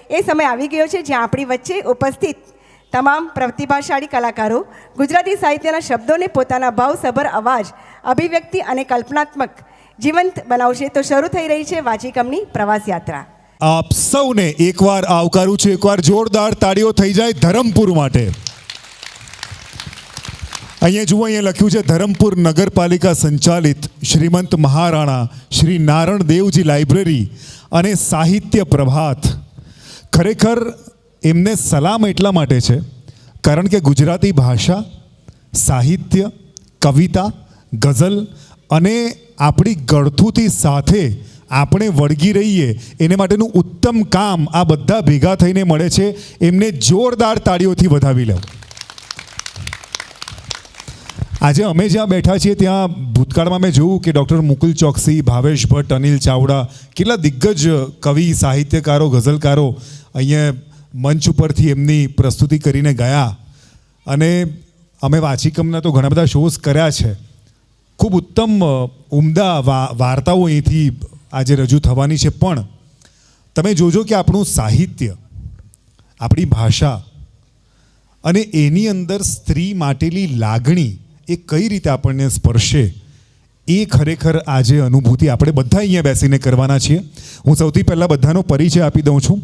એ સમય આવી ગયો છે જ્યાં આપણી વચ્ચે ઉપસ્થિત તમામ પ્રતિભાશાળી કલાકારો ગુજરાતી સાહિત્યના શબ્દોને પોતાના ભાવસભર અવાજ, અભિવ્યક્તિ અને કલ્પનાત્મક જીવંત બનાવશે. તો શરૂ થઈ રહી છે વાચિકમની પ્રવાસ યાત્રા. આપ સૌને એકવાર આવકારું છું. એકવાર જોરદાર તાળીઓ થઈ જાય ધરમપુર માટે. અહીંયા જુઓ, અહીંયા લખ્યું છે ધરમપુર નગરપાલિકા સંચાલિત શ્રીમંત મહારાણા શ્રી નારણ દેવજી લાઇબ્રેરી અને સાહિત્ય પ્રભાત. ખરેખર એમને સલામ એટલા માટે છે કારણ કે ગુજરાતી ભાષા, સાહિત્ય, કવિતા, ગઝલ અને આપણી ગળથુથી સાથે આપણે વળગી રહીએ એને માટેનું ઉત્તમ કામ આ બધા ભેગા થઈને મળે છે. એમને જોરદાર તાળીઓથી વધાવી લો. આજે અમે જ્યાં બેઠા છીએ ત્યાં ભૂતકાળમાં મેં જોયું કે ડૉક્ટર મુકુલ ચોકસી, ભાવેશ ભટ્ટ, અનિલ ચાવડા, કેટલા દિગ્ગજ કવિ, સાહિત્યકારો, ગઝલકારો અહીંયા મંચ ઉપરથી એમની પ્રસ્તુતિ કરીને ગયા. અને અમે વાચિકમના તો ઘણા બધા શોઝ કર્યા છે. ખૂબ ઉત્તમ ઉમદા વાર્તાઓ અહીંથી આજે રજૂ થવાની છે. પણ તમે જોજો કે આપણું સાહિત્ય, આપણી ભાષા અને એની અંદર સ્ત્રી માટેની લાગણી એ કઈ રીતે આપણને સ્પર્શે એ ખરેખર આજે અનુભૂતિ આપણે બધા અહીંયા બેસીને કરવાના છીએ. હું સૌથી પહેલાં બધાનો પરિચય આપી દઉં છું.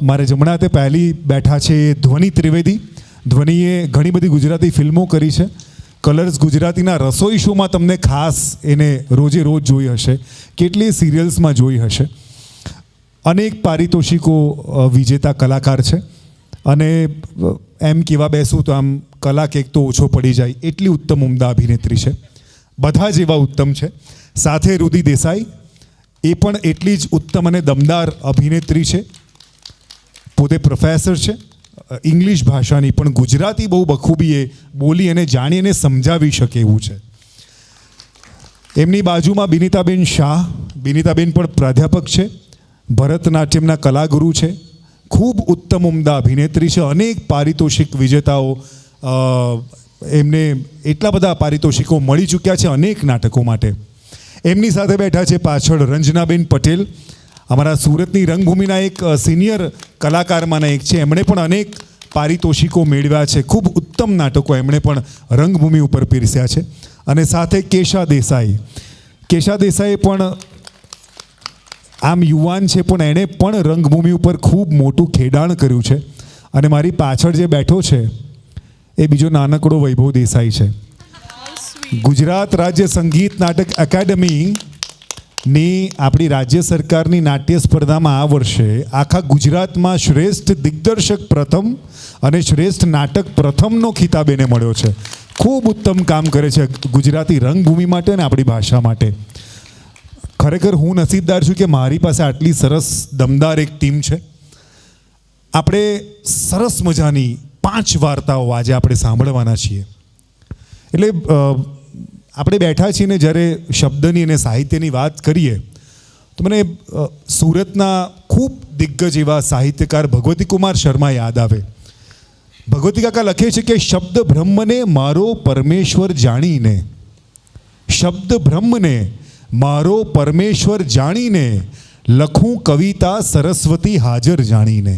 મારે જમણા હાથે પહેલી બેઠા છે ધ્વનિ ત્રિવેદી. ધ્વનિએ ઘણી બધી ગુજરાતી ફિલ્મો કરી છે. કલર્સ ગુજરાતીના રસોઈ શોમાં તમને ખાસ એને રોજે રોજ જોઈ હશે, કેટલી સિરિયલ્સમાં જોઈ હશે. અનેક પારિતોષિકો વિજેતા કલાકાર છે. અને એમ કહેવા બેસું તો આમ કલાક એક તો ઓછો પડી જાય એટલી ઉત્તમ ઉમદા અભિનેત્રી છે. બધા જ એવા ઉત્તમ છે. સાથે રુધિ દેસાઈ એ પણ એટલી જ ઉત્તમ અને દમદાર અભિનેત્રી છે. પોતે પ્રોફેસર છે ઇંગ્લિશ ભાષાની, પણ ગુજરાતી બહુ બખૂબીએ બોલી અને જાણી અને સમજાવી શકે એવું છે. એમની બાજુમાં બિનિતાબેન શાહ. બિનિતાબેન પણ પ્રાધ્યાપક છે, ભરતનાટ્યમના કલાગુરુ છે, ખૂબ ઉત્તમ ઉમદા અભિનેત્રી છે. અનેક પારિતોષિક વિજેતાઓ, એમને એટલા બધા પારિતોષિકો મળી ચૂક્યા છે અનેક નાટકો માટે. એમની સાથે બેઠા છે પાછળ રંજનાબેન પટેલ, અમારા સુરતની રંગભૂમિના એક સિનિયર કલાકારમાંના એક છે. એમણે પણ અનેક પારિતોષિકો મેળવ્યા છે. ખૂબ ઉત્તમ નાટકો એમણે પણ રંગભૂમિ ઉપર પીરસ્યા છે. અને સાથે કેશા દેસાઈ. કેશા દેસાઈ પણ આમ યુવાન છે પણ એણે પણ રંગભૂમિ ઉપર ખૂબ મોટું ખેડાણ કર્યું છે. અને મારી પાછળ જે બેઠો છે એ બીજો નાનકડો વૈભવ દેસાઈ છે. ગુજરાત રાજ્ય સંગીત નાટક એકેડમીની આપણી રાજ્ય સરકારની નાટ્ય સ્પર્ધામાં આ વર્ષે આખા ગુજરાતમાં શ્રેષ્ઠ દિગ્દર્શક પ્રથમ અને શ્રેષ્ઠ નાટક પ્રથમનો ખિતાબ એને મળ્યો છે. ખૂબ ઉત્તમ કામ કરે છે ગુજરાતી રંગભૂમિ માટે અને આપણી ભાષા માટે. ખરેખર હું નસીબદાર છું કે મારી પાસે આટલી સરસ દમદાર એક ટીમ છે. આપણે સરસ મજાની 5 વાર્તાઓ આજે આપણે સાંભળવાના છીએ. એટલે આપણે બેઠા છીએ ને જ્યારે શબ્દની અને સાહિત્યની વાત કરીએ તો મને સુરતના ખૂબ દિગ્ગજ એવા સાહિત્યકાર ભગવતી કુમાર શર્મા યાદ આવે. ભગવતી કાકા લખે છે કે શબ્દ બ્રહ્મને મારો પરમેશ્વર જાણીને, શબ્દ બ્રહ્મને મારો પરમેશ્વર જાણીને, લખું કવિતા સરસ્વતી હાજર જાણીને.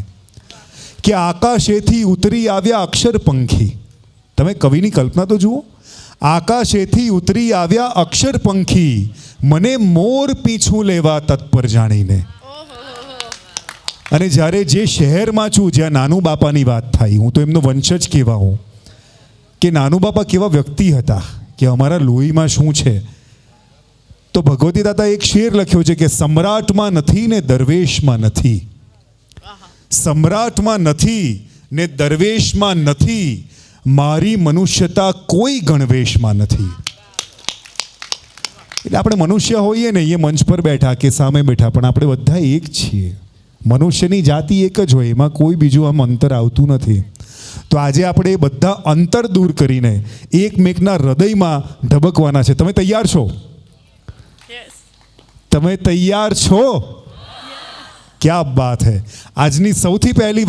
કે આકાશેથી ઉતરી આવ્યા અક્ષર પંખી. તમે કવિની કલ્પના તો જુઓ. આકાશેથી ઉતરી આવ્યા અક્ષર પંખી, મને મોર પીછું લેવા તત્પર જાણીને. અને જ્યારે જે શહેરમાં છું જ્યાં નાનુ બાપાની વાત થાય, હું તો એમનો વંશજ કહેવા હું, કે નાનુ બાપા કેવા વ્યક્તિ હતા, કે અમારા લોહીમાં શું છે. તો ભગવતી દાદા એક શેર લખ્યો છે કે સમ્રાટમાં નથી ને દરવેશમાં નથી, સમ્રાટમાં નથી ને દરવેશમાં નથી, મારી મનુષ્યતા કોઈ ગણવેશમાં નથી. એટલે આપણે મનુષ્ય હોઈએ ને, એ મંચ પર બેઠા કે સામે બેઠા, પણ આપણે બધા એક છીએ. મનુષ્યની જાતિ એક જ હોય, એમાં કોઈ બીજું આમ અંતર આવતું નથી. તો આજે આપણે બધા અંતર દૂર કરીને એકમેકના હૃદયમાં ઢબકવાના છે. તમે તૈયાર છો? તમે તૈયાર છો? ક્યાં બાત હૈ. આજની સૌથી પહેલી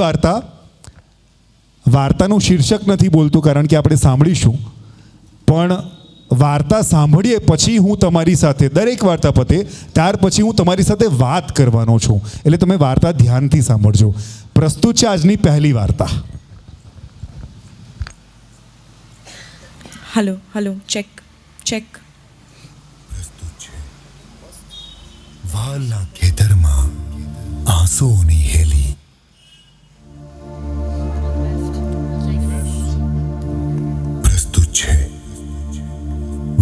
વાર્તાનું શીર્ષક નથી બોલતું કારણ કે આપણે સાંભળીશું, પણ વાર્તા સાંભળીએ પછી હું તમારી સાથે, દરેક વાર્તા પતે ત્યાર પછી હું તમારી સાથે વાત કરવાનો છું, એટલે તમે વાર્તા ધ્યાનથી સાંભળજો. પ્રસ્તુત છે આજની પહેલી વાર્તા. Hello hello, check check. વાલના ખેતરમાં આંસુઓની હેલી. પ્રસ્તુત છે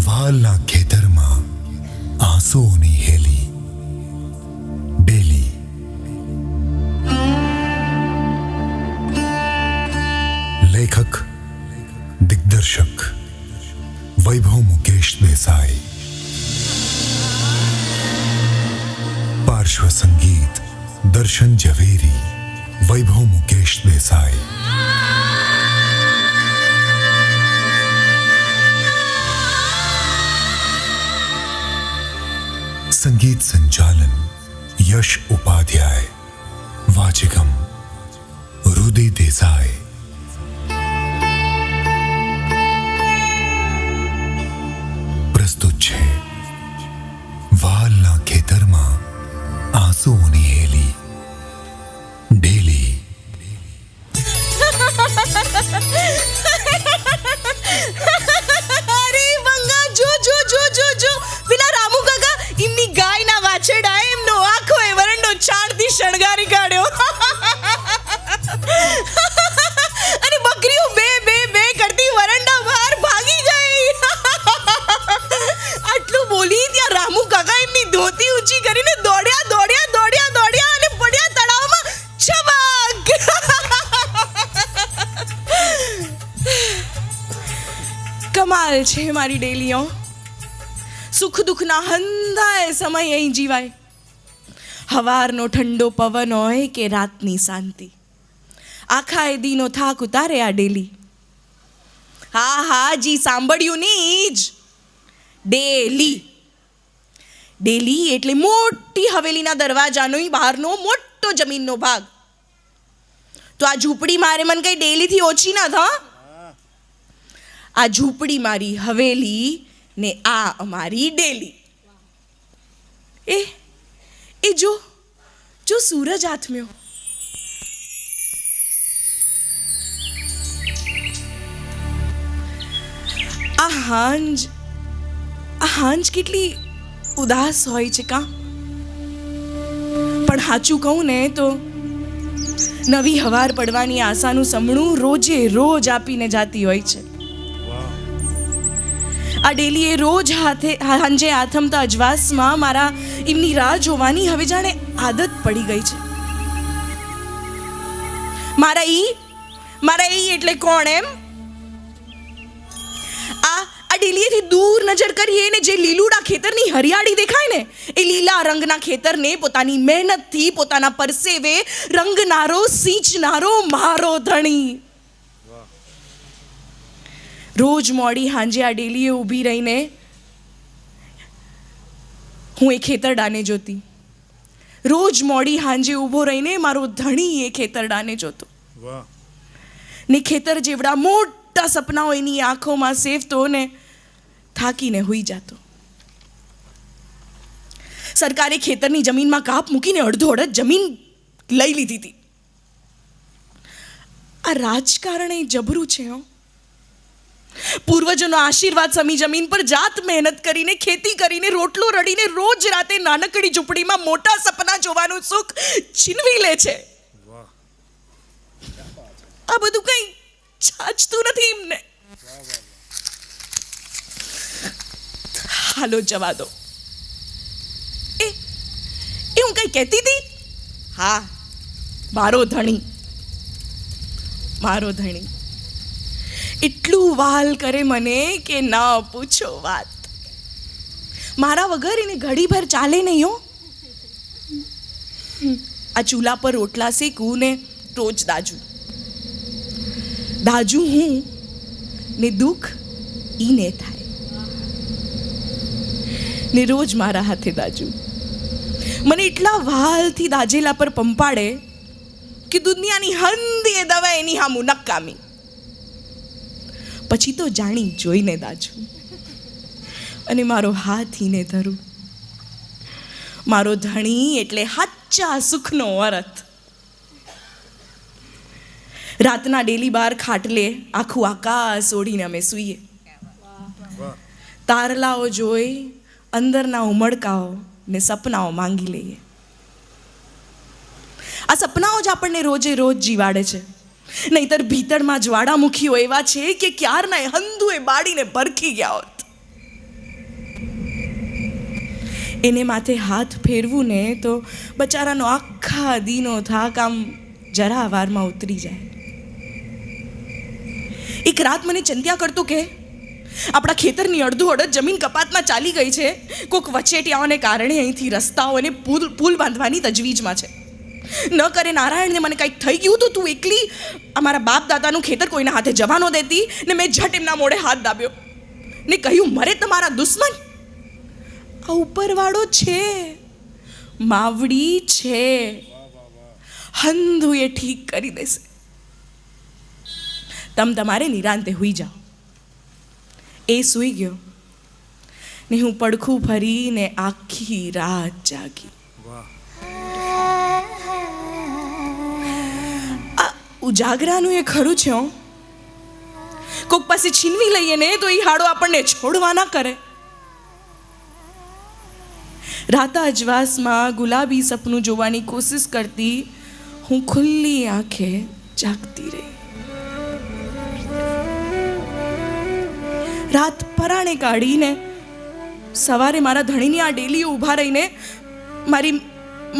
વાલના ખેતરમાં આંસુઓની હેલી. ડેલી. લેખક દિગ્દર્શક વૈભવ મુકેશ દેસાઈ. પાર્શ્વ સંગીત દર્શન ઝવેરી. વૈભવ મુકેશ દેસાઈ. સંગીત સંચાલન યશ ઉપાધ્યાય. વાચિકમ રુદિ દેસાઈ. પ્રસ્તુત છે વાલના ખેતરમાં આંસુઓની હેલી. ડેલી. અરે બંગા, જો જો જો જો જો, પેલા રામુ કાકા એમની ગાયના વાછરડા એમનો આખો એ વરંડો ચાણથી શણગારી કાઢ્યો. અને બકરીઓ બે બે બે કરતી વરંડા બહાર ભાગી ગઈ. આટલું બોલી ત્યાં રામુ કાકા એમની ધોતી ઊંચી કરીને દોડ્યા દોડ્યા દોડ્યા દોડ્યા અને પડ્યા તળાવમાં. છબાક. કમાલ છે મારી ડેલીઓ. સુખ દુઃખના હંધાય સમય અહીં જીવાય. હવારનો ઠંડો પવન હોય કે રાતની શાંતિ, આખા એ દીનો થાક ઉતારે આ ડેલી. હા હા જી, સાંભળ્યું ની જ. ડેલી. ડેલી એટલે મોટી હવેલીના દરવાજાનો બહારનો મોટો જમીનનો ભાગ. તો આ ઝૂંપડી મારે મને કઈ ડેલીથી ઓછી ના થા. આ ઝૂંપડી મારી હવેલી ને આ અમારી ડેલી. એ જો જો સૂરજ આથમ્યો. આ હાંજ કેટલી ઉદાસ હોય છે કા. પણ સાચું કહું ને તો નવી હવાર પડવાની આશાનું સમણું રોજે રોજ આપીને જાતી હોય છે. આ ડેલીએ રોજ હાંજે આથમતા અજવાસમાં મારા એમની રાહ જોવાની હવે જાણે આદત પડી ગઈ છે. મારા ઈ એટલે કોણ એમ? આ ડેલીએથી દૂર નજર કરીએ ને જે લીલુડા ખેતરની હરિયાળી દેખાય ને, એ લીલા રંગના ખેતરને પોતાની મહેનતથી, પોતાના પરસેવે રંગનારો, સિંચનારો મારો ધણી. રોજ મોડી હાંજે આ ડેલીએ ઊભી રહીને હું એ ખેતરડાને જોતી. રોજ મોડી હાંજે ઊભો રહીને મારો ધણી એ ખેતરડાને જોતો. ને ખેતર જેવડા મોટા સપનાઓ એની આંખોમાં સેવતો ને થાકીને હુઈ જતો. સરકારે ખેતરની જમીનમાં કાપ મૂકીને અડધો અડધ જમીન લઈ લીધી હતી. આ રાજકારણ એ જબરું છે. પૂર્વજોનો આશીર્વાદ સમી જમીન પર જાત મહેનત કરીને, ખેતી કરીને, રોટલો રડીને રોજ રાતે નાનકડી ઝૂંપડીમાં મોટા સપના જોવાનું સુખ છીનવી લે છે. આ બધું કઈ છાજતું નથી એમને. હાલો જવા દો. એ હું કઈ કહેતી હતી. હા, મારો ધણી એટલું વાલ કરે મને કે ના પૂછો વાત. મારા વગર એને ઘડીભર ચાલે નહીં હો. આ ચૂલા પર રોટલા શેકું ને રોજ દાજુ હું ને દુઃખ ઈને થાય ને રોજ મારા હાથે દાજુ. મને એટલા વાલથી દાજેલા પર પંપાડે કે દુનિયાની હંધી એ દવા એની હામું નકામી. પછી તો જાણી જોઈને દાજુ. અને મારો હાથીને ધરું. મારો ધણી એટલે હાચા સુખનો અર્થ. રાતના ડેલી બાર ખાટલે આખું આકાશ ઓઢીને અમે સૂઈએ. તારલાઓ જોઈ અંદરના ઉમળકાઓ ને સપનાઓ માંગી લઈએ. આ સપનાઓ જ આપણને રોજે રોજ જીવાડે છે, નહીતર ભીતરમાં જ્વાળામુખીઓ એવા છે કે ક્યારના હંધુએ બાળીને ભરખી ગયા હોત. એને માથે હાથ ફેરવું ને તો બચારાનો આખા દીનો થાક આમ જરા વારમાં ઉતરી જાય. એક રાત મને ચિંત્યા કરતો કે આપણા ખેતરની અડધો અડધ જમીન કપાતમાં ચાલી ગઈ છે. કોઈક વચેટિયાઓને કારણે અહીંથી રસ્તાઓ અને પુલ બાંધવાની તજવીજમાં છે. ન કરે નારાયણને મને કંઈક થઈ ગયું તો તું એકલી અમારા બાપ દાદાનું ખેતર કોઈના હાથે જવા ન દેતી. ને મેં ઝટ એમના મોઢે હાથ દાબ્યો ને કહ્યું, મરે તમારા દુશ્મન આ ઉપરવાળો છે, માવડી છે, હંધુ એ ઠીક કરી દેશે. તમારે નિરાંતે હુઈ જાઓ. એ સૂઈ ગયો ને હું પડખું ફરીને આખી રાત જાગી. આ ઉજાગરાનું એ ખરું છે. કોક પાસે છીનવી લઈએ ને તો એ હાડો આપણને છોડવા ના કરે. રાતા અજવાસમાં ગુલાબી સપનું જોવાની કોશિશ કરતી હું ખુલ્લી આંખે જાગતી રહી. રાત પરાણે કાઢીને સવારે મારા ધણીની આ ડેલીઓ ઊભા રહીને મારી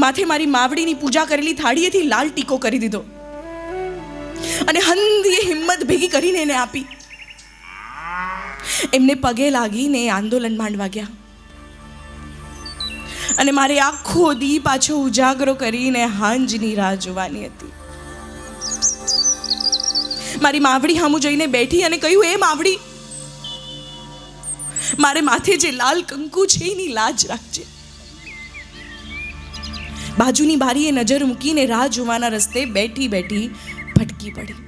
માથે મારી માવડીની પૂજા કરેલી થાળીએથી લાલ ટીકો કરી દીધો અને હંધીએ હિંમત ભેગી કરીને એને આપી. એમને પગે લાગીને આંદોલન માંડવા ગયા અને મારે આખો દી પાછો ઉજાગરો કરીને હાંજની રાહ જોવાની હતી. મારી માવડી સામું જોઈને બેઠી અને કહ્યું, એ માવડી, મારે માથે જે લાલ કંકુ છે એની લાજ રાખજે. બાજુની બારીએ નજર મૂકીને રાહ જોવાના રસ્તે બેઠી બેઠી ભટકી પડી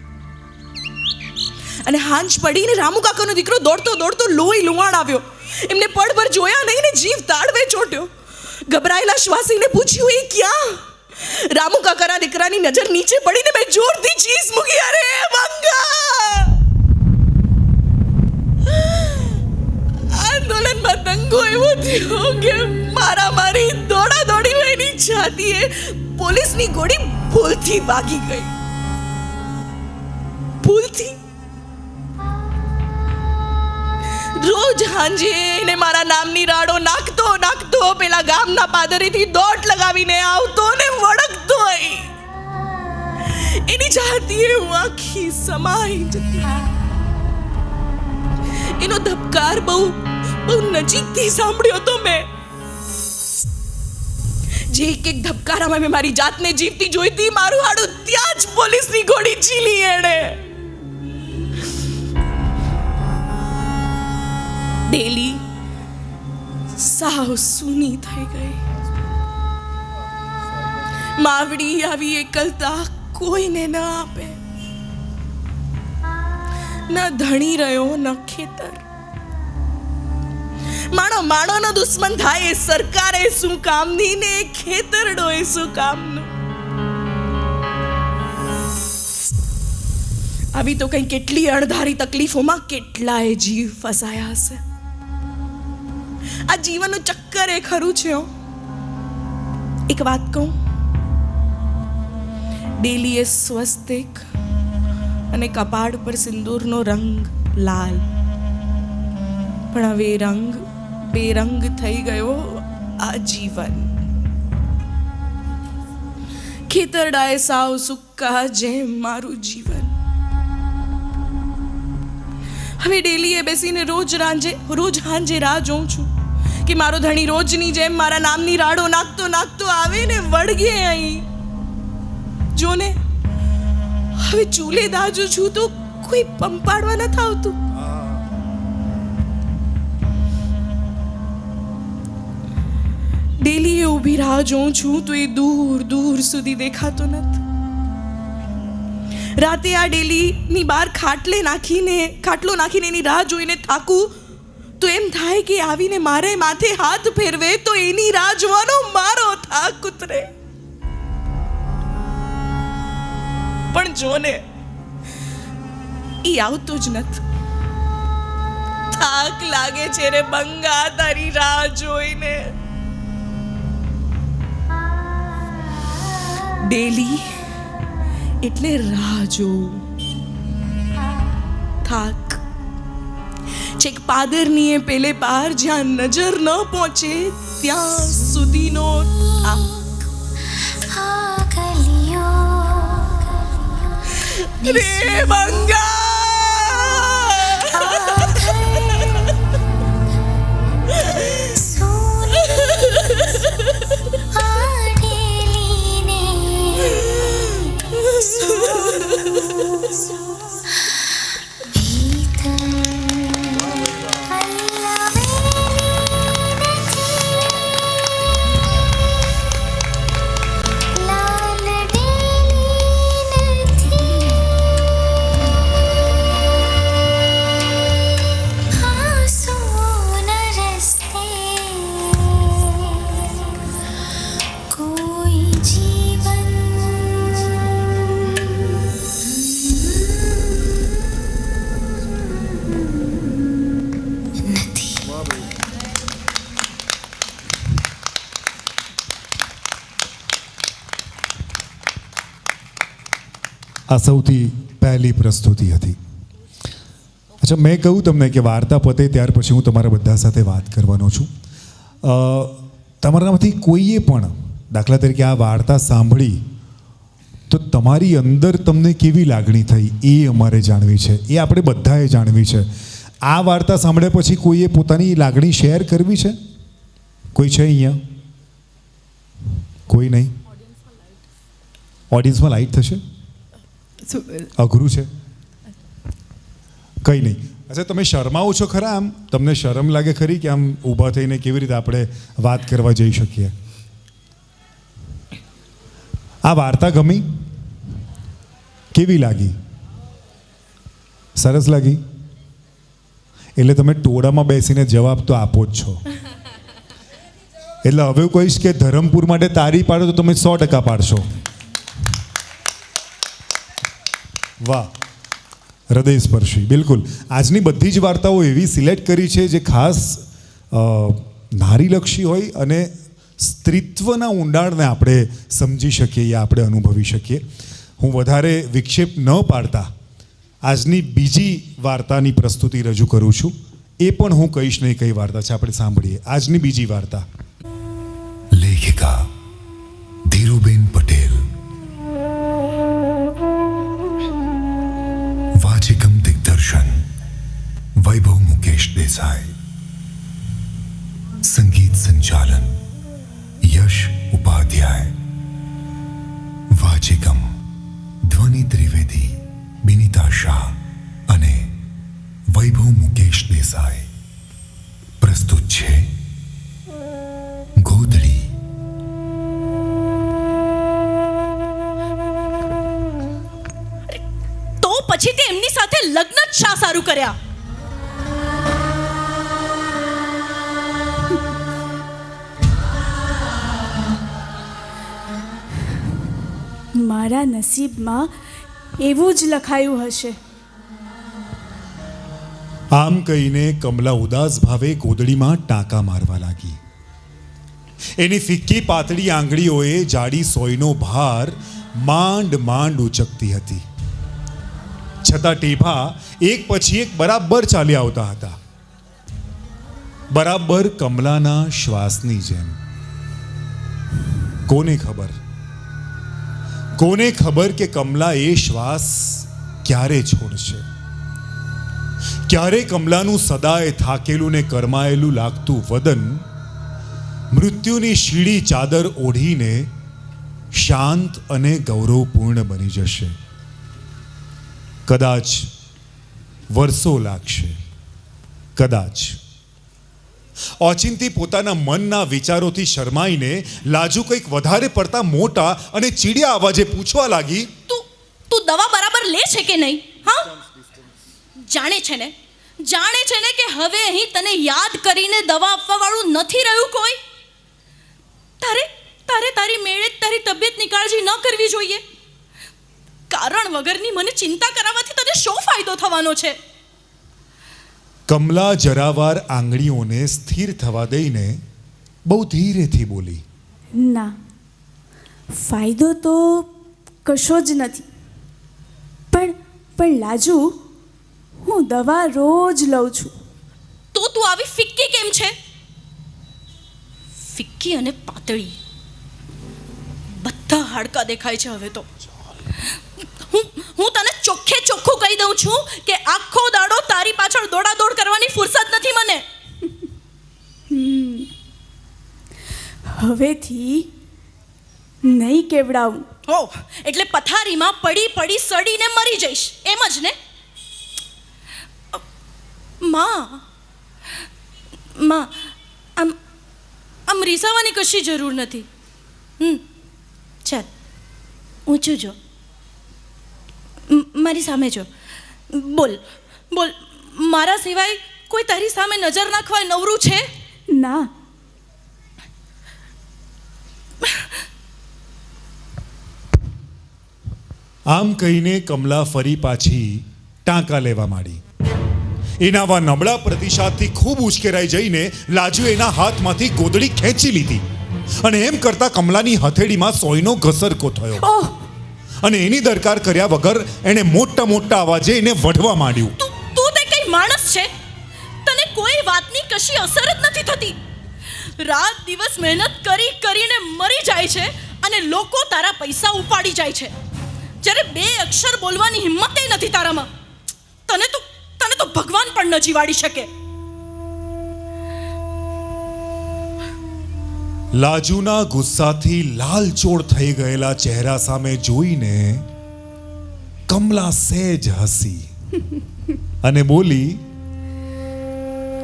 અને હાંજ પડીને રામુ કાકાનો દીકરો દોડતો દોડતો લોહી લુવાણ આવ્યો. એમને પડભર જોયા નહીં ને જીવ તાળવે ચોટ્યો. ગભરાયેલા શ્વાસીને પૂછ્યું, એ ક્યાં? રામુ કાકાના દીકરાની નજર નીચે પડીને મેં જોરથી ચીસ મૂકી, અરે મંગા! આંદોલનમાં દંગો એવો થયો કે મારી દોડા દોડી એની છાતીએ પોલીસની ગોળી ભૂલથી વાગી ગઈ. ભૂલથી. રોજ હાંજે ને મારા નામની રાડો નાખતો પેલા ગામના પાદરેથી દોટ લગાવીને આવતો ને વળગતો. એની છાતીએ હું આખી સમાઈ જતી. એનો ધબકાર બહુ નજીકથી સાંભળ્યો તો મેં. જે એક ધબકારામાં મેં મારી જાતને જીવતી જોઈતી. મારું હાડું ત્યાં જ પોલીસની ગોળી ઝીલી એણે. ડેલી સાવ સૂની થઈ ગઈ. માવડી આવી એકલતા કોઈને ન આપે. ન ધણી રહ્યો ન ખેતર. માણોનો દુશ્મન થાય એ સરકારે શું કામની ને ખેતરડો એ શું કામનું. આવી તો કઈ કેટલી અણધારી તકલીફોમાં કેટલાય જીવ ફસાયા હશે. આ જીવનનું ચક્કર એ ખરું છે. એક વાત કહું, ડેલીએ સ્વસ્તિક અને કપાળ પર સિંદૂરનો રંગ લાલ, પણ હવે રંગ બેરંગ થઈ ગયો આ જીવન. ખેતરડાએ સાવ સુક્કા જેમ મારું જીવન. હવે ડેલીએ બેસીને રોજ હાંજે રાહ જોઉં છું કે મારો ધણી રોજની જેમ મારા નામની રાડો નાખતો આવે ને વળગે અહીં. જો ને હવે ચૂલે દાજુ છું તો કોઈ પંપાડવા નથી આવતું. ડેલીએ ઊભી રાહ જોઉં છું તો એ દૂર દૂર સુધી દેખાતો નથી. રાતે આ ડેલીની બહાર ખાટલો નાખીને એની રાહ જોઈને થાકું તો એમ થાય કે આવીને મારે માથે હાથ ફેરવે તો એની રાહ જોવાનો મારો થાક ઉતરે. પણ જોને ઈ આવતું જ નથી. થાક લાગે છે રે બંગા તારી રાહ જોઈને. ડેલી એટલે રાહ જોવું. થાક છેક પાદરની પેલે પાર જ્યાં નજર ન પહોંચે ત્યાં સુધીનો થાક. રે બંગા આ સૌથી પહેલી પ્રસ્તુતિ હતી. અચ્છા, મેં કહ્યું તમને કે વાર્તા પતે ત્યાર પછી હું તમારા બધા સાથે વાત કરવાનો છું. તમારામાંથી કોઈએ પણ દાખલા તરીકે આ વાર્તા સાંભળી તો તમારી અંદર તમને કેવી લાગણી થઈ એ અમારે જાણવી છે, એ આપણે બધાએ જાણવી છે. આ વાર્તા સાંભળ્યા પછી કોઈએ પોતાની લાગણી શેર કરવી છે? કોઈ છે અહીંયા? કોઈ નહીં? ઓડિયન્સમાં લાઈટ થશે? અઘરું છે, કંઈ નહીં. અચ્છા, તમે શરમાવો છો ખરા? આમ તમને શરમ લાગે ખરી કે આમ ઊભા થઈને કેવી રીતે આપણે વાત કરવા જઈ શકીએ? આ વાર્તા ગમી? કેવી લાગી? સરસ લાગી? એટલે તમે ટોળામાં બેસીને જવાબ તો આપો જ છો. એટલે હવે કહીશ કે ધરમપુર માટે તારી પાડો તો તમે 100% પાડશો. વાહ, હૃદયસ્પર્શી. બિલકુલ. આજની બધી જ વાર્તાઓ એવી સિલેક્ટ કરી છે જે ખાસ નારીલક્ષી હોય અને સ્ત્રીત્વના ઊંડાણને આપણે સમજી શકીએ, આપણે અનુભવી શકીએ. હું વધારે વિક્ષેપ ન પાડતા આજની બીજી વાર્તાની પ્રસ્તુતિ રજૂ કરું છું. એ પણ હું કહીશ નહીં કઈ વાર્તા છે, આપણે સાંભળીએ આજની બીજી વાર્તા. લેખિકા ધીરુબેન પટેલ. વાચિકમ દિગ્દર્શન વૈભવ મુકેશ દેસાઈ. સંગીત સંચાલન યશ ઉપાધ્યાય. વાચિકમ ધ્વનિ ત્રિવેદી, બિનિતા શાહ અને વૈભવ મુકેશ દેસાઈ. પ્રસ્તુત છે ગોદડી. તો પછી તે એમની સાથે લગ્ન જ શા સારું કર્યા? મારા નસીબમાં એવું જ લખાયું હશે. આમ કહીને કમલા ઉદાસ ભાવે ગોદડીમાં ટાંકા મારવા લાગી. એની ફિક્કી પાતળી આંગળીઓએ જાડી સોયનો ભાર માંડ માંડ ઉચકતી હતી. છતાં ટીભા એક પછી એક બરાબર ચાલી આવતા હતા, બરાબર કમલાના શ્વાસની જેમ. કોને ખબર કે કમલા એ શ્વાસ ક્યારે છોડશે? ક્યારે કમલાનું સદાય થાકેલું ને કરમાયેલું લાગતું વદન મૃત્યુની શીળી ચાદર ઓઢીને શાંત અને ગૌરવપૂર્ણ બની જશે? કદાચ વર્ષો લાગશે, કદાચ. ઓચિંતી પોતાના મનના વિચારોથી શરમાઈને લાજુ કંઈક વધારે પડતા મોટા અને ચીડિયા અવાજે પૂછવા લાગી, તું દવા બરાબર લે છે કે નહીં? હા, જાણે છે ને જાણે છે ને કે હવે અહીં તને યાદ કરીને દવા આપવા વાળું નથી રહ્યું કોઈ. તારે તારી મેળે તારી તબિયતની કાળજી ન કરવી જોઈએ. કારણ વગરની મને ચિંતા કરાવવાથી તને શો ફાયદો થવાનો છે? કમલા જરાવાર આંગળીઓને સ્થિર થવા દઈને બહુ ધીરેથી બોલી. ના, ફાયદો તો કશો જ નથી. પણ લાજુ, હું દવા રોજ લઉં છું. તો તું આવી ફિક્કી કેમ છે? ફિક્કી અને પાતળી, બધા હાડકા દેખાય છે હવે તો. હું તને ચોખ્ખે ચોખ્ખું કહી દઉં છું કે આખો દાડો તારી પાછળ દોડાદોડ કરવાની ફુરસદ નથી મને. હવેથી નહીં કેવડાવું. હો, એટલે પથારીમાં પડી પડી સડીને મરી જઈશ એમ જ ને? માં આમ રીસાવાની કશી જરૂર નથી. ચાલ, ઊંચું જો, મારી સામે જો. બોલ, મારા સિવાય કોઈ તારી સામે નજર નાખવા નવરું છે? ના. આમ કહીને કમલા ફરી પાછી ટાંકા લેવા માંડી. એનાવા નબળા પ્રતિસાદથી ખૂબ ઉશ્કેરાઈ જઈને લાજુએ એના હાથમાંથી ગોદડી ખેંચી લીધી અને એમ કરતા કમલાની હથેળીમાં સોયનો ઘસરકો થયો. અને એની દરકાર કર્યા વગર એણે મોટા અવાજે એને વઢવા માંડ્યું. તું તે કઈ માણસ છે? તને કોઈ વાતની કશી અસર જ નથી થતી. રાત દિવસ મહેનત કરીને મરી જાય છે અને લોકો તારા પૈસા ઉપાડી જાય છે, જ્યારે બે અક્ષર બોલવાની હિંમત નથી તારામાં. તને તો ભગવાન પણ ન જીવાડી શકે. લાજુના ગુસ્સાથી લાલચોળ થઈ ગયેલા ચહેરા સામે જોઈને કમલા સહેજ હસી અને બોલી,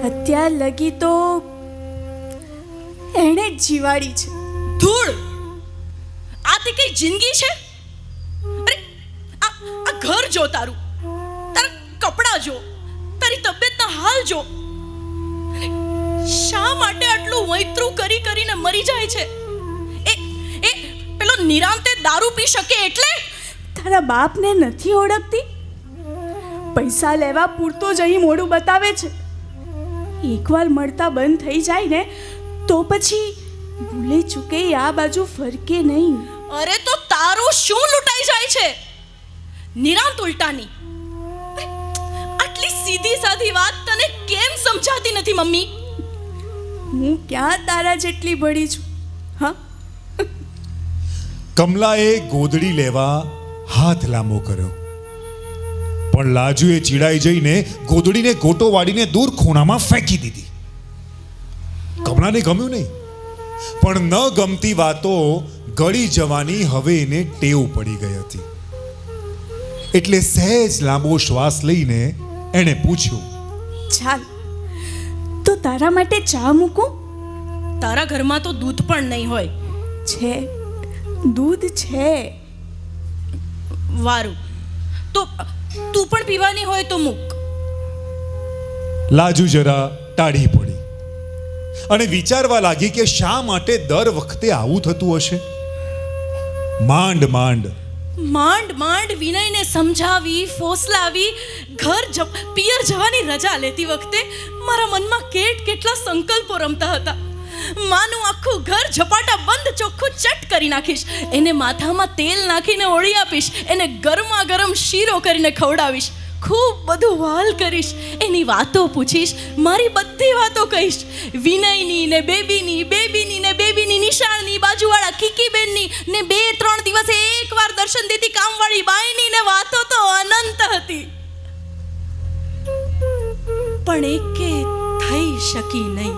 અત્યાર લગી તો એણે જ જીવાડી છે. ધૂળ! આ તે કઈ જિંદગી છે? અરે આ ઘર જો, તારા કપડાં જો, તારી તબિયતના હાલ જો. શા માટે આટલું વૈતરું કરીને મરી જાય છે? એ પેલો નિરાંતે દારૂ પી શકે એટલે? તારા બાપને નથી ઓળખતી? પૈસા લેવા પૂરતો જ અહીં મોઢું બતાવે છે. એકવાર મળતા બંધ થઈ જાય ને તો પછી ભૂલે ચૂકે આ બાજુ ફરકે નહીં. અરે તો તારું શું લૂંટાઈ જાય છે? નિરાંત ઉલટાની. આટલી સીધી સાધી વાત તને કેમ સમજાતી નથી મમ્મી? હું ક્યાં તારા જેટલી ભળી છું? હા. કમલાએ ગોદડી લેવા હાથ લાંબો કર્યો, પણ લાજુએ ચીડાઈ જઈને ગોદડીને ગોટો વાળીને દૂર ખૂણામાં ફેંકી દીધી. કમલાને ગમ્યું નહીં, પણ ન ગમતી વાતો ગળી જવાની હવે એને ટેવ પડી ગઈ હતી. એટલે સહેજ લાંબો શ્વાસ લઈને એણે પૂછ્યું, ચાલ તો તારા માટે ચા મૂકું? તારા ઘરમાં તો દૂધ પણ નહીં હોય. છે, દૂધ છે. વારું, તો તું પણ પીવાની હોય તો મૂક. લાજુ જરા ટાઢી પડી અને વિચારવા લાગી કે શા માટે દર વખતે આવું થતું હશે. માંડ વિનયને સમજાવી, ફોસલાવી, પિયર જવાની રજા લેતી વખતે મારા મનમાં કેટલા સંકલ્પો રમતા હતા. માનું આખું ઘર ઝપાટા બંધ ચોખ્ખું ચટ કરી નાખીશ, એને માથામાં તેલ નાખીને ઓળી આપીશ, એને ગરમા ગરમ શીરો કરીને ખવડાવીશ, ખૂબ બધું વહાલ કરીશ, એની વાતો પૂછીશ, મારી બધી વાતો કહીશ. વિનયની ને બેબીની નિશાળની, બાજુવાળા કીકીબેનની ને 2-3 દિવસે એકવાર દર્શન દેતી કામવાળી બાઈની ને વાતો તો અનંત હતી. પણ એકે થઈ શકી નહીં.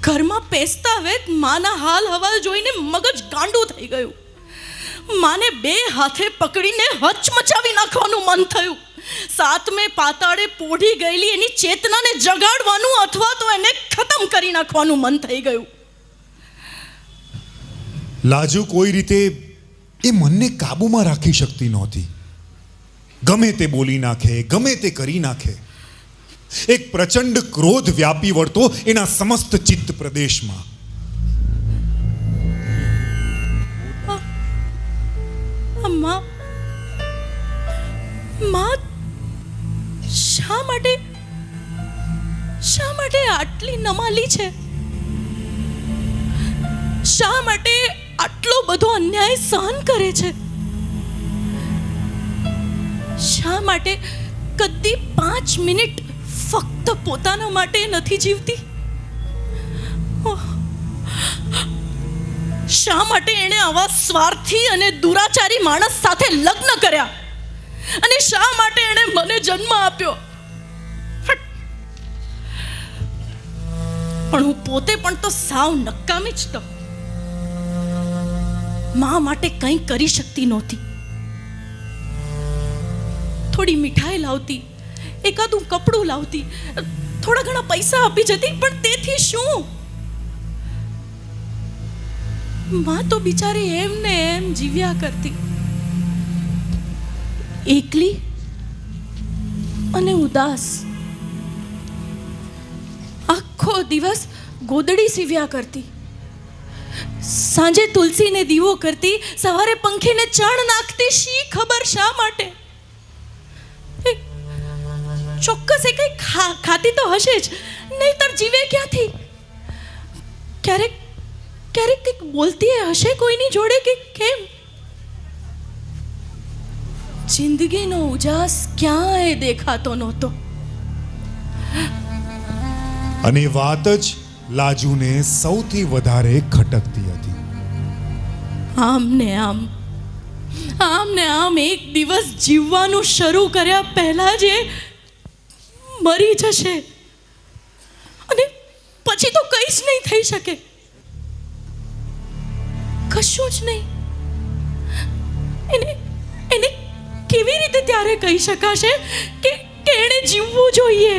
ઘરમાં પેસતા વેત માના હાલ હવાલ જોઈને મગજ ગાંડું થઈ ગયું. માને 2 હાથે પકડીને હચમચાવી નાખવાનું મન થયું. 7મે પાતાળે પોઢી ગયેલી એની ચેતનાને જગાડવાનું અથવા તો એને ખતમ કરી નાખવાનું મન થઈ ગયું. લાજુ કોઈ રીતે એ મનને કાબૂમાં રાખી શકતી નહોતી. ગમે તે બોલી નાખે, ગમે તે કરી નાખે. એક પ્રચંડ ક્રોધ વ્યાપી વળતો એના સમસ્ત ચિત્ત પ્રદેશમાં. માં શા માટે આટલી નમાલી છે? શા માટે આટલો બધો અન્યાય સહન કરે છે? શા માટે કદી 5 મિનિટ ફક્ત પોતાના માટે નથી જીવતી? શા માટે એણે આવા સ્વાર્થી અને દુરાચારી માણસ સાથે લગ્ન કર્યા? અને શા માટે એણે મને જન્મ આપ્યો? પણ હું પોતે પણ તો સાવ નકામી જ તો. મા માટે કંઈ કરી શકતી નહોતી. થોડી મીઠાઈ લાવતી, એકાદું કપડું લાવતી, થોડા ઘણા પૈસા આપી જતી, પણ તેથી શું? માં તો બિચારી એમને એમ જીવ્યા કરતી, એકલી અને ઉદાસ. આખો દિવસ ગોદડી સીવ્યા કરતી, સાંજે તુલસીને દીવો કરતી, સવારે પંખીને ચણ નાખતી. શી ખબર શા માટે? ચોક્કસ એ કંઈ ખાતી તો હશે જ, નહીંતર જીવે ક્યાંથી? ક્યારેક કંઈક બોલતી હશે કોઈની જોડે કે કેમ? જિંદગીનો ઉજાસ ક્યાંય દેખાતો નહોતો. અને વાત જ લાજુને સૌથી વધારે ખટકતી હતી. આમ ને આમ એક દિવસ જીવવાનું શરૂ કર્યા પહેલા જ મરી જશે, અને પછી તો કંઈ જ નહીં થઈ શકે, કશું જ નહીં. એને કેવી રીતે ત્યારે કહી શકાશે કે એણે જીવવું જોઈએ?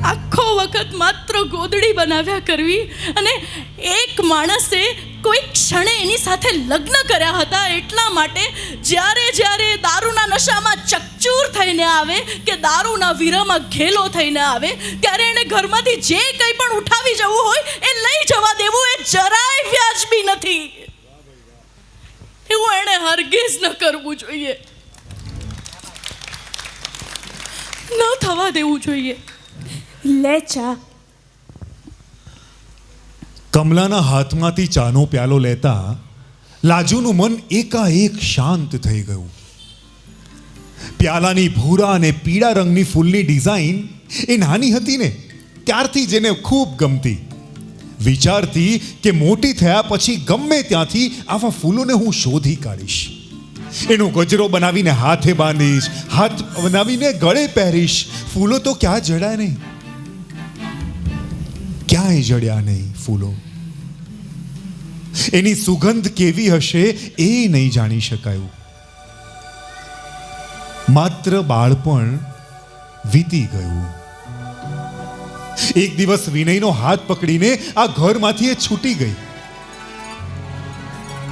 આખો વખત માત્ર ગોદડી બનાવ્યા કરવી, અને એક માણસે કોઈ ક્ષણે એની સાથે લગ્ન કર્યા હતા એટલા માટે જ્યારે દારૂના નશામાં ચકચૂર થઈને આવે કે દારૂના વીરામાં ઘેલો થઈને આવે, ત્યારે એને ઘરમાંથી જે કંઈ પણ ઉઠાવી જવું હોય એ લઈ જવા દેવું એ જરાય વ્યાજબી નથી. એવું એણે હરગીઝ ન કરવું જોઈએ, ન થવા દેવું જોઈએ. લે ચા. કમલાના હાથમાંથી ચાનો પ્યાલો લેતા લાજુનું મન એકાએક શાંત થઈ ગયું. પ્યાલાની ભૂરા અને પીળા રંગની ફૂલની ડિઝાઇન એ નાની હતી ને ત્યારથી જ એને ખૂબ ગમતી. વિચારતી કે મોટી થયા પછી ગમે ત્યાંથી આવા ફૂલોને હું શોધી કાઢીશ, એનો ગજરો બનાવીને હાથે બાંધીશ, હાથ બનાવીને ગળે પહેરીશ. ફૂલો તો ક્યાં જડ્યા નહીં, ક્યાંય જડ્યા નહીં ફૂલો. એની સુગંધ કેવી હશે એ નહીં જાણી શકાયું. માત્ર બાળપણ વીતી ગયું. એક દિવસ વિનયનો હાથ પકડીને આ ઘરમાંથી એ છૂટી ગઈ.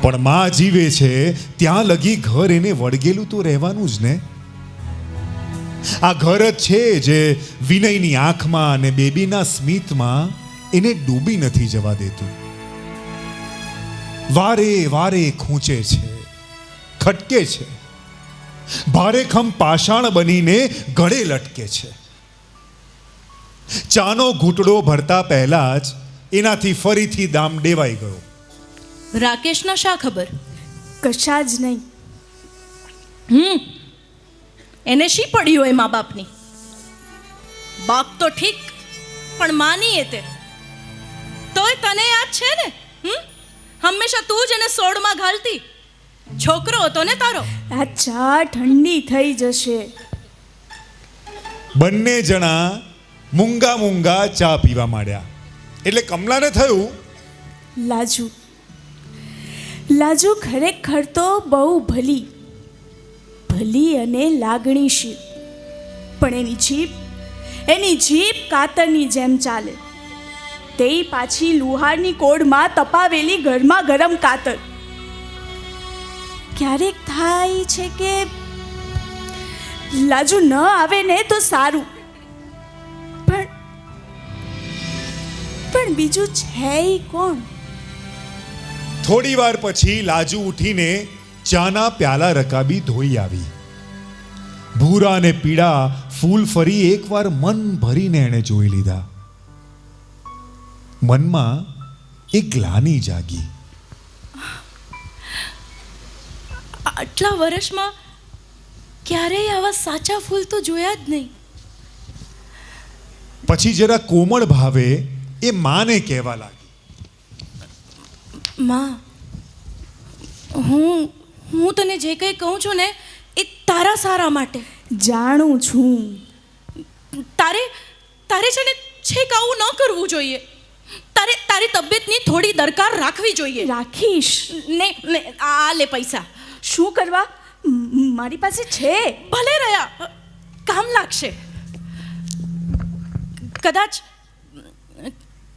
પણ માં જીવે છે ત્યાં લગી ઘર એને વળગેલું તો રહેવાનું જ ને. આ ઘર જ છે જે વિનયની આંખમાં અને બેબીના સ્મિતમાં એને ડૂબી નથી જવા દેતું. વારે વારે ખૂંચે છે, ખટકે છે, ભારેખમ પાષાણ બનીને ગળે લટકે છે. ચાનો ઘૂંટડો ભરતા પહેલા જ એનાથી ફરીથી દામ ડેવાઈ ગયો. રાકેશના શા ખબર? કશા જ નહીં. એને શી પડી હોય મા બાપની? બાપ તો ઠીક, પણ માની એ તે તોય તને યાદ છે ને? હંમેશા તું જ એને સોડમાં ઘાલતી. છોકરો હતો ને તારો. આ ચા ઠંડી થઈ જશે. બંને જણા મૂંગા ચા પીવા માંડ્યા. એટલે કમલાને થયું, લાજુ ખરેખર તો બહુ ભલી અને લાગણીશીલ, પણ એની જીભ કાતરની જેમ ચાલે. તે પાછી લુહારની કોડમાં તપાવેલી ગરમા ગરમ કાતર. ક્યારેક થાય છે કે લાજુ ન આવે ને તો સારું, પણ બીજું છે ઈ કોણ? થોડી વાર પછી લાજુ ઉઠીને ચાના પ્યાલા રકાબી ધોઈ આવી. ભૂરા અને પીળા ફૂલ ફરી એકવાર મન ભરીને એણે જોઈ લીધા. મનમાં એક ગ્લાની જાગી. આટલા વર્ષમાં ક્યારેય આવા સાચા ફૂલ તો જોયા જ નહીં. પછી જરા કોમળ ભાવે એ માને કહેવા લાગી. માં, હું તને જે કંઈ કહું છું ને એ તારા સારા માટે. જાણું છું. તારે છે ને છેક આવું ન કરવું જોઈએ. તારી તબિયતની થોડી દરકાર રાખવી જોઈએ. રાખીશ ને આ લે પૈસા. શું કરવા? મારી પાસે છે. ભલે રહ્યા, કામ લાગશે.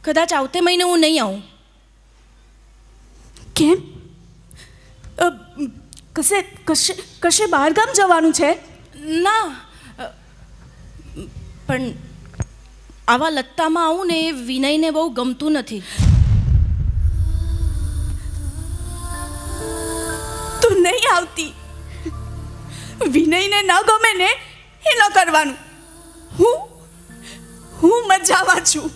કદાચ આવતે મહિને હું નહીં આવું. કેમ? કશે બહારગામ જવાનું છે? ના, પણ આવા લત્તામાં આવું ને એ વિનયને બહુ ગમતું નથી. તું નહીં આવતી. વિનયને ન ગમે ને એ ન કરવાનું. હું મજામાં છું.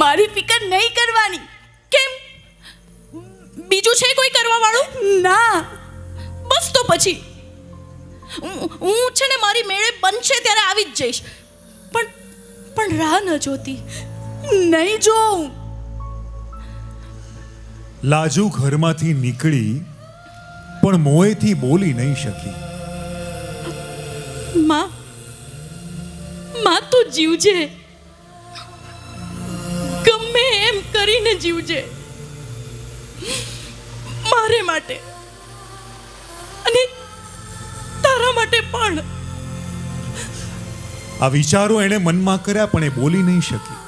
મારી ફિકર નહીં કરવાની. કેમ? બીજું છે કોઈ કરવા વાળું? ના. બસ તો પછી હું છે ને મારી મેળે બનશે ત્યારે આવી જ જઈશ. પણ રાહ ન જોતી. નહીં જોઉં. લાજુ ઘરમાંથી નીકળી પણ મોંએથી બોલી નહીં શકી. માં તું જીવજે, ગમે એમ કરીને જીવજે, મારે માટે અને તારા માટે પણ. આ વિચારો એણે મનમાં કર્યા પણ એ બોલી નહીં શકી.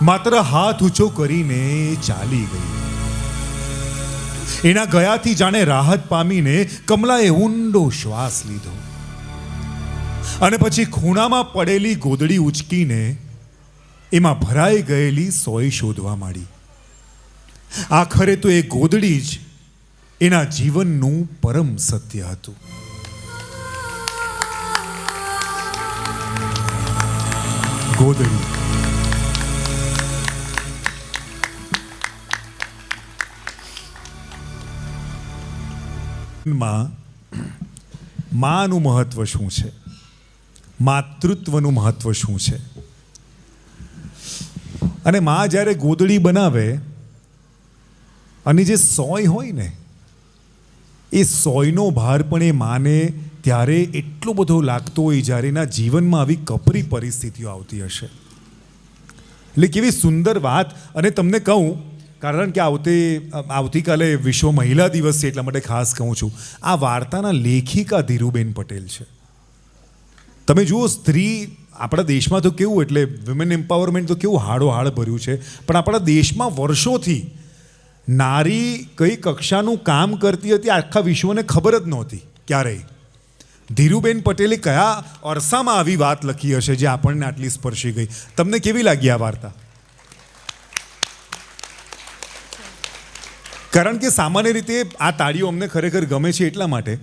માત્ર હાથ ઊંચો કરીને એ ચાલી ગઈ. એના ગયાથી જાણે રાહત પામીને કમલાએ ઊંડો શ્વાસ લીધો અને પછી ખૂણામાં પડેલી ગોદડી ઉચકીને એમાં ભરાઈ ગયેલી સોય શોધવા માંડી. આખરે તો એ ગોદડી જ એના જીવનનું પરમ સત્ય હતું. ગોદડી. માનું મહત્વ શું છે? માતૃત્વનું મહત્વ શું છે? અને માં જ્યારે ગોદડી બનાવે અને જે સોય હોય ને એ સોયનો ભાર પણ એ માને ત્યારે એટલો બધો લાગતો હોય જ્યારે એના જીવનમાં આવી કપરી પરિસ્થિતિઓ આવતી હશે. એટલે કેવી સુંદર વાત. અને તમને કહું, કારણ કે આવતીકાલે વિશ્વ મહિલા દિવસ છે એટલા માટે ખાસ કહું છું, આ વાર્તાના લેખિકા ધીરુબેન પટેલ છે. તમે જુઓ, સ્ત્રી આપણા દેશમાં તો કેવું, એટલે વિમેન એમ્પાવરમેન્ટ તો કેવું હાડોહાડ ભર્યું છે, પણ આપણા દેશમાં વર્ષોથી નારી કઈ કક્ષાનું કામ કરતી હતી આખા વિશ્વને ખબર જ નહોતી ક્યારેય. ધીરુબેન પટેલે કયા અરસામાં આવી વાત લખી હશે જે આપણને આટલી સ્પર્શી ગઈ. તમને કેવી લાગી આ વાર્તા? કારણ કે સામાન્ય રીતે આ તાળીઓ અમને ખરેખર ગમે છે એટલા માટે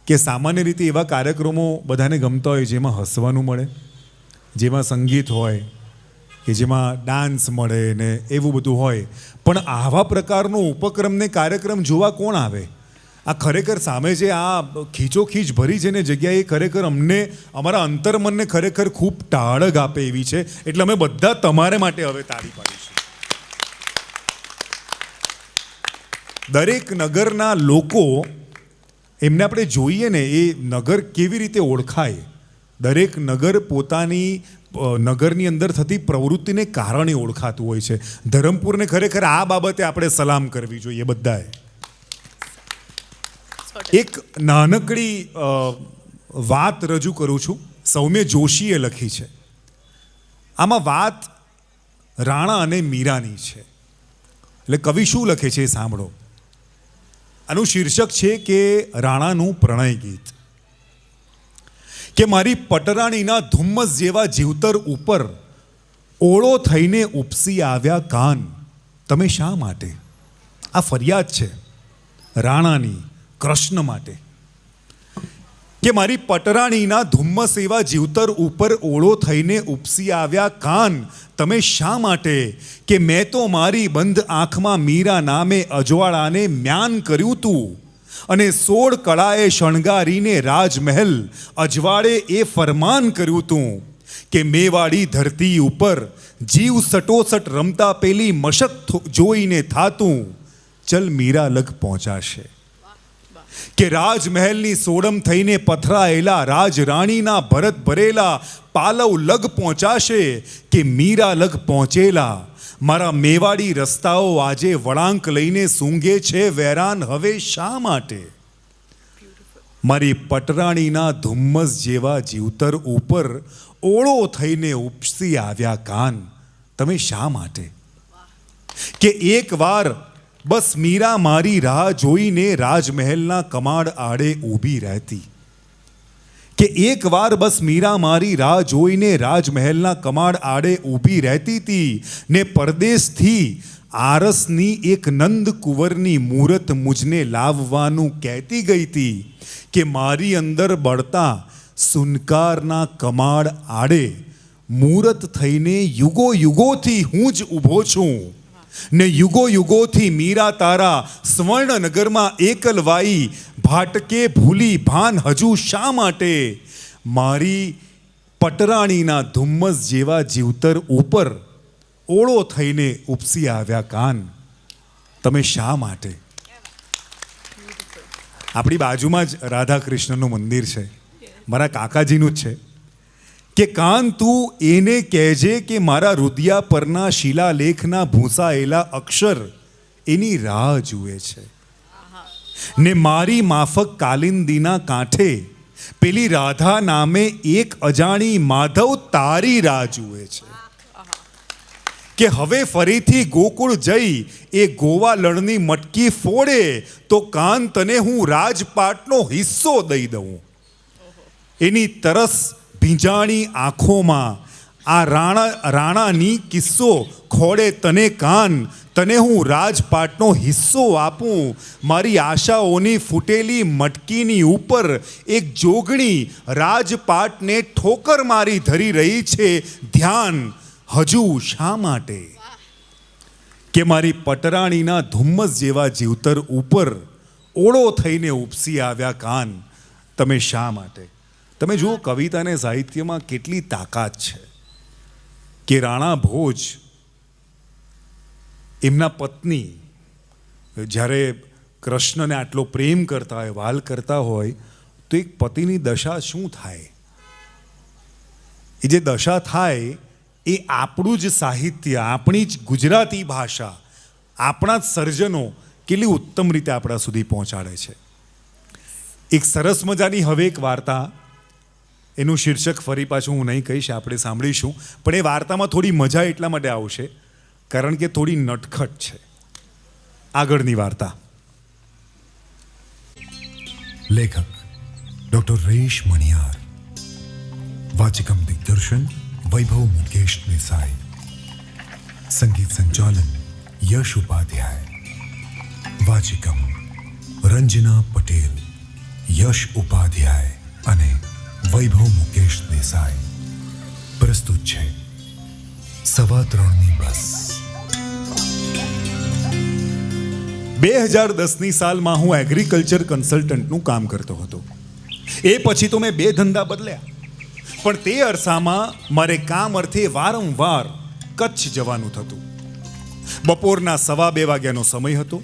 કે સામાન્ય રીતે એવા કાર્યક્રમો બધાને ગમતા હોય જેમાં હસવાનું મળે, જેમાં સંગીત હોય, કે જેમાં ડાન્સ મળે ને એવું બધું હોય. પણ આવા પ્રકારનો ઉપક્રમને કાર્યક્રમ જોવા કોણ આવે? આ ખરેખર સામે જે આ ખીચોખીચ ભરી છે ને જગ્યાએ ખરેખર અમને અમારા અંતર્મનને ખરેખર ખૂબ ટાળગ આપે એવી છે. એટલે અમે બધા તમારે માટે હવે તાળી પાડીશું. દરેક નગરના લોકો, એમને આપણે જોઈએ ને એ નગર કેવી રીતે ઓળખાય. દરેક નગર પોતાની નગરની અંદર થતી પ્રવૃત્તિને કારણે ઓળખાતું હોય છે. ધરમપુરને ખરેખર આ બાબતે આપણે સલામ કરવી જોઈએ બધાએ. એક નાનકડી વાત રજૂ કરું છું, સૌમ્ય જોશીએ લખી છે. આમાં વાત રાણા અને મીરાની છે. એટલે કવિ શું લખે છે એ સાંભળો. આનું શીર્ષક છે કે રાણાનું પ્રણય ગીત. કે મારી પટરાણીના ધુમ્મસ જેવા જીવતર ઉપર ઓળો થઈને ઉપસી આવ્યા કાન, તમે શા માટે? આ ફરિયાદ છે રાણાની કૃષ્ણ માટે કે મારી પટરાણીના ધુમ્મસ એવા જીવતર ઉપર ઓળો થઈને ઉપસી આવ્યા કાન, તમે શા માટે? કે મેં તો મારી બંધ આંખમાં મીરા નામે અજવાળાને મ્યાન કર્યું તું, અને 16 કળાએ શણગારીને રાજમહેલ અજવાળે એ ફરમાન કર્યું તું કે મેવાડી ધરતી ઉપર જીવ સટોસટ રમતા પેલી મશક જોઈને થાતું ચલ મીરા લગ પહોંચાશે. કે રાજમહેલની સોડમ થઈને પથરાયેલા રાજરાણીના ભરત ભરેલા પાલવ લગ પહોંચાશે. કે મીરા લગ પહોંચેલા મારા મેવાડી રસ્તાઓ આજે વળાંક લઈને સૂંઘે છે વેરાન હવે શા માટે? મારી પટરાણીના ધુમ્મસ જેવા જીવતર ઉપર ઓળો થઈને ઉપસી આવ્યા કાન, તમે શા માટે? કે એકવાર બસ મીરા મારી રાહ જોઈને રાજમહેલના કમાડ આડે ઊભી રહેતી. કે એકવાર બસ મીરા મારી રાહ જોઈને રાજમહેલના કમાડ આડે ઊભી રહેતી હતી, ને પરદેશથી આરસની એક નંદ કુંવરની મૂરત મુજને લાવવાનું કહેતી ગઈ હતી. કે મારી અંદર બળતા સુનકારના કમાડ આડે મૂરત થઈને યુગો યુગોથી હું જ ઊભો છું, ને યુગો યુગોથી મીરા તારા સ્વર્ણનગરમાં એકલવાઈ ભાટકે ભૂલી ભાન હજુ શા માટે? મારી પટરાણીના ધુમ્મસ જેવા જીવતર ઉપર ઓળો થઈને ઉપસી આવ્યા કાન, તમે શા માટે? આપણી બાજુમાં જ રાધા કૃષ્ણનું મંદિર છે, મારા કાકાજીનું જ છે. કે કાન તું એને કહેજે કે મારા રુદિયા પરના શિલાલેખના ભૂંસાયેલા અક્ષર એની રાહ જુએ છે, ને મારી માફક કાલિંદીના કાંઠે પેલી રાધા નામે એક અજાણી માધવ તારી રાહ જુએ છે. કે હવે ફરીથી ગોકુળ જઈ એ ગોવા લણની મટકી ફોડે તો કાન તને હું રાજપાટનો હિસ્સો દઈ દઉં. એની તરસ ભીંજાણી આંખોમાં આ રાણાની કિસ્સો ખોડે તને કાન, તને હું રાજપાટનો હિસ્સો આપું. મારી આશાઓની ફૂટેલી મટકીની ઉપર એક જોગણી રાજપાટને ઠોકર મારી ધરી રહી છે, ધ્યાન હજુ શા માટે? કે મારી પટરાણીના ધુમ્મસ જેવા જીવતર ઉપર ઓળો થઈને ઉપસી આવ્યા કાન, તમે શા માટે? તમે જુઓ કવિતા અને સાહિત્યમાં કેટલી તાકાત છે. કે રાણા ભોજ એમના પત્ની જ્યારે કૃષ્ણને આટલો પ્રેમ કરતા હોય, વાલ કરતા હોય, તો એક પતિની દશા શું થાય? એ જે દશા થાય એ આપણું જ સાહિત્ય, આપણી જ ગુજરાતી ભાષા, આપણા જ સર્જનો કેટલી ઉત્તમ રીતે આપણા સુધી પહોંચાડે છે. એક સરસ મજાની હવે એક વાર્તા, એનું શીર્ષક ફરી પાછું હું નહીં કહીશ, આપણે સાંભળીશું. પણ એ વાર્તામાં થોડી મજા એટલા માટે આવશે કારણ કે થોડી નટખટ છે. આગળની વાર્તા. લેખક ડૉક્ટર રેશ મણિયાર, વાચિકમ દિગ્દર્શન વૈભવ મુકેશ દેસાઈ, સંગીત સંચાલન યશ ઉપાધ્યાય, વાચિકમ રંજના પટેલ, યશ ઉપાધ્યાય અને વૈભવ મુકેશ દેસાઈ. પ્રસ્તુત છે 3:15 બસ. 2010ની સાલમાં હું એગ્રીકલ્ચર કન્સલ્ટન્ટનું કામ કરતો હતો. એ પછી તો મેં 2 ધંધા બદલ્યા, પણ તે અરસામાં મારે કામ અર્થે વારંવાર કચ્છ જવાનું થતું. બપોરના 1:15 વાગ્યાનો સમય હતો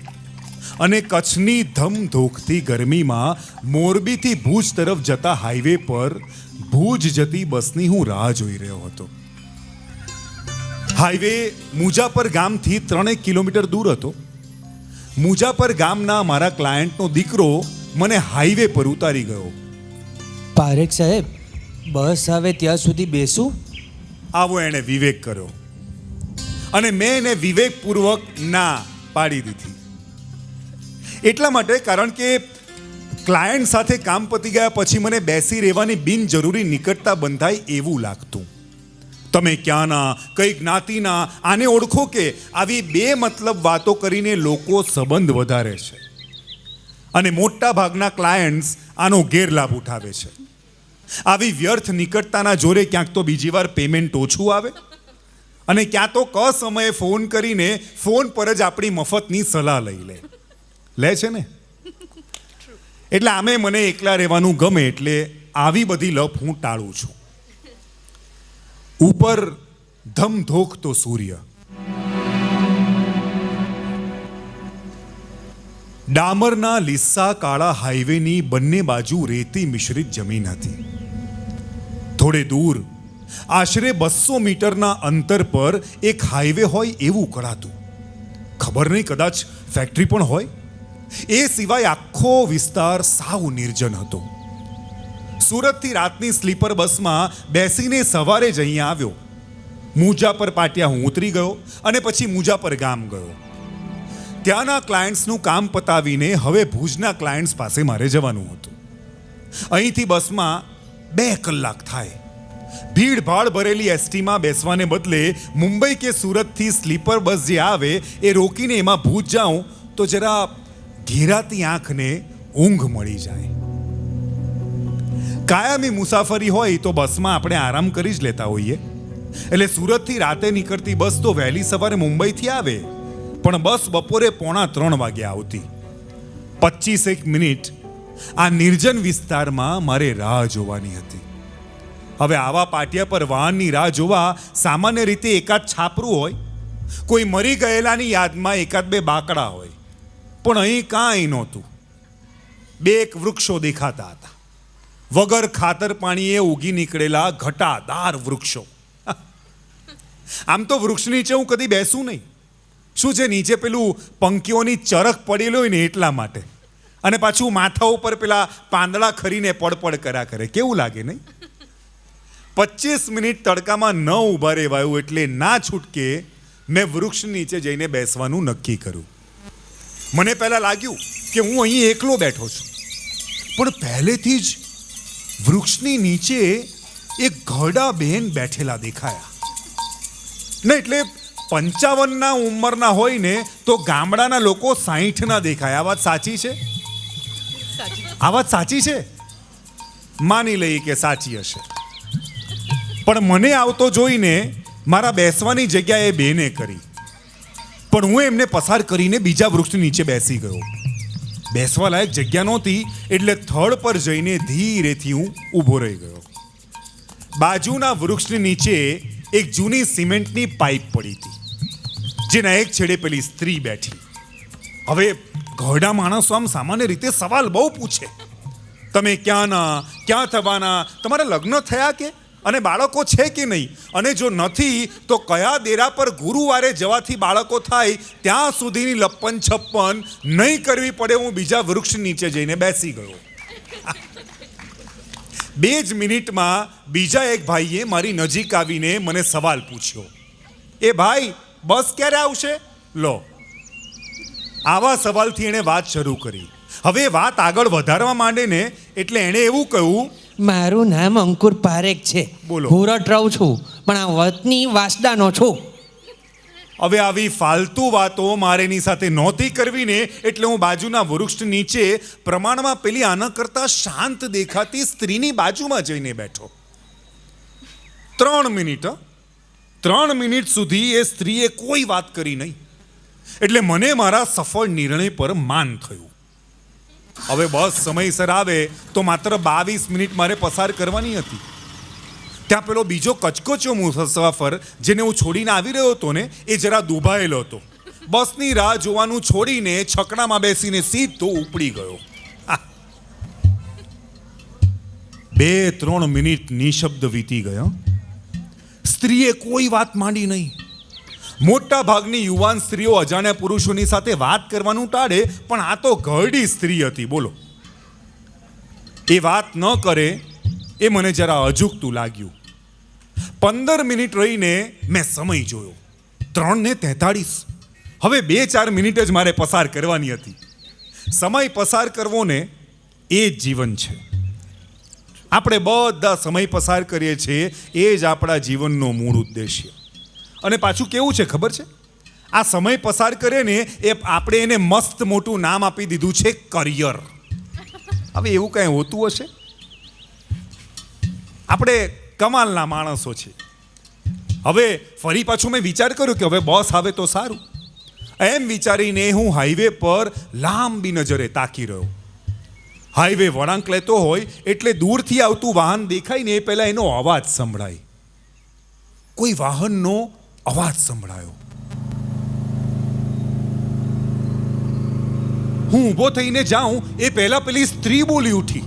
અને કચ્છની ધમધોકતી ગરમીમાં મોરબીથી ભુજ તરફ જતા હાઈવે પર ભુજ જતી બસની હું રાહ જોઈ રહ્યો હતો. હાઈવે મુજાપર ગામથી 3 કિલોમીટર દૂર હતો. મુજાપર ગામના મારા ક્લાયન્ટનો દીકરો મને હાઈવે પર ઉતારી ગયો. પારેખ સાહેબ, બસ આવે ત્યાં સુધી બેસું? આવો એણે વિવેક કર્યો અને મેં એને વિવેકપૂર્વક ના પાડી દીધી. એટલા માટે કારણ કે ક્લાયન્ટ સાથે કામ પતી ગયા પછી મને બેસી રહેવાની બિનજરૂરી નિકટતા બંધાય એવું લાગતું. તમે ક્યાંના, કઈ જ્ઞાતિના, આને ઓળખો કે આવી બે મતલબ વાતો કરીને લોકો સંબંધ વધારે છે. અને મોટા ભાગના ક્લાયન્ટ્સ આનો ગેરલાભ ઉઠાવે છે. આવી વ્યર્થ નિકટતાના જોરે ક્યાંક તો બીજી વાર પેમેન્ટ ઓછું આવે અને ક્યાં તો કસમયે ફોન કરીને ફોન પર જ આપણી મફતની સલાહ લઈ લે છે ને. એટલે આમે મને એકલા રહેવાનું ગમે એટલે આવી બધી લપ હું ટાળું છું. ઉપર ધમધોકતો સૂર્ય, ડામરના લીસ્સા કાળા હાઈવેની બંને બાજુ રેતી મિશ્રિત જમીન હતી. થોડે દૂર આશરે 200 મીટરના અંતર પર એક હાઈવે હોય એવું કળાતું. ખબર નહીં, કદાચ ફેક્ટરી પણ હોય. એ સિવાય આખો વિસ્તાર સાવ નિર્જન હતો. સુરતથી રાતની સ્લીપર બસમાં બેસીને સવારે જ અહીંયા આવ્યો. મુજાપર પાટિયા હું ઉતરી ગયો અને પછી મુજાપર ગામ ગયો. ત્યાંના ક્લાયન્ટ્સનું કામ પતાવીને હવે ભુજના ક્લાયન્ટ્સ પાસે મારે જવાનું હતું. અહીંથી બસમાં 2 કલાક થાય. ભીડભાડ ભરેલી એસટીમાં બેસવાને બદલે મુંબઈ કે સુરતથી સ્લીપર બસ જે આવે એ રોકીને એમાં ભુજ જાઉં તો જરા ઘેરાતી આંખને ઊંઘ મળી જાય. કાયમી મુસાફરી હોય તો બસમાં આપણે આરામ કરી જ લેતા હોઈએ. એટલે સુરતથી રાતે નીકળતી બસ તો વહેલી સવારે મુંબઈથી આવે, પણ બસ બપોરે 2:45 વાગે આવતી. 25 મિનિટ આ નિર્જન વિસ્તારમાં મારે રાહ જોવાની હતી. હવે આવા પાટિયા પર વાહનની રાહ જોવા સામાન્ય રીતે એકાદ છાપરું હોય, કોઈ મરી ગયેલાની યાદમાં એકાદ 2 બાકડા હોય, પણ અહીં કાંઈ નહોતું. 2 વૃક્ષો દેખાતા હતા, વગર ખાતર પાણીએ ઉગી નીકળેલા ઘટાદાર વૃક્ષો. આમ તો વૃક્ષ નીચે હું કદી બેસું નહીં. શું છે, નીચે પેલું પંખીઓની ચરક પડેલી હોય ને એટલા માટે. અને પાછું માથા ઉપર પેલા પાંદડા ખરીને પડપડ કર્યા કરે, કેવું લાગે નહીં? 25 મિનિટ તડકામાં ન ઊભા રહેવાયું એટલે ના છૂટકે મેં વૃક્ષ નીચે જઈને બેસવાનું નક્કી કર્યું. મને પહેલાં લાગ્યું કે હું અહીં એકલો બેઠો છું, પણ પહેલેથી જ વૃક્ષની નીચે એક ઘરડા બહેન બેઠેલા દેખાયા. ને એટલે 55ના ઉંમરના હોય ને તો ગામડાના લોકો 60ના દેખાય. આ વાત સાચી છે? આ વાત સાચી છે? માની લઈએ કે સાચી હશે. પણ મને આવતો જોઈને મારા બેસવાની જગ્યા એ બેને કરી, પણ હું એમને પસાર કરીને બીજા વૃક્ષની નીચે બેસી ગયો. બેસવા લાયક જગ્યા નહોતી એટલે થડ પર જઈને ધીરેથી હું ઊભો રહી ગયો. બાજુના વૃક્ષની નીચે એક જૂની સિમેન્ટની પાઇપ પડી હતી, જેના એક છેડે પેલી સ્ત્રી બેઠી. હવે ઘરડા માણસો આમ સામાન્ય રીતે સવાલ બહુ પૂછે, તમે ક્યાંના, ક્યાં થવાના, તમારા લગ્ન થયા કે, અને બાળકો છે કે નહીં, અને જો નથી તો કયા દેરા પર ગુરુવારે જવાથી બાળકો થાય ત્યાં સુધીની લપ્પન છપ્પન નહીં કરવી પડે. હું બીજા વૃક્ષ નીચે જઈને બેસી ગયો. 2 જ મિનિટમાં બીજા એક ભાઈએ મારી નજીક આવીને મને સવાલ પૂછ્યો, એ ભાઈ બસ ક્યારે આવશે? લો, આવા સવાલથી એણે વાત શરૂ કરી. હવે વાત આગળ વધારવા માંડે ને એટલે એણે એવું કહ્યું, મારું નામ અંકુર પારેખ છે. બોલો. હું રટ રહું છું, પણ આ વતની વાસદાનો છું. હવે આવી ફાલતુ વાતો મારે એની સાથે નહોતી કરવી ને એટલે હું બાજુના વૃક્ષ નીચે પ્રમાણમાં પેલી આના કરતા શાંત દેખાતી સ્ત્રીની બાજુમાં જઈને બેઠો. 3 મિનિટ સુધી એ સ્ત્રીએ કોઈ વાત કરી નહીં. એટલે મને મારા સફળ નિર્ણય પર માન થયું. હવે બસ સમયસર આવે તો માત્ર 22 મિનિટ મારે પસાર કરવાની હતી. ત્યાં પેલો બીજો કચકચ્યો મુસાફર જેને હું છોડીને આવી રહ્યો હતો ને એ જરા દુભાયેલો હતો. બસની રાહ જોવાનું છોડીને છકડામાં બેસીને સીધો ઉપડી ગયો. 2-3 મિનિટ નિશબ્દ વીતી ગયા. સ્ત્રીએ કોઈ વાત માંડી નહીં. મોટા ભાગની યુવાન સ્ત્રીઓ અજાણ્યા પુરુષોની સાથે વાત કરવાનું ટાળે, પણ આ તો ઘરડી સ્ત્રી હતી. બોલો, એ વાત ન કરે એ મને જરા અજુગતું લાગ્યું. 15 મિનિટ રહીને મેં સમય જોયો, 3:43. હવે 2-4 મિનિટ જ મારે પસાર કરવાની હતી. સમય પસાર કરવો ને એ જ જીવન છે. આપણે બધા સમય પસાર કરીએ છીએ એ જ આપણા જીવનનો મૂળ ઉદ્દેશ્ય. અને પાછું કેવું છે ખબર છે, આ સમય પસાર કરીએ ને એ આપણે એને મસ્ત મોટું નામ આપી દીધું છે કરિયર. હવે એવું કાંઈ હોતું હશે? આપણે કમાલના માણસો છીએ. હવે ફરી પાછું મેં વિચાર કર્યો કે હવે બસ આવે તો સારું. એમ વિચારીને હું હાઈવે પર લાંબી નજરે તાકી રહ્યો. હાઈવે વળાંક લેતો હોય એટલે દૂરથી આવતું વાહન દેખાય ને એ પહેલાં એનો અવાજ સંભળાય. કોઈ વાહનનો અવાજ સંભળાયો. હું ઊભો થઈને જાઉં એ પહેલા પેલી સ્ત્રી બોલી ઉઠી.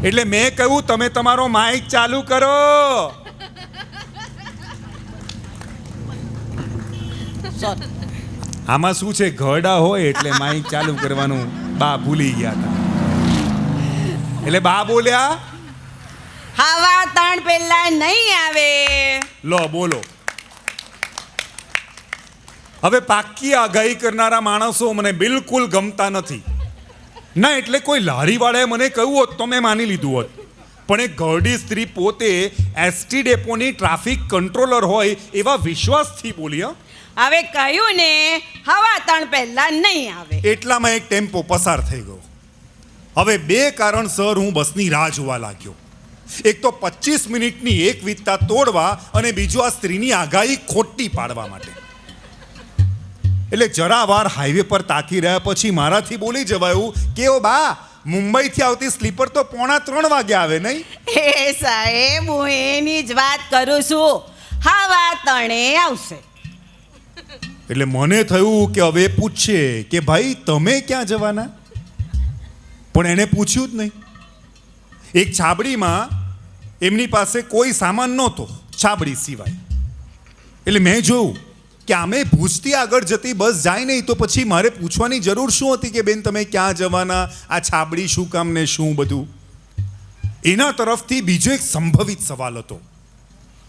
એટલે મેં કહ્યું તમે તમારો માઇક ચાલુ કરો. આમાં શું છે, ઘરડા હોય એટલે માઇક ચાલુ કરવાનું બા ભૂલી ગયા હતા. એટલે બા બોલ્યા, હવા ત્રણ પહેલા નહીં આવે. લો બોલો. હવે પાક્કી આગાહી કરનારા માણસો મને બિલકુલ ગમતા નથી. ના એટલે કોઈ લારીવાળાએ મને કહ્યું હોત તો મેં માની લીધું હોત, પણ એક ઘરડી સ્ત્રી પોતે એસટી ડેપોની ટ્રાફિક કંટ્રોલર હોય એવા વિશ્વાસથી બોલી. હવે કહ્યું ને, હવા ત્રણ પહેલા નહીં આવે. એટલામાં એક ટેમ્પો પસાર થઈ ગયો. હવે બે કારણસર હું બસની રાહ જોવા લાગ્યો. એક તો 25 મિનિટની એક વિતતા તોડવા અને બીજું આ સ્ત્રીની આગાહી ખોટી પાડવા માટે. એટલે જરા વાર હાઈવે પર તાકી રહ્યા પછી મારાથી બોલી જવાયું કે ઓ બા, મુંબઈથી આવતી સ્લીપર તો 2:45 વાગે આવે નહીં? એ સાહેબ, હું એની જ વાત કરું છું. હવા ત્રણે આવશે. એટલે મને થયું કે હવે પૂછશે કે ભાઈ તમે ક્યાં જવાના? પણ એને પૂછ્યું જ નહીં. એક છાબડીમાં એમની પાસે કોઈ સામાન નહોતો છાબડી સિવાય. એટલે મેં જોયું કે આમે ભુજથી આગળ જતી બસ જાય નહીં તો પછી મારે પૂછવાની જરૂર શું હતી કે બેન તમે ક્યાં જવાના, આ છાબડી શું કામ ને શું બધું. એના તરફથી બીજો એક સંભવિત સવાલ હતો,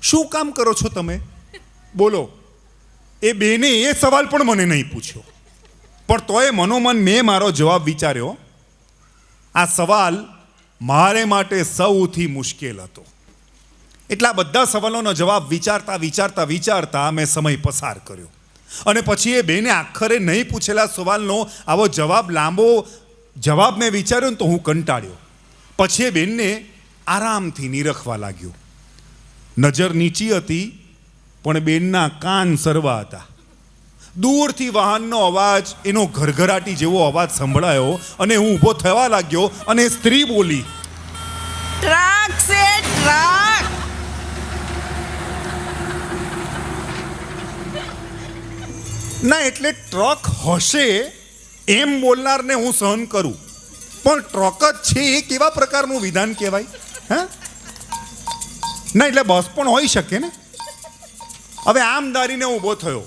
શું કામ કરો છો તમે? બોલો. એ બેને એ સવાલ પણ મને નહીં પૂછ્યો, પણ તોય મનોમન મેં મારો જવાબ વિચાર્યો. આ સવાલ મારે માટે સૌથી મુશ્કેલ હતો. એટલા બધા સવાલોનો જવાબ વિચારતા મેં સમય પસાર કર્યો. અને પછી એ બેને આખરે નહીં પૂછેલા સવાલનો આવો લાંબો જવાબ મેં વિચાર્યો ને તો હું કંટાળ્યો. પછી એ બેનને આરામથી નિરખવા લાગ્યો. નજર નીચી હતી પણ બેનના કાન સરવા હતા. દૂરથી વાહનનો અવાજ, એનો ઘરઘરાટી જેવો અવાજ સંભળાયો અને હું ઊભો થવા લાગ્યો અને સ્ત્રી બોલી, ટ્રક છે, ટ્રક. ના એટલે ટ્રક હશે એમ બોલનારને હું સહન કરું, પણ ટ્રક જ છે એ કેવા પ્રકારનું વિધાન કહેવાય? હા ના એટલે બસ પણ હોઈ શકે ને. હવે આમ ધારીને ઊભો થયો.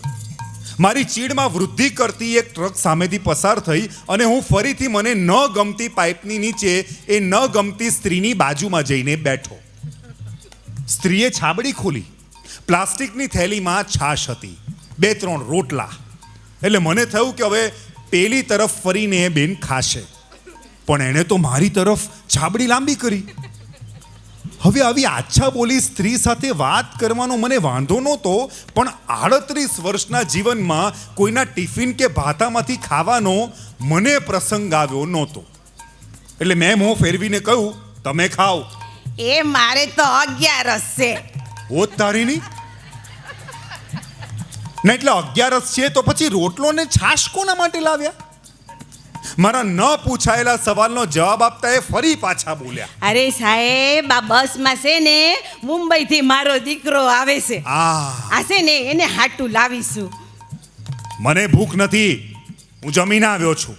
મારી ચીડમાં વૃદ્ધિ કરતી એક ટ્રક સામેથી પસાર થઈ અને હું ફરીથી મને ન ગમતી પાઇપની નીચે એ ન ગમતી સ્ત્રીની બાજુમાં જઈને બેઠો. સ્ત્રીએ છાબડી ખોલી. પ્લાસ્ટિકની થેલીમાં છાશ હતી, 2-3 રોટલા. એટલે મને થયું કે હવે પેલી તરફ ફરીને એ બેન ખાશે, પણ એણે તો મારી તરફ છાબડી લાંબી કરી. હવે આવી આછા બોલી સ્ત્રી સાથે વાત કરવાનો મને વાંધો નહોતો, પણ 38 વર્ષના જીવનમાં કોઈના ટિફિન કે ભાતામાંથી ખાવાનો મને પ્રસંગ આવ્યો નહોતો. એટલે મેં મોં ફેરવીને કહ્યું, તમે ખાઓ. એ મારે તો 11 છે. ઓ તારીની. ના એટલે 11 છે તો પછી રોટલો ને છાશ કોના માટે લાવ્યા? મારા ન પૂછાયેલા સવાલનો જવાબ આપતા એ ફરી પાછા બોલ્યા, અરે સાહેબ, આ બસમાં છે ને મુંબઈથી મારો દીકરો આવે છે. આ છે ને એને હાટું લાવીશું. મને ભૂખ નથી, હું જમીને આવ્યો છું.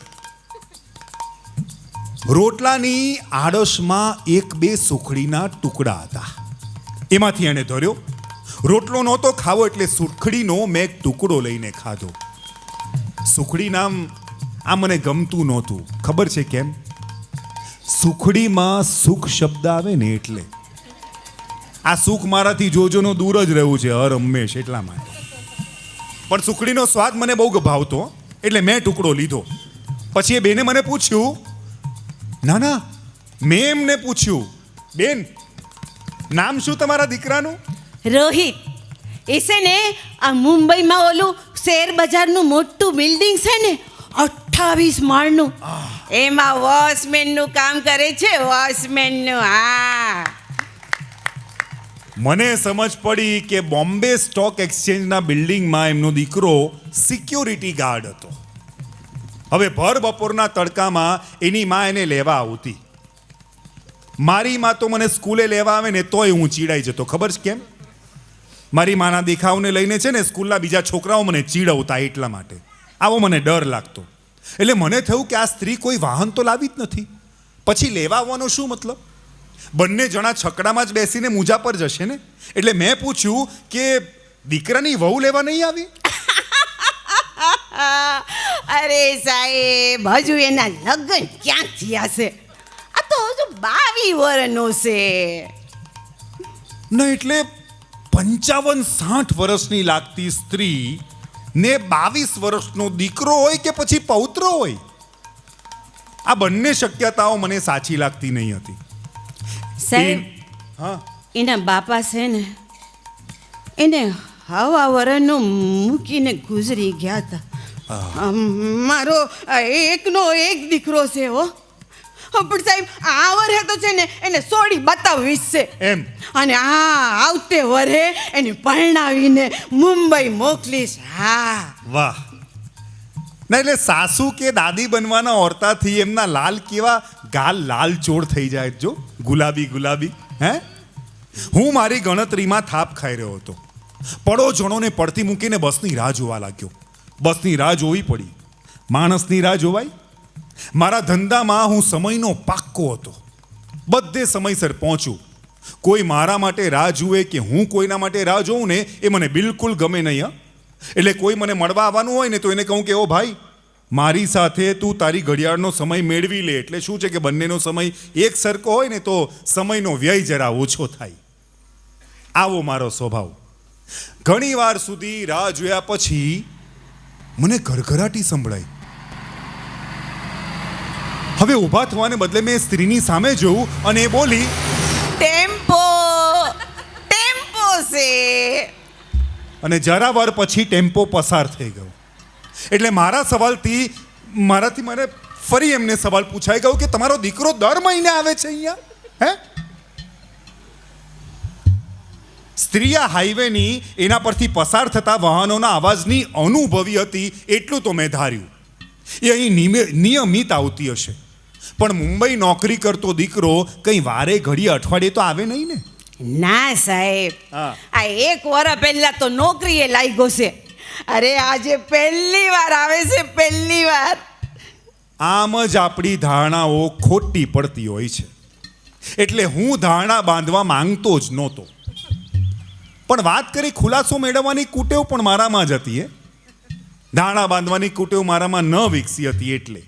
રોટલાની આડશમાં 1-2 સુખડીના ટુકડા હતા. એમાંથી એણે ધર્યો. રોટલો નહોતો ખાવો એટલે સુખડીનો મેં એક ટુકડો લઈને ખાધો. સુખડી નામ આ મને ગમતું નહોતું. ખબર છે કેમ? સુખડીમાં સુખ શબ્દ આવે ને એટલે. આ સુખ મારાથી જોજોનો દૂર જ રહેવું છે હર હંમેશ, એટલા માટે. પણ સુખડીનો સ્વાદ મને બહુ ભાવતો એટલે મેં ટુકડો લીધો. પછી એ બેને મને પૂછ્યું, ના મેં એમને પૂછ્યું, બેન નામ શું તમારા દીકરાનું? રોહિત. એ છે ને આ મુંબઈમાં ઓલું શેર બજારનું મોટું બિલ્ડિંગ છે ને 28 માળનું, એમાં વોચમેનનું કામ કરે છે, વોચમેનનું. હા, મને સમજ પડી કે બોમ્બે સ્ટોક એક્સચેન્જના બિલ્ડિંગમાં એમનો દીકરો સિક્યોરિટી ગાર્ડ હતો. હવે ભર બપોરના તડકામાં એની માં એને લેવા આવતી. મારી માં તો મને સ્કૂલે લેવા આવે ને તોય હું ચીડાઈ જતો. ખબર છે કેમ? મારી માના દેખાવને લઈને છે ને સ્કૂલના બીજા છોકરાઓ મને ચીડવતા, એટલા માટે આવો મને ડર લાગતો. એટલે મને થયું કે આ સ્ત્રી કોઈ વાહન તો લાવી જ નથી, પછી લેવા આવવાનો શું મતલબ? બંને જણા છકડામાં જ બેસીને મૂજા પર જશે ને. એટલે મેં પૂછ્યું કે દીકરાની વહુ લેવા નહીં આવી? અરે સાહેબ, હજુ એના લગ્ન ક્યાં થયા છે? આ તો હજુ 22 વર્ષનો છે. ના એટલે 55-60 વર્ષની લાગતી સ્ત્રી ને 22 વર્ષનો દીકરો હોય કે પછી પૌત્ર હોય, આ બંને શક્યતાઓ મને સાચી લાગતી નહીં હતી. સાહેબ, હા, એના બાપા છે ને એને હવા વરનો મૂકીને ગુજરી ગયા હતા. મારો એકનો એક દીકરો છે હો. પણ સાહેબ, આ વરે તો છે ને એને સોડી બતાવીશ છે એમ. અને આવતે વરે એને પરણાવીને મુંબઈ મોકલીશ. હા. વાહ. ના એટલે સાસુ કે દાદી બનવાના ઓરતાથી એમના લાલ કેવા ગાલ લાલ ચોળ થઈ જાય, જો ગુલાબી ગુલાબી. હે, હું મારી ગણતરીમાં થાપ ખાઈ રહ્યો હતો. પડો જણોને પડતી મૂકીને બસની રાહ જોવા લાગ્યો. બસની રાહ જોવી પડી. માણસની રાહ જોવાય? મારા ધંધામાં હું સમયનો પાક્કો હતો. બધે સમયસર પહોંચું. કોઈ મારા માટે રાહ જુએ કે હું કોઈના માટે રાહ જોઉં ને એ મને બિલકુલ ગમે નહીં. એટલે કોઈ મને મળવા આવવાનું હોય ને તો એને કહું કે ઓ ભાઈ, મારી સાથે તું તારી ઘડિયાળનો સમય મેળવી લે. એટલે શું છે કે બંનેનો સમય એક સરખો હોય ને તો સમયનો વ્યય જરા ઓછો થાય. આવો મારો સ્વભાવ. ઘણી વાર સુધી રાહ જોયા પછી મને ઘરઘરાટી સંભળાઈ. હવે ઊભા થવાને બદલે મેં સ્ત્રીની સામે જોયું અને એ બોલી, ટેમ્પો ટેમ્પો છે. અને જરા વાર પછી ટેમ્પો પસાર થઈ ગયો. એટલે મારાથી મને ફરી એમને સવાલ પૂછાઈ ગયો કે તમારો દીકરો દર મહિને આવે છે અહીંયા? હે? સ્ત્રી આ હાઈવેની એના પરથી પસાર થતા વાહનોના અવાજની અનુભવી હતી, એટલું તો મેં ધાર્યું. એ અહીં નિયમિત આવતી હશે. પણ મુંબઈ નોકરી કરતો દીકરો કંઈ વારે ઘડીએ અઠવાડિયે તો આવે નહીં ને? ના સાહેબ, હા. આ 1 વર્ષ પહેલા તો નોકરીએ લાગ્યો છે. અરે આજે પહેલી વાર આવે છે, પહેલી વાર. આમ જ આપણી ધારણાઓ ખોટી પડતી હોય છે. એટલે હું ધારણા બાંધવા માંગતો જ નહોતો. પણ વાત કરી ખુલાસો મેળવવાની કુટેવ પણ મારામાં જ હતી. ધારણા બાંધવાની કુટેવ મારામાં ન વિકસી હતી. એટલે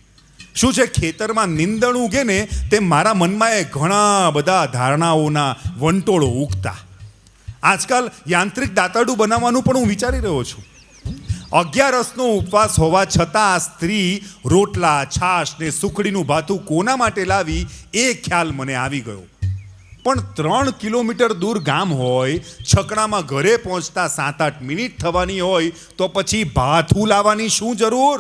શું છે, ખેતરમાં નીંદણ ઉગે ને તેમ મારા મનમાં એ ઘણા બધા ધારણાઓના વંટોળો ઉગતા. આજકાલ યાંત્રિક દાતાડું બનાવવાનું પણ હું વિચારી રહ્યો છું. 11 ઉપવાસ હોવા છતાં આ સ્ત્રી રોટલા, છાશ ને સુખડીનું ભાથું કોના માટે લાવી એ ખ્યાલ મને આવી ગયો. પણ 3 કિલોમીટર દૂર ગામ હોય, છકડામાં ઘરે પહોંચતા 7-8 મિનિટ થવાની હોય તો પછી ભાથું લાવવાની શું જરૂર?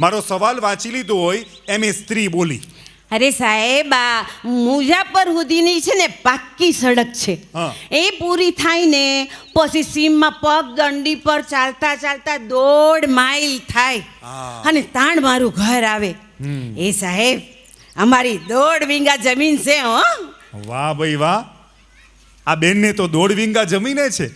મારો સવાલ વાંચી લીધો હોય એમ એ સ્ત્રી બોલી, અરે સાહેબ, આ મુઝાફર સુધીની છે ને પાક્કી સડક છે. હા. એ પૂરી થાય ને પછી સીમમાં પગ દંડી પર ચાલતા ચાલતા 1.5 માઇલ થાય. અને તાણ મારું ઘર આવે. એ સાહેબ, અમારી 1.5 વીંગા જમીન છે. હો, વાહ ભાઈ વાહ. આ બેનને તો 1.5 વીંગા જમીને છે.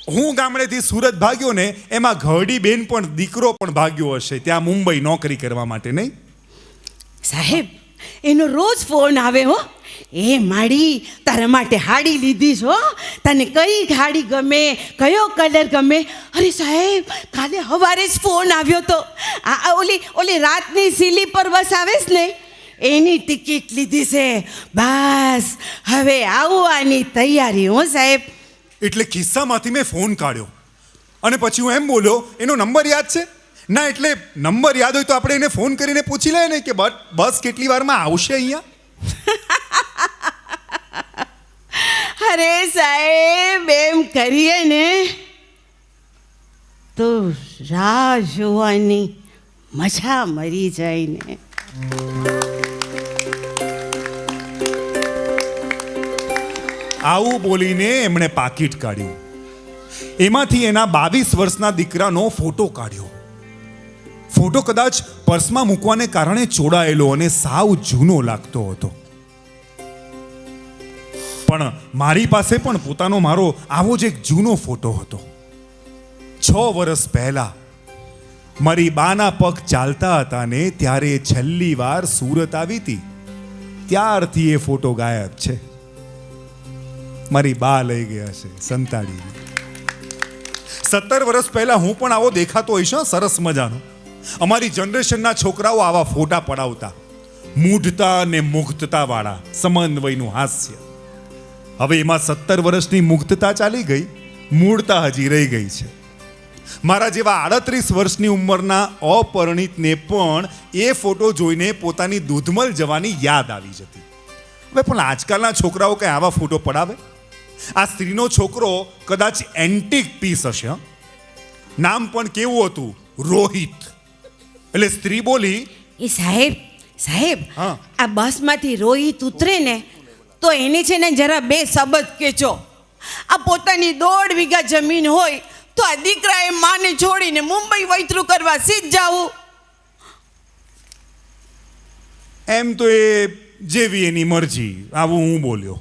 હું ગામડેથી સુરત ભાગ્યો ને એમાં ઘરડી બેન પણ દીકરો પણ ભાગ્યો હશે ત્યાં મુંબઈ નોકરી કરવા માટે, નહીં? સાહેબ, એનો રોજ ફોન આવે. હો, એ માડી તારા માટે હાડી લીધી છો, તને કઈ હાડી ગમે, કયો કલર ગમે? અરે સાહેબ, કાલે સવારે જ ફોન આવ્યો તો. આ ઓલી રાતની સ્લીપર બસ આવે છે ને, એની ટિકિટ લીધી છે. બસ હવે આવવાની તૈયારી. હો સાહેબ. એટલે ખિસ્સામાંથી મેં ફોન કાઢ્યો અને પછી હું એમ બોલ્યો, એનો નંબર યાદ છે ના એટલે નંબર યાદ હોય તો આપણે એને ફોન કરીને પૂછી લઈએ ને કે બસ કેટલી વારમાં આવશે અહીંયા. અરે સાહેબ એમ કરીએ ને તો રાહ જોવાની મજા મરી જાય ને. આવું બોલીને એમણે પાકીટ કાઢ્યું. એમાંથી એના 22 વર્ષના દીકરાનો ફોટો કાઢ્યો. ફોટો કદાચ પર્સમાં મૂકવાને કારણે ચોડાયેલો અને સાવ જૂનો લાગતો હતો. પણ મારી પાસે પણ પોતાનો મારો આવો જ એક જૂનો ફોટો હતો. 6 વર્ષ પહેલા મારી બાના પગ ચાલતા હતા ને ત્યારે છેલ્લી વાર સુરત આવી હતી. ત્યારથી એ ફોટો ગાયબ છે. મારી બા લઈ ગયા છે સંતાડીને. 17 વર્ષ પહેલા હું પણ આવો દેખાતો હોઈશ, સરસ મજાનો. અમારી જનરેશનના છોકરાઓ આવા ફોટા પડાવતા, મૂઢતા અને મુગ્ધતા વાળા સમન્વયનું હાસ્ય. હવે એમાં 17 વર્ષની મુગ્ધતા ચાલી ગઈ, મૂળતા હજી રહી ગઈ છે. મારા જેવા 38 વર્ષની ઉંમરના અપરિણિતને પણ એ ફોટો જોઈને પોતાની દૂધમલ જવાની યાદ આવી જતી. હવે પણ આજકાલના છોકરાઓ કઈ આવા ફોટો પડાવે? આ સ્ત્રીનો છોકરો કદાચ એન્ટિક પીસ હશે. નામ પણ કેવું હતું? રોહિત. એટલે સ્ત્રી બોલી, એ સાહેબ હા. આ બસમાંથી રોહિત ઉતરે ને તો એની છે ને જરા 2 શબ્દ કહેજો. આ પોતાની 1.5 વીઘા જમીન હોય તો આ દીકરાએ માને છોડીને મુંબઈ વૈતરું કરવા સીધ જાવું. એમ તો એ જેવી એની મરજી, આવું હું બોલ્યો.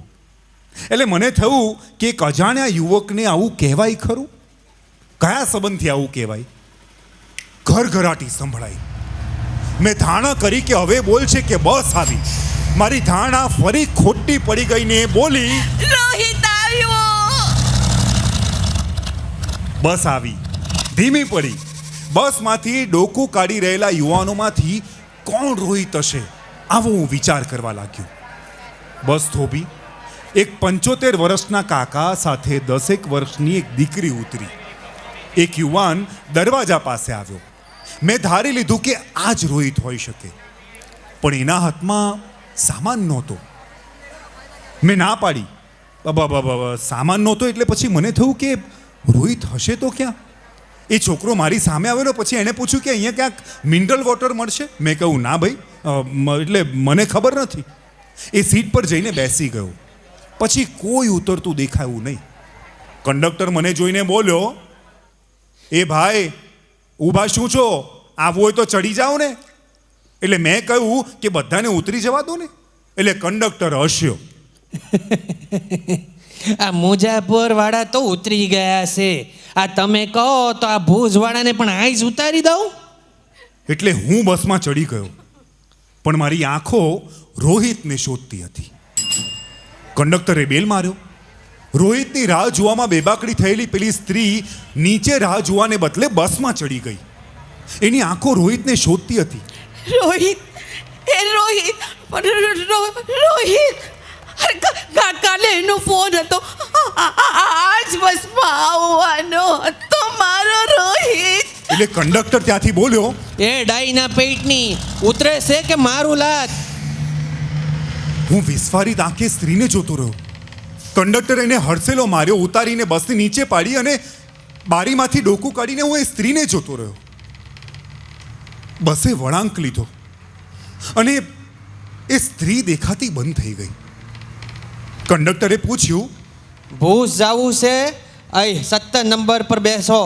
એટલે મને થયું કે એક અજાણ્યા યુવકને આવું કહેવાય ખરું? કયા સંબંધથી આવું કહેવાય? ઘરઘરાટી સંભળાઈ. મેં ધારણા કરી કે હવે બોલ છે કે બસ આવી. મારી ધારણા ફરી ખોટી પડી ગઈ ને બોલી, રોહિત આવ્યો. બસ આવી. ધીમી પડી. બસમાંથી ડોકું કાઢી રહેલા યુવાનોમાંથી કોણ રોહિત હશે આવો હું વિચાર કરવા લાગ્યો. બસ થોભી. એક 75 વર્ષના કાકા સાથે 10 વર્ષની એક દીકરી ઉતરી. એક યુવાન દરવાજા પાસે આવ્યો. મેં ધારી લીધું કે આ જ રોહિત હોઈ શકે, પણ એના હાથમાં સામાન નહોતો. મેં ના પાડી. સામાન નહોતો એટલે પછી મને થયું કે રોહિત હશે તો ક્યાં? એ છોકરો મારી સામે આવેલો. પછી એણે પૂછ્યું કે અહીંયા ક્યાંક મિનરલ વોટર મળશે? મેં કહ્યું ના ભાઈ, એટલે મને ખબર નથી. એ સીટ પર જઈને બેસી ગયો. પછી કોઈ ઉતરતું દેખાયું નહીં. કંડક્ટર મને જોઈને બોલ્યો, એ ભાઈ ઊભા શું છો? આવવું હોય તો ચડી જાઓ ને. એટલે મેં કહ્યું કે બધાને ઉતરી જવા દો ને. એટલે કંડક્ટર હસ્યો. આ મુજાપુર વાળા તો ઉતરી ગયા છે, આ તમે કહો તો આ ભુજ વાળાને પણ આઈજ ઉતારી દઉં. એટલે હું બસમાં ચડી ગયો, પણ મારી આંખો રોહિતને શોધતી હતી. કંડક્ટરે બેલ માર્યો. રોહિતની રાહ જોવામાં બેબાકડી થયેલી પેલી સ્ત્રી નીચે રાહ જોવાને બદલે બસમાં ચડી ગઈ. એની આંખો રોહિતને શોધતી હતી. રોહિત કાલે એનો ફોન હતો, આજ બસમાં આવવાનો હતો મારો રોહિત. એટલે કંડક્ટર ત્યાંથી બોલ્યો, એ ડાઈના પેટની ઉતરે છે કે મારું લાત? હું વિસ્ફારિત આંખે સ્ત્રીને જોતો રહ્યો. કંડક્ટર એને હડસેલો માર્યો, ઉતારીને બસની નીચે પાડી અને બારીમાંથી ડોકું કાઢીને હું એ સ્ત્રીને જોતો રહ્યો. બસે વળાંક લીધો અને એ સ્ત્રી દેખાતી બંધ થઈ ગઈ. કંડક્ટરે પૂછ્યું, ભુજ જવું છે? અહીં 17 નંબર પર બેસો.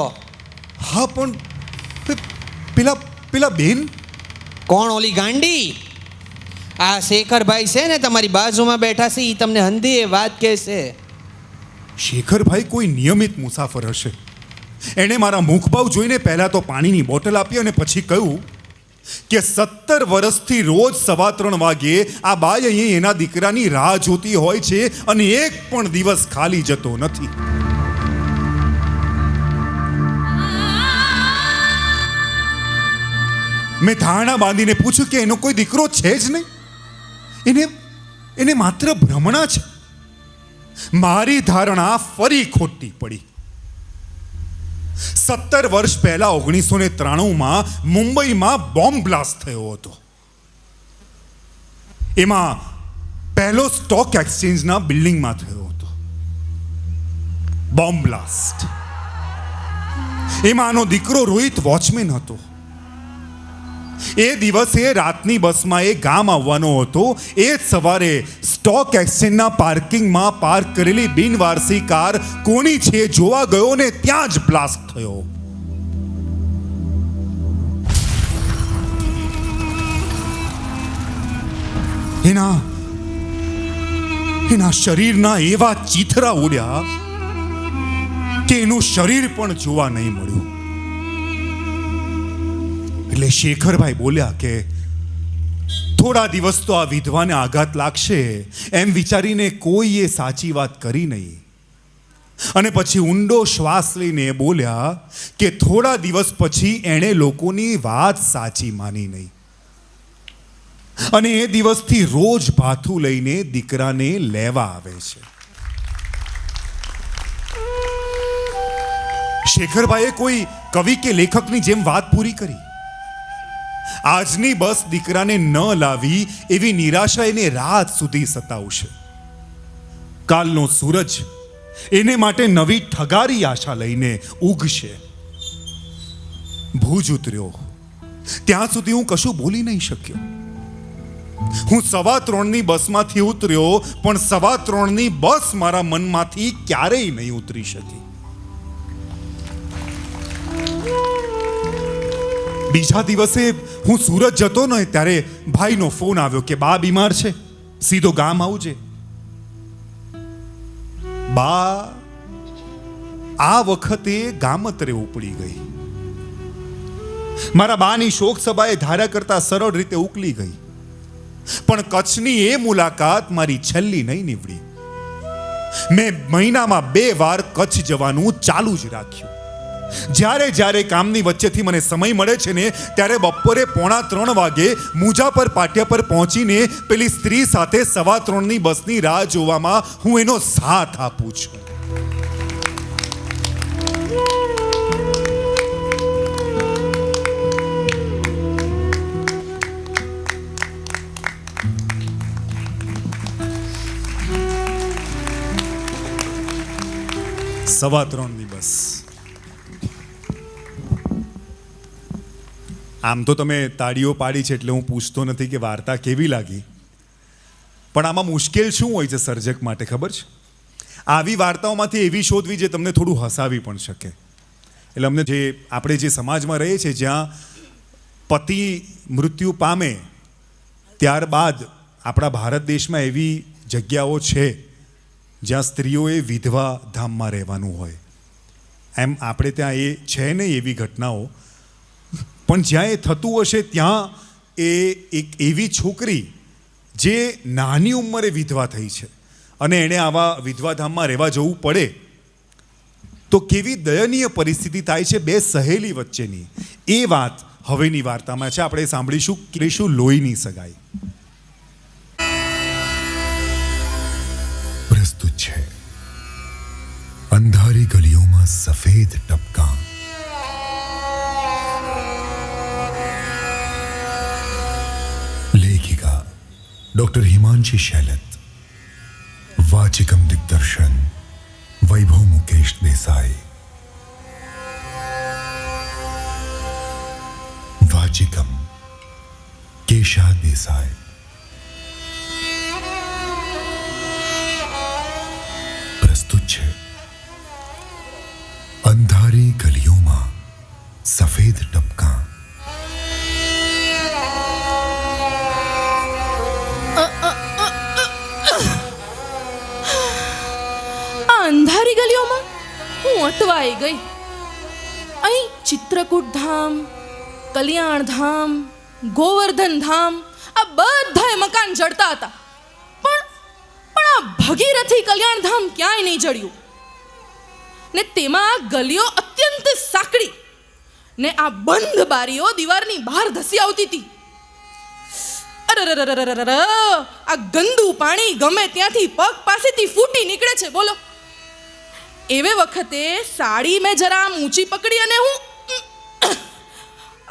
હા પણ પેલા બેન? કોણ? ઓલી ગાંડી? આ શેખરભાઈ છે ને તમારી બાજુમાં બેઠા છે, એ તમને હંધી એ વાત કહે છે. શેખરભાઈ કોઈ નિયમિત મુસાફર હશે. એણે મારા મુખભાવ જોઈને પહેલાં તો પાણીની બોટલ આપી અને પછી કહ્યું કે 17 વર્ષથી રોજ 3:15 વાગ્યે આ બાઈ અહીં એના દીકરાની રાહ જોતી હોય છે અને એક પણ દિવસ ખાલી જતો નથી. મેં ધારણા બાંધીને પૂછ્યું કે એનો કોઈ દીકરો છે જ નહીં, એને માત્ર ભ્રમણા છે. મારી ધારણા ફરી ખોટી પડી. 17 વર્ષ પહેલા 1993માં મુંબઈમાં બોમ્બ બ્લાસ્ટ થયો હતો. એમાં પહેલો સ્ટોક એક્સચેન્જના બિલ્ડિંગમાં થયો હતો બોમ્બ બ્લાસ્ટ. એમાં આનો દીકરો રોહિત વોચમેન હતો. એ દિવસે રાતની બસમાં એ ગામ આવવાનો હતો. એ જ સવારે સ્ટોક એક્સચેન્જના પાર્કિંગમાં પાર્ક કરેલી બિનવારસી કાર કોની છે જોવા ગયો ને ત્યાં જ બ્લાસ્ટ થયો. એના શરીરના એવા ચીથરા ઉડ્યા કે એનું શરીર પણ જોવા નહીં મળ્યું. એટલે શેખરભાઈ બોલ્યા કે થોડા દિવસ તો આ વિધવાને આઘાત લાગશે એમ વિચારીને કોઈએ સાચી વાત કરી નહીં. અને પછી ઊંડો શ્વાસ લઈને બોલ્યા કે થોડા દિવસ પછી એણે લોકોની વાત સાચી માની નહીં. અને એ દિવસથી રોજ ભાથું લઈને દીકરાને લેવા આવે છે. શેખરભાઈએ કોઈ કવિ કે લેખકની જેમ વાત પૂરી કરી. આજની બસ દીકરાને ન લાવી એવી નિરાશા એને રાત સુધી સતાવશે. કાલનો સૂરજ એને માટે નવી ઠગારી આશા લઈને ઉગશે. ભુજ ઉતર્યો ત્યાં સુધી હું કશું બોલી નહીં શક્યો. હું 3:15ની બસમાંથી ઉતર્યો પણ 3:15ની બસ મારા મનમાંથી ક્યારેય નહીં ઉતરી શકી. બીજા દિવસે હું સુરત જતો ને ત્યારે ભાઈનો ફોન આવ્યો કે બા બીમાર છે, સીધો ગામ આવજે. બા આ વખતે ગામતરે ઉપડી ગઈ. મારા બાની શોક સભાએ ધારા કરતા સરળ રીતે ઉકલી ગઈ. પણ કચ્છની એ મુલાકાત મારી છેલ્લી નહીં નીવડી. મેં મહિનામાં 2 વાર કચ્છ જવાનું ચાલુ જ રાખ્યું. જ્યારે કામની વચ્ચેથી મને સમય મળે છે ને ત્યારે બપોરે 2:45 વાગે મુજાપર પાટિયા પર પહોંચીને પેલી સ્ત્રી સાથે 3:15ની બસની રાહ જોવામાં હું એનો સાથ આપું છું. સવા 3ની બસ. આમ તો તમે તાળીઓ પાડી છે એટલે હું પૂછતો નથી કે વાર્તા કેવી લાગી, પણ આમાં મુશ્કેલ શું હોય છે સર્જક માટે ખબર છે? આવી વાર્તાઓમાંથી એવી શોધવી જે તમને થોડું હસાવી પણ શકે. એટલે અમને આપણે જે સમાજમાં રહીએ છીએ જ્યાં પતિ મૃત્યુ પામે ત્યારબાદ આપણા ભારત દેશમાં એવી જગ્યાઓ છે જ્યાં સ્ત્રીઓએ વિધવા ધામમાં રહેવાનું હોય. એમ આપણે ત્યાં એ છે નહીં એવી ઘટનાઓ, પણ જ્યાં એ થતું હશે ત્યાં એ એક એવી છોકરી જે નાની ઉંમરે વિધવા થઈ છે અને એણે આવા વિધવા ધામમાં રહેવા જવું પડે તો કેવી દયનીય પરિસ્થિતિ થાય છે બે સહેલી વચ્ચેની, એ વાત હવેની વાર્તામાં છે. આપણે સાંભળીશું લોહીની સગાઈ. પ્રસ્તુત છે અંધારી ગલીઓમાં સફેદ ટપકા. लेखिका डॉक्टर हिमांशी शैलत, वाचिकम दिग्दर्शन वैभव मुकेश देसाई. वाचिकम केशा देसाई. प्रस्तुत है अंधारी गलियों में सफेद टपका. અંધારી ગલીઓમાં હું અટવાઈ ગઈ. અહીં ચિત્રકૂટ ધામ, કલ્યાણ ધામ, ગોવર્ધન ધામ આ બધાય મકાન જડતા હતા, પણ આ ભગીરથી કલ્યાણ ધામ ક્યાંય નહીં જડ્યું. ને તેમાં આ ગલીઓ અત્યંત સાંકડી ને આ બંધ બારીઓ દીવારની બહાર ધસી આવતી હતી. આ ગંદુ પાણી ગમે ત્યાંથી પગ પાસેથી ફૂટી નીકળે છે. બોલો, એવે વખતે સાડી મેં જરા આમ ઊંચી પકડી અને હું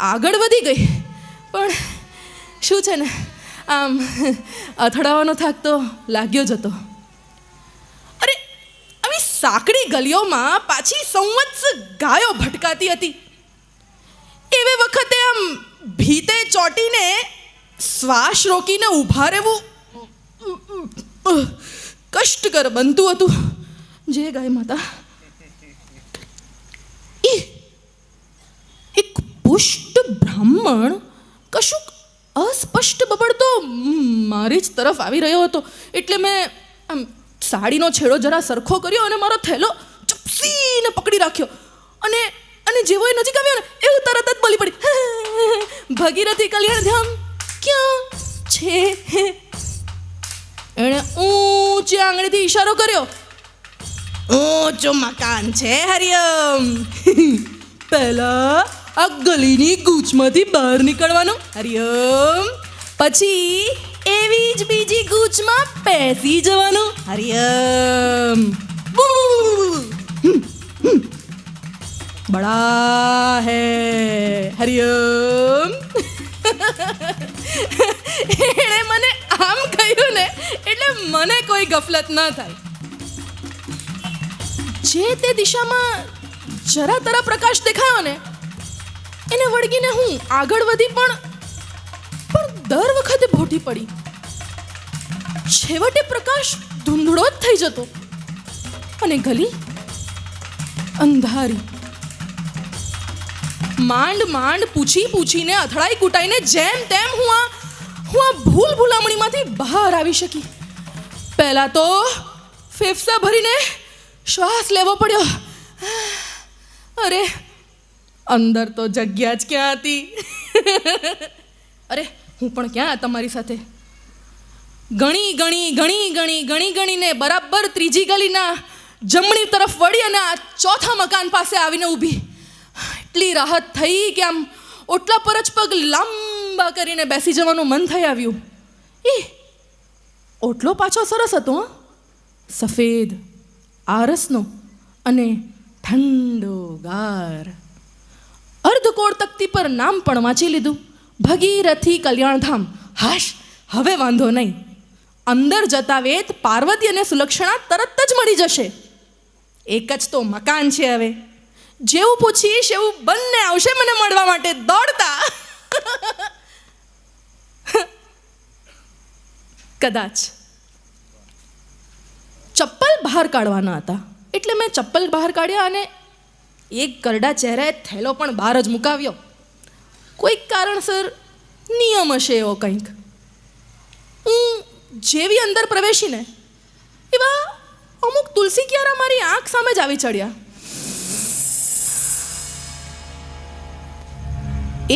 આગળ વધી ગઈ. પણ શું છે ને, આમ અથડાવાનો થાક તો લાગ્યો જ હતો. અરે આવી સાંકડી ગલીઓમાં પાછી સંવત્સ ગાયો ભટકાતી હતી. એવે વખતે આમ ભીતે ચોટીને શ્વાસ રોકીને ઊભા રહેવું કષ્ટકર બનતું હતું. જે ગાય માતા એક પુષ્ટ બ્રાહ્મણ કશુંક અસ્પષ્ટ બબડતો મારી જ તરફ આવી રહ્યો હતો. એટલે મેં આમ સાડીનો છેડો જરા સરખો કર્યો અને મારો થેલો ચપસીને પકડી રાખ્યો. અને અને જેવો એ નજીક આવ્યો ને એવું તરત જ બોલી પડી, ભગીરથી કલ્યાણ ધામ ક્યાં છે? એણે ઊંચી આંગળીથી ઈશારો કર્યો. ઊંચું મકાન છે હરિયમ. પહેલા આ ગલીની ગૂંચમાંથી બહાર નીકળવાનું હરિયમ, પછી એવી જ બીજી ગૂંચમાં પેસી જવાનું હરિયમ. બડા હે હરિયમ. એણે મને આમ કહ્યું ને એટલે મને કોઈ ગફલત ન થાય. જે તે દિશામાં જરા તરા પ્રકાશ દેખાયો ને એને વળગીને હું આગળ વધી, પણ દર વખતે ભોટી પડી. છેવટે પ્રકાશ ધૂંધળો જ થઈ જતો અને ગલી અંધારી. માંડ પૂછીને અથડાઈ કૂટાઈને જેમ તેમ હું આ ભૂલ ભૂલામણીમાંથી બહાર આવી શકી. પહેલા તો ફેફસા ભરીને શ્વાસ લેવો પડ્યો. અરે અંદર તો જગ્યા જ ક્યાં હતી. અરે હું પણ ક્યાં તમારી સાથે ગણીને બરાબર ત્રીજી ગલીના જમણી તરફ વળી અને આ ચોથા મકાન પાસે આવીને ઊભી. એટલી રાહત થઈ કે આમ ઓટલા પર જ પગ લાંબા કરીને બેસી જવાનું મન થઈ આવ્યું. ઓટલો પાછો સરસ હતો, સફેદ આરસનો અને ઠંડો ગાર. અર્ધકોણ તકતી પર નામ પણ વાંચી લીધું, ભગીરથી કલ્યાણધામ. હાશ, હવે વાંધો નહીં. અંદર જતા વેત પાર્વતી અને સુલક્ષણા તરત જ મળી જશે. એક જ તો મકાન છે. હવે જેવું પૂછીશ એવું બંને આવશે મને મળવા માટે દોડતા. કદાચ ચપ્પલ બહાર કાઢવાના હતા એટલે મેં ચપ્પલ બહાર કાઢ્યા અને એક કરડા ચહેરાએ થેલો પણ બહાર જ મુકાવ્યો. કોઈક કારણસર નિયમ હશે એવો કંઈક. હું જેવી અંદર પ્રવેશીને એવા અમુક તુલસી ક્યારા મારી આંખ સામે જ આવી ચડ્યા.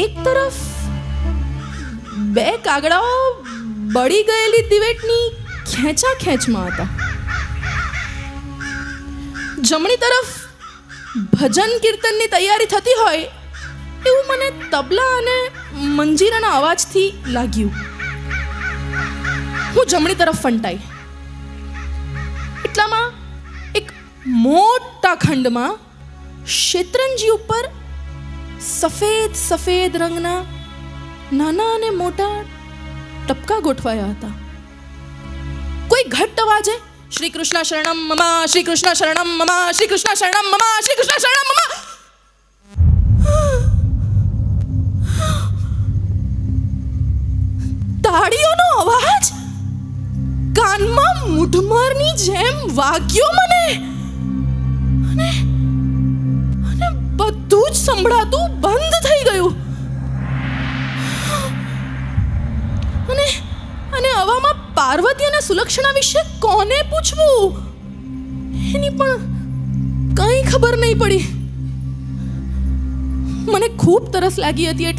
એક તરફ બે કાગડાઓ બળી ગયેલી દિવેટની ખેંચાખેંચમાં હતા. જમણી તરફ ભજન કીર્તનની તૈયારી થતી હોય એવું મને તબલા અને મંજીરાના અવાજથી લાગ્યું. હું જમણી તરફ ફંટાઈ. એટલામાં એક મોટા ખંડમાં શેતરંજી ઉપર સફેદ રંગના નાના અને મોટા ટપકા ગોઠવાયા હતા. કોઈ ઘટ્ટ અવાજે શ્રી કૃષ્ણ શરણમ મમ, શ્રી કૃષ્ણ શરણમ મમ, શ્રી કૃષ્ણ શરણમ મમ, શ્રી કૃષ્ણ શરણમ મમ. તાળીઓનો અવાજ કાનમાં મુઠમારની જેમ વાગ્યો મને અને બધું જ સંભળાતું બંધ થઈ ગયું. અને આવામાં પાર્વતી અને સુલક્ષણા વિશે કોને પૂછવું એની પણ કંઈ ખબર નહીં પડી. મને ખૂબ તરસ લાગી હતી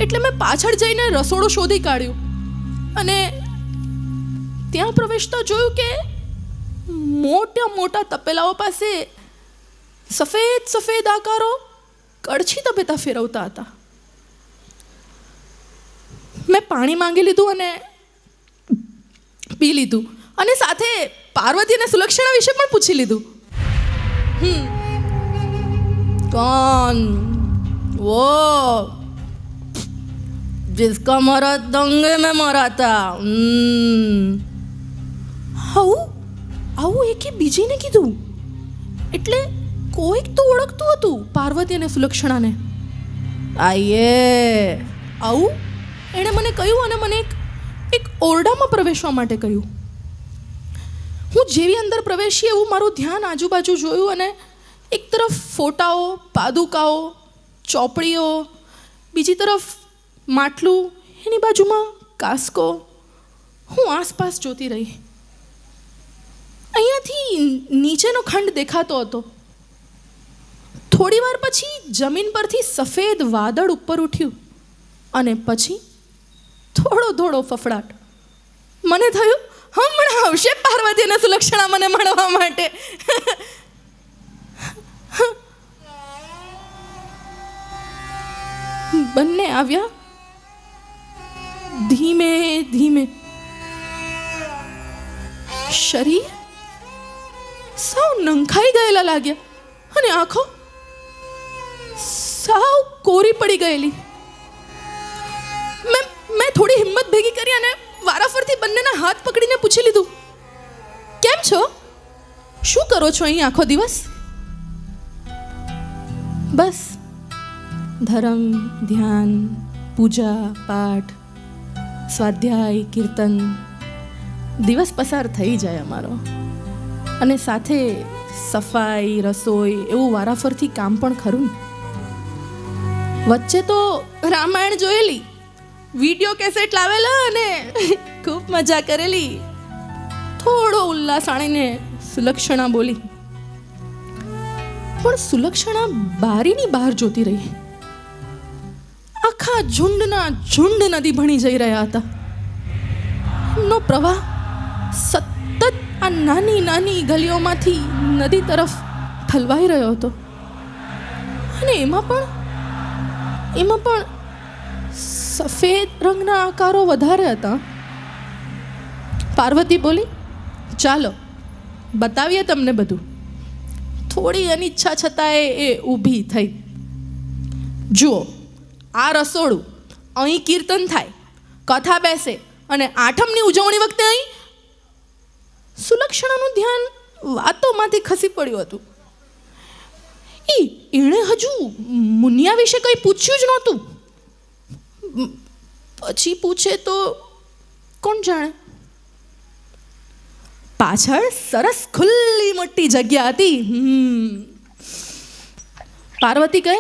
એટલે મેં પાછળ જઈને રસોડું શોધી કાઢ્યું અને ત્યાં પ્રવેશતા જોયું કે મોટા તપેલાઓ પાસે સફેદ આકારો કડછી તપેતા ફેરવતા હતા. મેં પાણી માંગી લીધું અને પી લીધું અને સાથે પાર્વતી અને સુલક્ષણા વિશે પણ પૂછી લીધું. कौन? वो जिसका मरा दंगे में मरा था. આવું એકે બીજીને કીધું એટલે કોઈક તો ઓળખતું હતું પાર્વતી અને સુલક્ષણાને. आइए. આવું એણે મને કહ્યું અને મને એક ઓરડામાં પ્રવેશવા માટે કહ્યું. હું જેવી અંદર પ્રવેશી એવું મારું ધ્યાન આજુબાજુ જોયું અને એક તરફ ફોટાઓ, પાદુકાઓ, ચોપડીઓ, બીજી તરફ માટલું, એની બાજુમાં કાસ્કો. હું આસપાસ જોતી રહી. અહીંયાથી નીચેનો ખંડ દેખાતો હતો. થોડી વાર પછી જમીન પરથી સફેદ વાદળ ઉપર ઉઠ્યું અને પછી થોડો ફફડાટ. મને થયું હમણાં આવશે પાર્વતી અને સુલક્ષણા મને મળવા માટે. બંને આવ્યા ધીમે ધીમે. શરીર સાવ નંખાઈ ગયેલા લાગ્યા અને આંખો સાવ કોરી પડી ગયેલી. મેં થોડી હિંમત ભેગી કરી અને વારાફરતી બંનેના હાથ પકડીને પૂછી લીધું, કેમ છો? શું કરો છો અહીં આખો દિવસ? બસ ધર્મ, ધ્યાન, પૂજા, પાઠ, સ્વાધ્યાય, કીર્તન, દિવસ પસાર થઈ જાય અમારો. અને સાથે સફાઈ, રસોઈ એવું વારાફરતી કામ પણ ખરું. વચ્ચે તો રામાયણ જોયેલી, વિડીયો કેસેટ લાવેલા અને ખૂબ મજા કરેલી. થોડો ઉલ્લાસ આણીને સુલક્ષણા બોલી. પણ સુલક્ષણા બારીની બહાર જોતી રહી. આખા ઝુંડના ઝુંડ નદી ભણી જઈ રહ્યા હતા. એમનો પ્રવાહ સતત આ નાની નાની ગલીઓમાંથી નદી તરફ ઠલવાઈ રહ્યો હતો. અને એમાં પણ સફેદ રંગના આકારો વધારે હતા. પાર્વતી બોલી, ચાલો બતાવીએ તમને બધું. થોડી અનિચ્છા છતાંય એ ઊભી થઈ. જુઓ, આ રસોડું, અહીં કીર્તન થાય, કથા બેસે અને આઠમની ઉજવણી વખતે અહીં. સુલક્ષણાનું ધ્યાન વાતોમાંથી ખસી પડ્યું હતું. એણે હજુ મુનિયા વિશે કંઈ પૂછ્યું જ નહોતું. પછી પૂછે તો કોણ જાણે. પાછળ સરસ ખુલ્લી મોટી જગ્યા હતી. પાર્વતી કહે,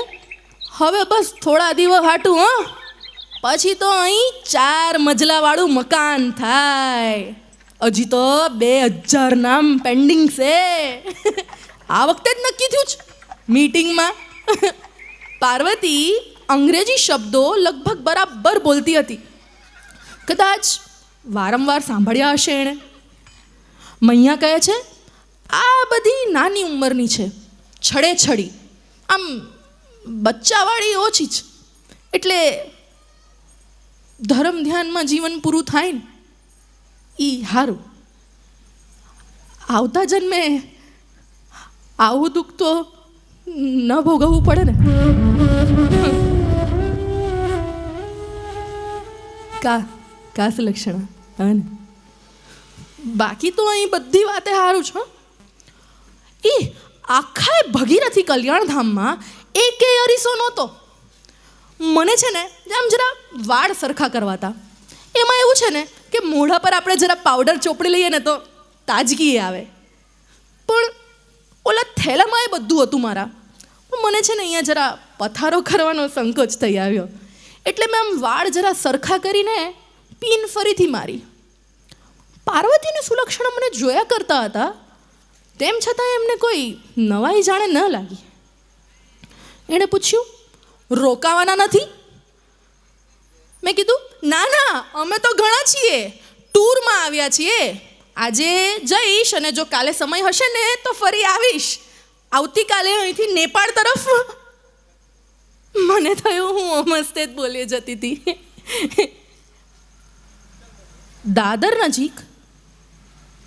હવે બસ થોડા દિવસ હાટું, પછી તો અહીં 4 મજલાવાળું મકાન થાય. હજી તો 2000 નામ પેન્ડિંગ છે. આ વખતે જ નક્કી થયું છે મીટિંગમાં. પાર્વતી અંગ્રેજી શબ્દો લગભગ બરાબર બોલતી હતી. કદાચ વારંવાર સાંભળ્યા હશે એણે. મૈયા કહે છે, આ બધી નાની ઉંમરની છે, છડેછડી, આમ બચ્ચાવાળી ઓછી જ. એટલે ધર્મ ધ્યાનમાં જીવન પૂરું થાય ને એ સારું. આવતા જન્મે આવું દુઃખ તો ન ભોગવવું પડે ને. કા સુલક્ષણા, હા ને? બાકી તો અહીં બધી વાતે સારું છે. એ આખા ભગીરથી કલ્યાણધામમાં એકે અરીસો નહોતો. મને છે ને આમ જરા વાળ સરખા કરવા હતા. એમાં એવું છે ને કે મોઢા પર આપણે જરા પાવડર ચોપડી લઈએ ને તો તાજગી આવે. પણ ઓલા થેલામાં એ બધું હતું મારા. પણ મને છે ને અહીંયા જરા પથારો કરવાનો સંકોચ થઈ આવ્યો. એટલે મેં આમ વાળ જરા સરખા કરીને પીન ફરીથી મારી. પાર્વતી અને સુલક્ષણા મને જોયા કરતા હતા, તેમ છતાં એમને કોઈ નવાઈ જાણે ન લાગી. એણે પૂછ્યું, રોકાવાના નથી? મેં કીધું, ના, અમે તો ઘણા છીએ, ટૂરમાં આવ્યા છીએ. આજે જઈશ અને જો કાલે સમય હશે ને તો ફરી આવીશ. આવતીકાલે અહીંથી નેપાળ તરફ. મને થયું હું મસ્તે જ બોલી જતી હતી. દાદર નજીક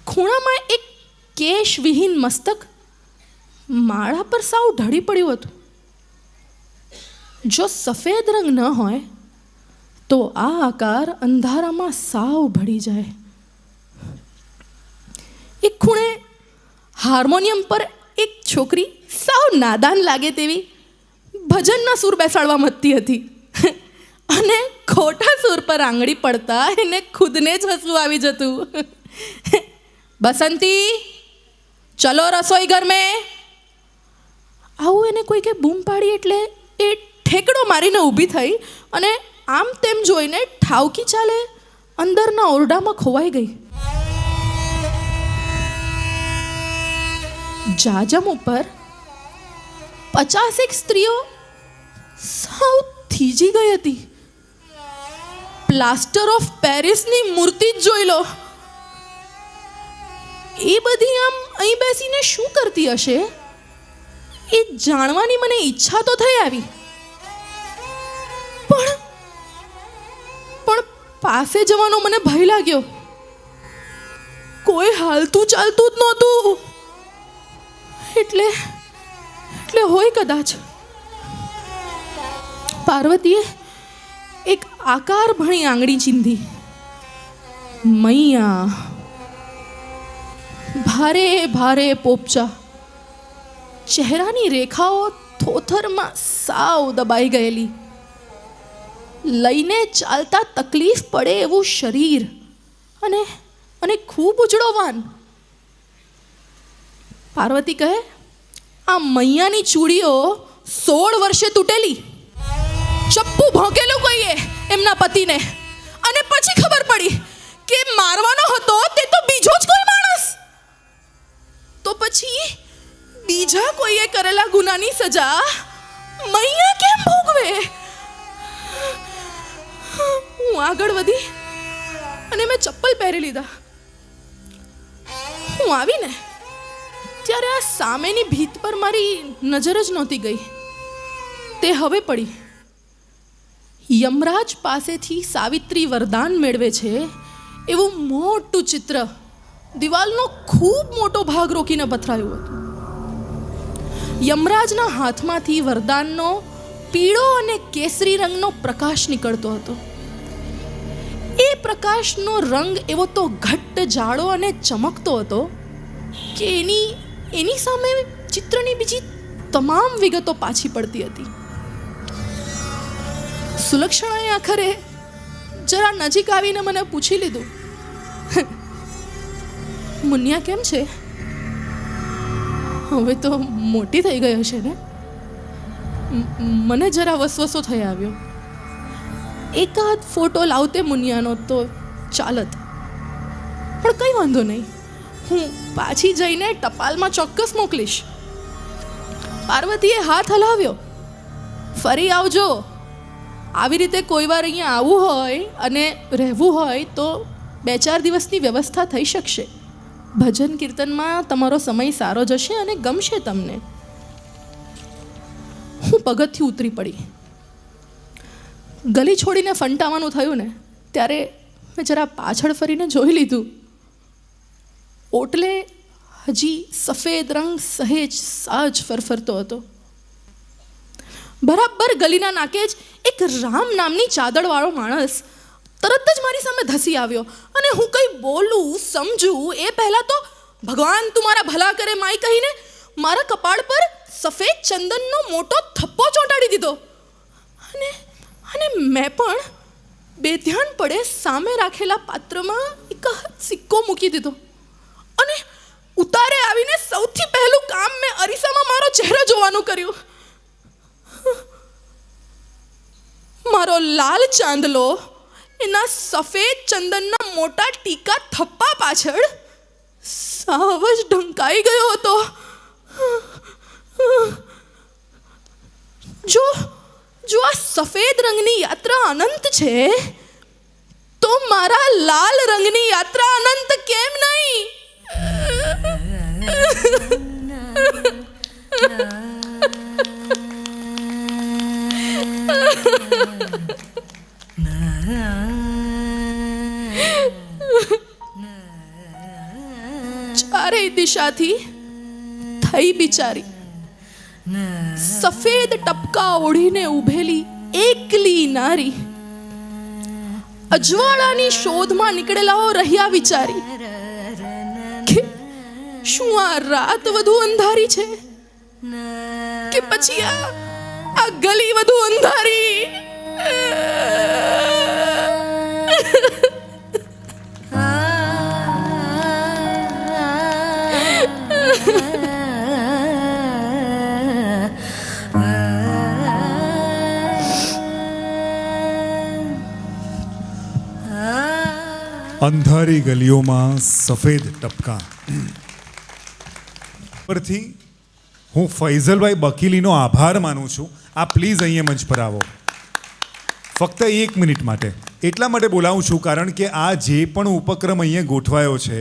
ખૂણામાં એક કેશવિહીન મસ્તક માળા પર સાવ ઢળી પડ્યું હતું. જો સફેદ રંગ ન હોય તો આ આકાર અંધારામાં સાવ ભળી જાય. એક ખૂણે હાર્મોનિયમ પર એક છોકરી સાવ નાદાન લાગે તેવી ભજનના સૂર બેસાડવા મથતી હતી અને ખોટા સૂર પર આંગળી પડતા એને ખુદને જ હસવું આવી જતું. બસંતી, ચલો રસોઈ ઘર મેં. આવું એને કોઈકે બૂમ પાડી એટલે એ ઠેકડો મારીને ઊભી થઈ અને આમ તેમ જોઈને ઠાવકી ચાલે અંદરના ઓરડામાં ખોવાઈ ગઈ. જાજમ ઉપર 50 સ્ત્રીઓ સાવ થીજી ગઈ હતી. પ્લાસ્ટર ઓફ પેરિસની મૂર્તિ જ જોઈ લો. એ બધી આમ અહીં બેસીને શું કરતી હશે એ જાણવાની મને ઈચ્છા તો થઈ આવી, પણ પાસે જવાનો મને ભય લાગ્યો. કોઈ હાલતું ચાલતું જ નહોતું. એટલે હોય કદાચ. પાર્વતીએ એક આકાર ભણી આંગળી ચીંધી. મૈયા. ભારે ભારે પોપચા. ચહેરાની રેખાઓ થોથરમાં સાવ દબાઈ ગયેલી. લઈને ચાલતા તકલીફ પડે એવું શરીર અને ખૂબ ઉજળોવાન. પાર્વતી કહે, આ મૈયાની ચૂડીઓ 16 વર્ષે તૂટેલી. ચપ્પુ ભોંકેલું કહીએ એમના પતિને અને પછી ખબર પડી કે મારવાનો હતો તે તો બીજો જ કોઈ માણસ. તો પછી બીજા કોઈએ કરેલા ગુનાની સજા મૈયા કેમ ભોગવે? હું આગળ વધી અને મેં ચપ્પલ પહેરી લીધા. હું આવીને ત્યારે આ સામેની ભીત પર મારી નજર જ નહોતી ગઈ. તે હવે પડી. યમરાજ પાસેથી સાવિત્રી વરદાન મેળવે છે એવું મોટું ચિત્ર દિવાલનો ખૂબ મોટો ભાગ રોકીને પથરાયું હતું. યમરાજના હાથમાંથી વરદાનનો પીળો અને કેસરી રંગનો પ્રકાશ નીકળતો હતો. એ પ્રકાશનો રંગ એવો તો ઘટ્ટ જાડો અને ચમકતો હતો કે એની સામે ચિત્રની બીજી તમામ વિગતો પાછી પડતી હતી. સુલક્ષણાએ આખરે જરા નજીક આવીને મને પૂછી લીધું, મુનિયા કેમ છે? હવે તો મોટી થઈ ગઈ હશે ને? મને જરા વસવસો થઈ આવ્યો. એકાદ ફોટો લાવતે મુનિયાનો તો ચાલત, પણ કંઈ વાંધો નહીં, હું પાછી જઈને ટપાલમાં ચોક્કસ મોકલીશ. પાર્વતીએ હાથ હલાવ્યો. ફરી આવજો. આવી રીતે કોઈ વાર અહીંયા આવવું હોય અને રહેવું હોય તો 2-4 દિવસની વ્યવસ્થા થઈ શકશે. ભજન કીર્તનમાં તમારો સમય સારો જશે અને ગમશે તમને. હું પગથિયું ઉતરી પડી. ગલી છોડીને ફંટાવાનું થયું ને ત્યારે મેં જરા પાછળ ફરીને જોઈ લીધું. ઓટલે હજી સફેદ રંગ સહેજ સાજ ફરફરતો હતો. બરાબર ગલીના નાકે જ એક રામ નામની ચાદરવાળો માણસ તરત જ મારી સામે ધસી આવ્યો અને હું કંઈ બોલું સમજું એ પહેલાં તો ભગવાન તું મારા ભલા કરે માય કહીને મારા કપાળ પર સફેદ ચંદનનો મોટો થપ્પો ચોંટાડી દીધો. અને મેં પણ બેધ્યાન પડે સામે રાખેલા પાત્રમાં એક સિક્કો મૂકી દીધો અને ઉતારે આવીને સૌથી પહેલું કામ મેં અરીસામાં મારો ચહેરો જોવાનું કર્યું. મારો લાલ ચાંદલો એના સફેદ ચંદનના મોટા ટીકા થપ્પા પાછળ સાવ જ ઢંકાઈ ગયો હતો. જો આ સફેદ રંગની યાત્રા અનંત છે તો મારા લાલ રંગની યાત્રા અનંત કેમ નહીં? ચારેય દિશાથી થઈ બિચારી સફેદ ટપકા ઓઢીને ઊભેલી એકલી નારી, અજવાળાની શોધમાં નીકળેલાઓ રહ્યા વિચારી કે શું આ રાત વધુ અંધારી છે કે પછી આ ગલી વધુ અંધારી. અંધારી ગલીઓમાં સફેદ ટપકા પરથી હું ફૈઝલભાઈ બકીલીનો આભાર માનું છું. આ પ્લીઝ અહીંયા મંચ પર આવો, ફક્ત 1 મિનિટ માટે. એટલા માટે બોલાવું છું કારણ કે આ જે પણ ઉપક્રમ અહીંયા ગોઠવાયો છે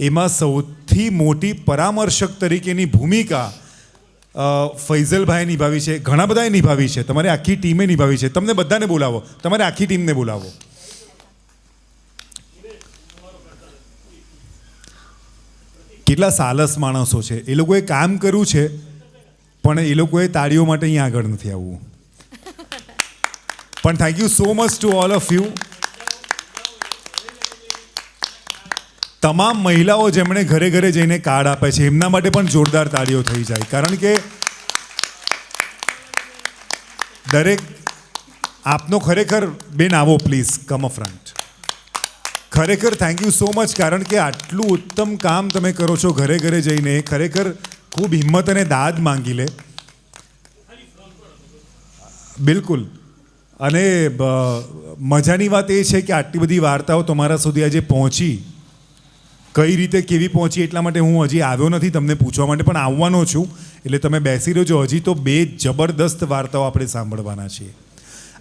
એમાં સૌથી મોટી પરામર્શક તરીકેની ભૂમિકા ફૈઝલભાઈએ નિભાવી છે, ઘણા બધાએ નિભાવી છે, તમારી આખી ટીમે નિભાવી છે. તમને બધાને બોલાવો, તમારી આખી ટીમને બોલાવો. કેટલા સાલસ માણસો છે, એ લોકોએ કામ કર્યું છે પણ એ લોકોએ તાળીઓ માટે અહીંયા આગળ નથી આવવું. પણ thank you so much to all of you. તમામ મહિલાઓ જેમણે ઘરે ઘરે જઈને કાર્ડ આપે છે એમના માટે પણ જોરદાર તાળીઓ થઈ જાય, કારણ કે દરેક આપનો ખરેખર બેન આવો પ્લીઝ કમ અ ફ્રન્ટ. ખરેખર થેન્ક યુ સો મચ, કારણ કે આટલું ઉત્તમ કામ તમે કરો છો ઘરે ઘરે જઈને, ખરેખર ખૂબ હિંમત અને દાદ માંગી લે. બિલકુલ. અને મજાની વાત એ છે કે આટલી બધી વાર્તાઓ તમારા સુધી આજે પહોંચી, કઈ રીતે કેવી પહોંચી એટલા માટે હું હજી આવ્યો નથી તમને પૂછવા માટે, પણ આવવાનો છું. એટલે તમે બેસી રહેજો, હજી તો 2 જબરદસ્ત વાર્તાઓ આપણે સાંભળવાના છીએ.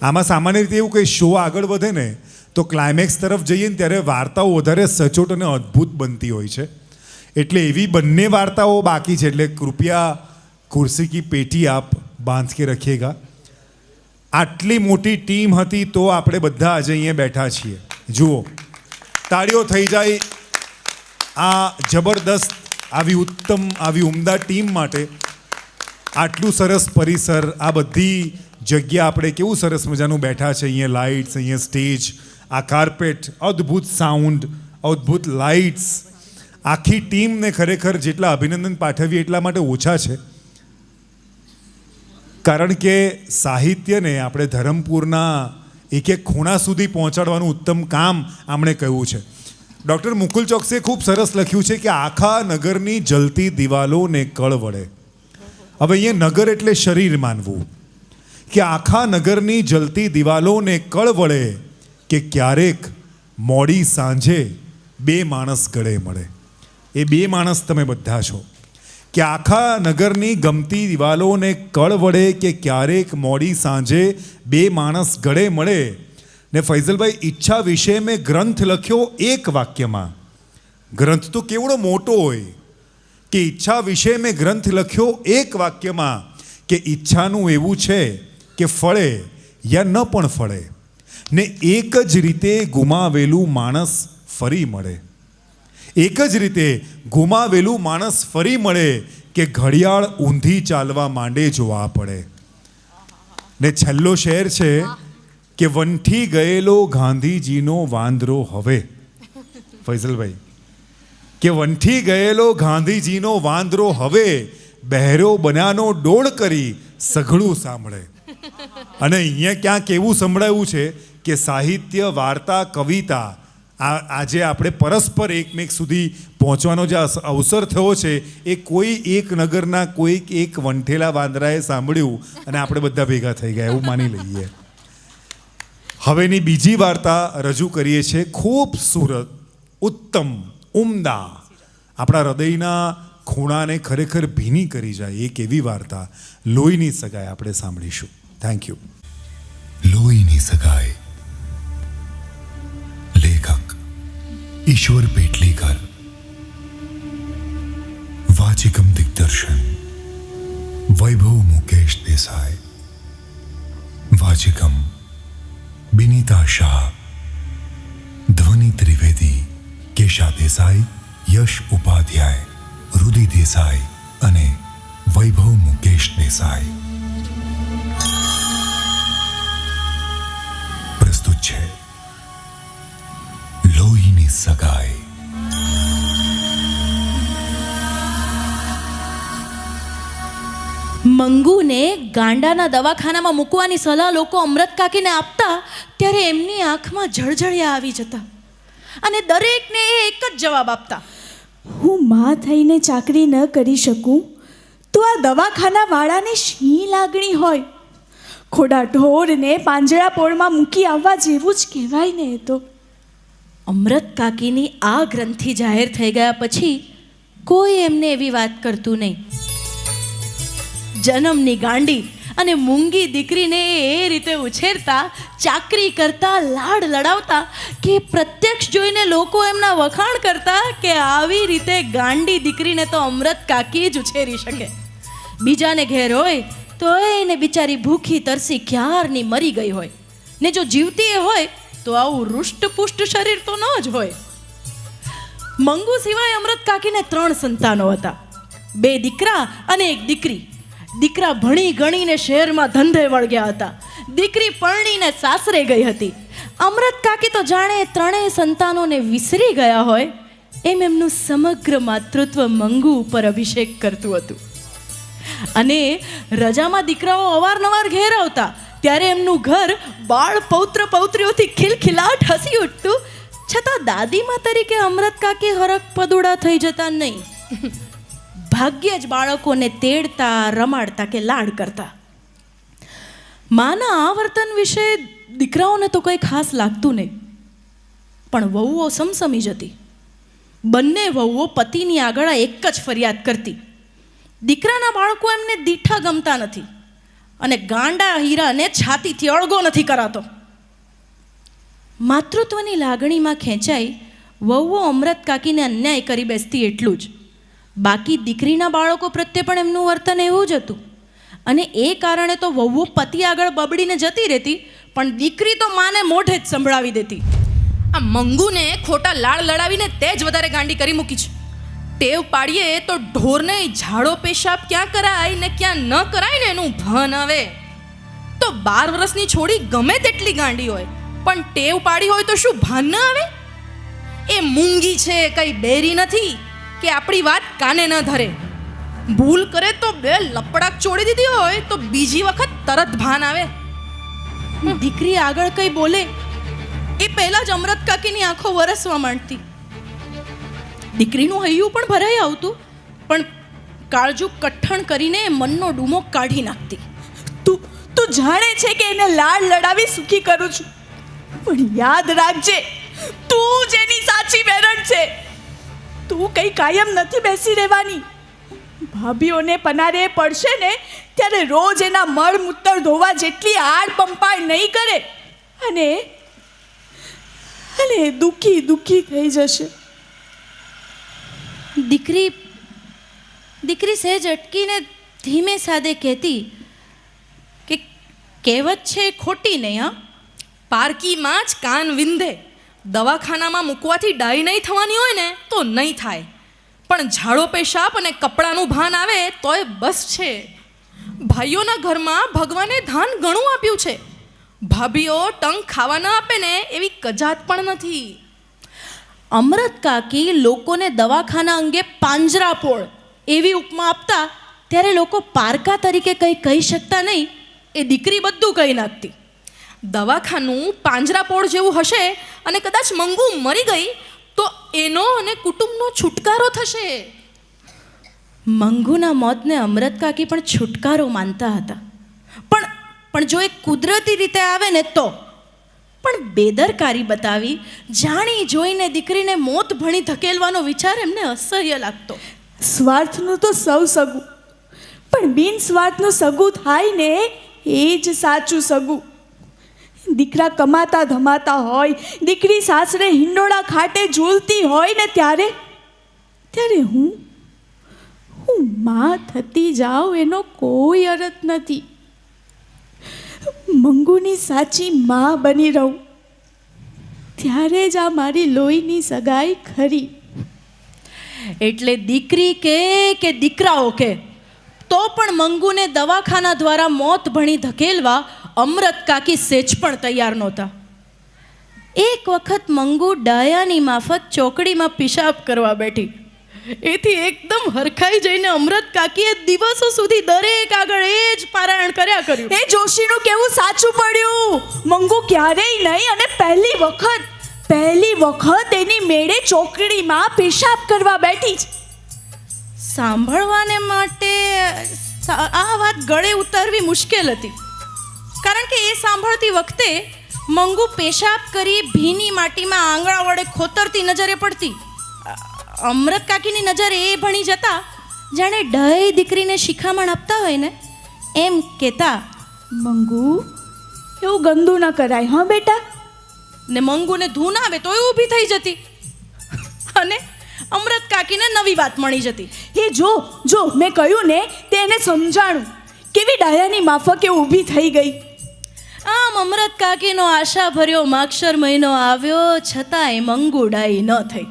આમાં સામાન્ય રીતે એવું કંઈ શો આગળ વધે ને તો ક્લાઇમેક્સ તરફ જઈએ ને ત્યારે વાર્તાઓ વધારે સચોટ અને અદ્ભુત બનતી હોય છે. એટલે એવી બંને વાર્તાઓ બાકી છે, એટલે કૃપયા ખુરશી કી પેટી આપ બાંધ કે રખિએગા. આટલી મોટી ટીમ હતી તો આપણે બધા આજે અહીંયા બેઠા છીએ. જુઓ, તાળીઓ થઈ જાય આ જબરદસ્ત આવી ઉત્તમ આવી ઉમદા ટીમ માટે. આટલું સરસ પરિસર, આ બધી જગ્યા આપણે કેવું સરસ મજાનું બેઠા છે. અહીંયા લાઇટ્સ, અહીંયા સ્ટેજ, આ કાર્પેટ, અદ્ભુત સાઉન્ડ, અદ્ભુત લાઇટ્સ. આખી ટીમને ખરેખર જેટલા અભિનંદન પાઠવીએ એટલા માટે ઓછા છે, કારણ કે સાહિત્યને આપણે ધરમપુરના એક ખૂણા સુધી પહોંચાડવાનું ઉત્તમ કામ આમણે કહ્યું છે. ડૉક્ટર મુકુલ ચોકસીએ ખૂબ સરસ લખ્યું છે કે આખા નગરની જલતી દિવાલોને કળ વળે. હવે અહીંયા નગર એટલે શરીર માનવું, કે આખા નગરની જલતી દિવાલોને કળ વળે કે ક્યારેક મોડી સાંજે 2 માણસ ગળે મળે. એ 2 માણસ તમે બધા છો. કે આખા નગરની ગમતી દિવાલોને કળ વળે કે ક્યારેક મોડી સાંજે 2 માણસ ગળે મળે. ને ફૈઝલભાઈ, ઈચ્છા વિશે મેં ગ્રંથ લખ્યો 1 વાક્યમાં. ગ્રંથ તો કેવડો મોટો હોય કે ઈચ્છા વિશે મેં ગ્રંથ લખ્યો 1 વાક્યમાં કે ઈચ્છાનું એવું છે કે ફળે યા ન પણ ફળે, ને એક જ રીતે ગુમાવેલું માણસ ફરી મળે. એક જ રીતે ગુમાવેલું માણસ ફરી મળે કે ઘડિયાળ ઊંધી ચાલવા માંડે જો આ પડે. ને છેલ્લો શેર છે કે વંઠી ગયેલો ગાંધીજીનો વાંદરો હવે. ફૈઝલભાઈ, કે વંઠી ગયેલો ગાંધીજીનો વાંદરો હવે બહેરો બન્યાનો ડોળ કરી સઘળું સાંભળે. અને અહીંયા ક્યાંક એવું સંભળાયું છે કે સાહિત્ય, વાર્તા, કવિતા, આજે આપણે પરસ્પર એકમેક સુધી પહોંચવાનો જે અવસર થયો છે એ કોઈ એક નગરના કોઈક એક વંઠેલા વાંદરાએ સાંભળ્યું અને આપણે બધા ભેગા થઈ ગયા એવું માની લઈએ. હવેની બીજી વાર્તા રજૂ કરીએ છીએ, ખૂબસૂરત, ઉત્તમ, ઉમદા, આપણા હૃદયના ખૂણાને ખરેખર ભીની કરી જાય એક એવી વાર્તા, લોહીની સગાઈ આપણે સાંભળીશું. Thank you. લોહીની સગાઈ. લેખક ઈશ્વર પેટલીકર. વાચિકમ દિગ્દર્શન વૈભવ મુકેશ દેસાઈ. વાચિકમ બિનીતા શાહ, ધ્વનિ ત્રિવેદી, કેશા દેસાઈ, યશ ઉપાધ્યાય, રુધિ દેસાઈ અને વૈભવ મુકેશ દેસાઈ પ્રસ્તુત છે લોહીની સગાઈ. મંગુને ગાંડાના દવાખાનામાં મૂકવાની સલાહ લોકો અમૃત કાકીને આપતા ત્યારે એમની આંખમાં જળજળિયા આવી જતા અને દરેકને એ એક જ જવાબ આપતા, હું માં થઈને ચાકરી ન કરી શકું તો આ દવાખાનાવાળાને શી લાગણી હોય? ખોડા ઢોરને પાંજરા પોળમાં મૂકી આવવા જેવું જ કહેવાય ને એ તો. અમૃત કાકીની આ ગ્રંથિ જાહેર થઈ ગયા પછી કોઈ એમને એવી વાત કરતું નહીં. જન્મની ગાંડી અને મૂંગી દીકરીને એ રીતે ઉછેરતા, ચાકરી કરતા, લાડ લડાવતા કે પ્રત્યક્ષ જોઈને લોકો એમના વખાણ કરતા કે આવી રીતે ગાંડી દીકરીને તો અમૃત કાકી જ ઉછેરી શકે. બીજાને ઘેર હોય તો એને બિચારી ભૂખી તરસી ક્યારની મરી ગઈ હોય ને જો જીવતી એ હોય તો આવું રૂષ્ટપુષ્ટ શરીર તો ન જ હોય. મંગુ સિવાય અમૃત કાકીને 3 સંતાનો હતા, 2 દીકરા અને 1 દીકરી. દીકરા ભણી ગણીને શહેરમાં ધંધે વળગ્યા હતા, દીકરી પરણીને સાસરે ગઈ હતી. અમૃત કાકી તો જાણે 3 સંતાનોને વિસરી ગયા હોય એમ એમનું સમગ્ર માતૃત્વ મંગુ ઉપર અભિષેક કરતું હતું. અને રજામાં દીકરાઓ અવારનવાર ઘેર આવતા ત્યારે એમનું ઘર બાળ પૌત્ર પૌત્રીઓથી ખિલખિલાટ હસી ઉઠતું. છતાં દાદીમા તરીકે અમૃત કાકી હરખ પદુડા થઈ જતા નહીં. ભાગ્યે જ બાળકોને તેડતા, રમાડતા કે લાડ કરતા. માના આ વર્તન વિશે દીકરાઓને તો કંઈ ખાસ લાગતું નહીં, પણ વહુઓ સમસમી જતી. બંને વહુઓ પતિની આગળ એક જ ફરિયાદ કરતી, દીકરાના બાળકો એમને દીઠા ગમતા નથી અને ગાંડા હીરાને છાતીથી અળગો નથી કરાતો. માતૃત્વની લાગણીમાં ખેંચાઈ વહુઓ અમૃત કાકીને અન્યાય કરી બેસતી એટલું જ. બાકી દીકરીના બાળકો પ્રત્યે પણ એમનું વર્તન એવું જ હતું અને એ કારણે તો વહુ પતિ આગળ બબડીને જતી રહેતી, પણ દીકરી તો માને મોઢે જ સંભળાવી દેતી. આ મંગુને ખોટા લાડ લડાવીને તે જ વધારે ગાંડી કરી મૂકી છે. ટેવ પાડીએ તો ઢોરને ઝાડો પેશાબ ક્યાં કરાય ને ક્યાં ન કરાય ને એનું ભાન આવે. તો 12 વર્ષની છોડી ગમે તેટલી ગાંડી હોય પણ ટેવ પાડી હોય તો શું ભાન ન આવે? એ મૂંગી છે, કઈ બેરી નથી કે આપણી વાત કાને ન ધરે. ભૂલ કરે તો 2 લપડાક ચોડી દીધી હોય તો બીજી વખત તરત ભાન આવે. દીકરી આગળ કંઈ બોલે એ પહેલા જ અમૃત કાકીની આંખો વરસવા માંડતી. દીકરીનું હૈયું પણ ભરાઈ આવતું, પણ કાળજુ કઠણ કરીને મનનો ડૂમો કાઢી નાખતી. તું જાણે છે કે એને લાડ લડાવી સુખી કરું છું, પણ યાદ રાખજે તું જેની સાચી વેરણ છે. તું કઈ કાયમ નથી બેસી રહેવાની. ભાભીઓને પનારે પડશે ને ત્યારે રોજ એના મળ મૂત્ર ધોવા જેટલી આડ પંપાળ નહીં કરે અને દુઃખી થઈ જશે. દીકરી સહેજ અટકીને ધીમે સાદે કહેતી કે કહેવત છે ખોટી નહીં. હા, પારકીમાં જ કાન વિંધે. દવાખાનામાં મૂકવાથી ડાઈ નહીં થવાની હોય ને તો નહીં થાય, પણ ઝાડો પેશાબ અને કપડાનું ભાન આવે તોય બસ છે. ભાઈઓના ઘરમાં ભગવાને ધાન ઘણું આપ્યું છે. ભાભીઓ ટંક ખાવા ન આપે ને એવી કજાત પણ નથી. અમૃત કાકી લોકોને દવાખાના અંગે પાંજરાપોળ એવી ઉપમા આપતા ત્યારે લોકો પારકા તરીકે કંઈ કહી શકતા નહીં. એ દીકરી બધું કહી નાખતી. દવાખાનું પાંજરાપોળ જેવું હશે અને કદાચ મંગુ મરી ગઈ તો એનો અને કુટુંબનો છુટકારો થશે. મંગુના મોતને અમૃત કાકી પણ છુટકારો માનતા હતા, પણ જો એ કુદરતી રીતે આવે ને તો. પણ બેદરકારી બતાવી જાણી જોઈને દીકરીને મોત ભણી ધકેલવાનો વિચાર એમને અસહ્ય લાગતો. સ્વાર્થનું તો સૌ સગું, પણ બિન સ્વાર્થનું સગું થાય ને એ જ સાચું સગું. દીકરા કમાતા ધમાતા હોય, દીકરી સાસરે હિંડોળા ખાટે ઝૂલતી હોય ને ત્યારે હું માં થતી જાઉં એનો કોઈ અર્થ નથી. મંગુની સાચી માં બની રહું ત્યારે જ આ મારી લોહીની સગાઈ ખરી. એટલે દીકરી કે દીકરાઓ કે તો પણ મંગુને દવાખાના દ્વારા મોત ભણી ધકેલવા અમરત કાકી સેજ પણ તૈયાર નહોતા. એક વખત મંગુ ડાયાની માફક ચોકડીમાં પિશાબ કરવા બેઠી. એથી એકદમ હરખાઈ જઈને અમરત કાકીએ દિવસો સુધી દરેક આગળ એ જ પારાયણ કર્યા કર્યું. એ જોશીનું કેવું સાચું પડ્યું. મંગુ ક્યારેય નહીં અને પહેલી વખત એની મેળે ચોકડીમાં પેશાબ કરવા બેઠી છે. સાંભળવાને માટે આ વાત ગળે ઉતારવી મુશ્કેલ હતી, કારણ કે એ સાંભળતી વખતે મંગુ પેશાબ કરી ભીની માટીમાં આંગળા વડે ખોતરતી નજરે પડતી. અમરત કાકીની નજર એ ભણી જતા જાણે ડાય દીકરીને શિખામણ આપતા હોય ને એમ કહેતા, મંગુ એવું ગંદુ ન કરાય હા બેટા. ને મંગુને ધૂન આવે તોય ઊભી થઈ જતી અને અમરત કાકીને નવી વાત મળી જતી. એ જો મેં કહ્યું ને તે એને સમજાણું. કેવી ડાયાની માફક એ ઊભી થઈ ગઈ. આમ અમરત કાકીનો આશાભર્યો માગશર મહિનો આવ્યો, છતાંય મંગુ ડાઈ ન થઈ.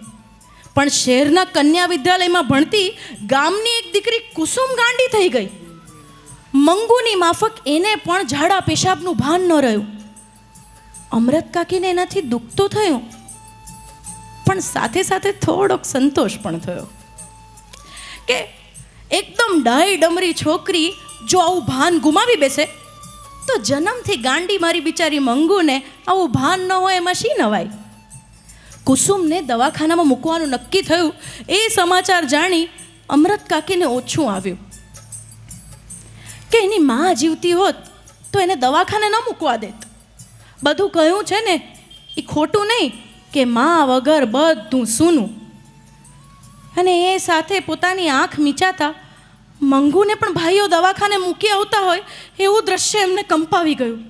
પણ શહેરના કન્યા વિદ્યાલયમાં ભણતી ગામની એક દીકરી કુસુમ ગાંડી થઈ ગઈ. મંગુની માફક એને પણ ઝાડા પેશાબનું ભાન ન રહ્યું. અમરત કાકીને એનાથી દુઃખ તો થયું, પણ સાથે સાથે થોડોક સંતોષ પણ થયો કે એકદમ ડાઈ ડમરી છોકરી જો આવું ભાન ગુમાવી બેસે તો જન્મથી ગાંડી મારી બિચારી મંગુને આવું ભાન ન હોય એમાં શી નવાય. કુસુમને દવાખાનામાં મૂકવાનું નક્કી થયું એ સમાચાર જાણી અમરત કાકીને ઓછું આવ્યું કે એની માં જીવતી હોત તો એને દવાખાને ન મૂકવા દેત. બધું કહ્યું છે ને એ ખોટું નહીં કે માં વગર બધું સૂનું. અને એ સાથે પોતાની આંખ મીચાતા મંગુને પણ ભાઈઓ દવાખાને મૂકી આવતા હોય એવું દ્રશ્ય એમને કંપાવી ગયું.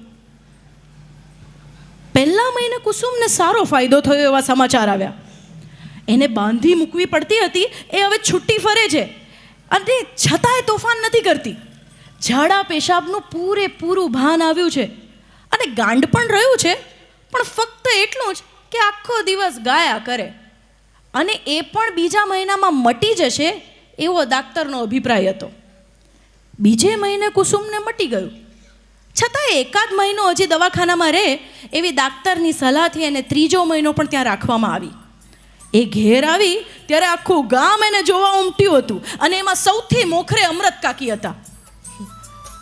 પહેલા મહિને કુસુમને સારો ફાયદો થયો એવા સમાચાર આવ્યા. એને બાંધી મૂકવી પડતી હતી, એ હવે છૂટી ફરે છે અને છતાંય તોફાન નથી કરતી. ઝાડા પેશાબનું પૂરેપૂરું ભાન આવ્યું છે અને ગાંડ પણ રહ્યું છે, પણ ફક્ત એટલું જ કે આખો દિવસ ગાયા કરે અને એ પણ બીજા મહિનામાં મટી જશે એવો ડાક્ટરનો અભિપ્રાય હતો. બીજે મહિને કુસુમને મટી ગયું, છતાં એકાદ મહિનો હજી દવાખાનામાં રહે એવી ડાક્ટરની સલાહથી એને ત્રીજો મહિનો પણ ત્યાં રાખવામાં આવી. એ ઘેર આવી ત્યારે આખું ગામ એને જોવા ઉમટ્યું હતું અને એમાં સૌથી મોખરે અમરત કાકી હતા.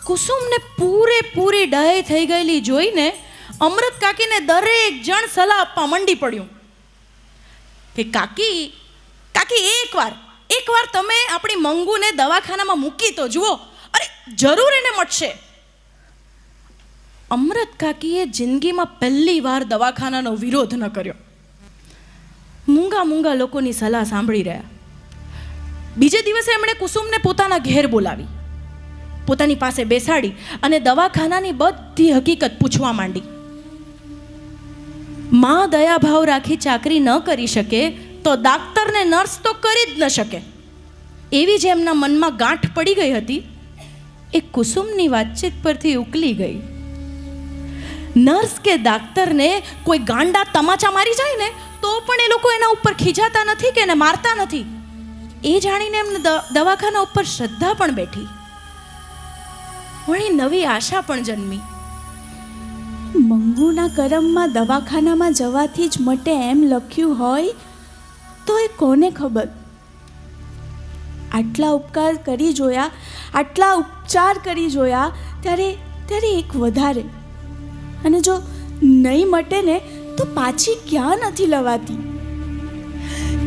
કુસુમને પૂરેપૂરી ડાય થઈ ગયેલી જોઈને અમરત કાકીને દરેક જણ સલાહ આપવા મંડી પડ્યું કે કાકી એકવાર તમે આપણી મંગુને દવાખાનામાં મૂકી તો જુઓ, અરે જરૂર એને મટશે. અમરત કાકીએ જિંદગીમાં પહેલી વાર દવાખાનાનો વિરોધ ન કર્યો. મૂંગા લોકોની સલાહ સાંભળી રહ્યા. બીજે દિવસે એમણે કુસુમને પોતાના ઘેર બોલાવી, પોતાની પાસે બેસાડી અને દવાખાનાની બધી હકીકત પૂછવા માંડી. માં દયાભાવ રાખી ચાકરી ન કરી શકે તો ડાક્ટરને નર્સ તો કરી જ ન શકે એવી જે એમના મનમાં ગાંઠ પડી ગઈ હતી એ કુસુમની વાતચીત પરથી ઉકલી ગઈ. નર્સ કે ડાક્ટરને કોઈ ગાંડા તમાચા મારી જાય ને તો પણ એ લોકો એના ઉપર ખીજાતા નથી કે એને મારતા નથી. એ જાણીને એમને દવાખાના ઉપર શ્રદ્ધા પણ બેઠી, વળી નવી આશા પણ જન્મી. મંગુના કરમમાં દવાખાનામાં જવાથી જ મટે એમ લખ્યું હોય તો એ કોને ખબર. આટલા ઉપચાર કરી જોયા ત્યારે એક વધારે. અને જો નહીં મટે ને તો પાછી ક્યાં નથી લવાતી.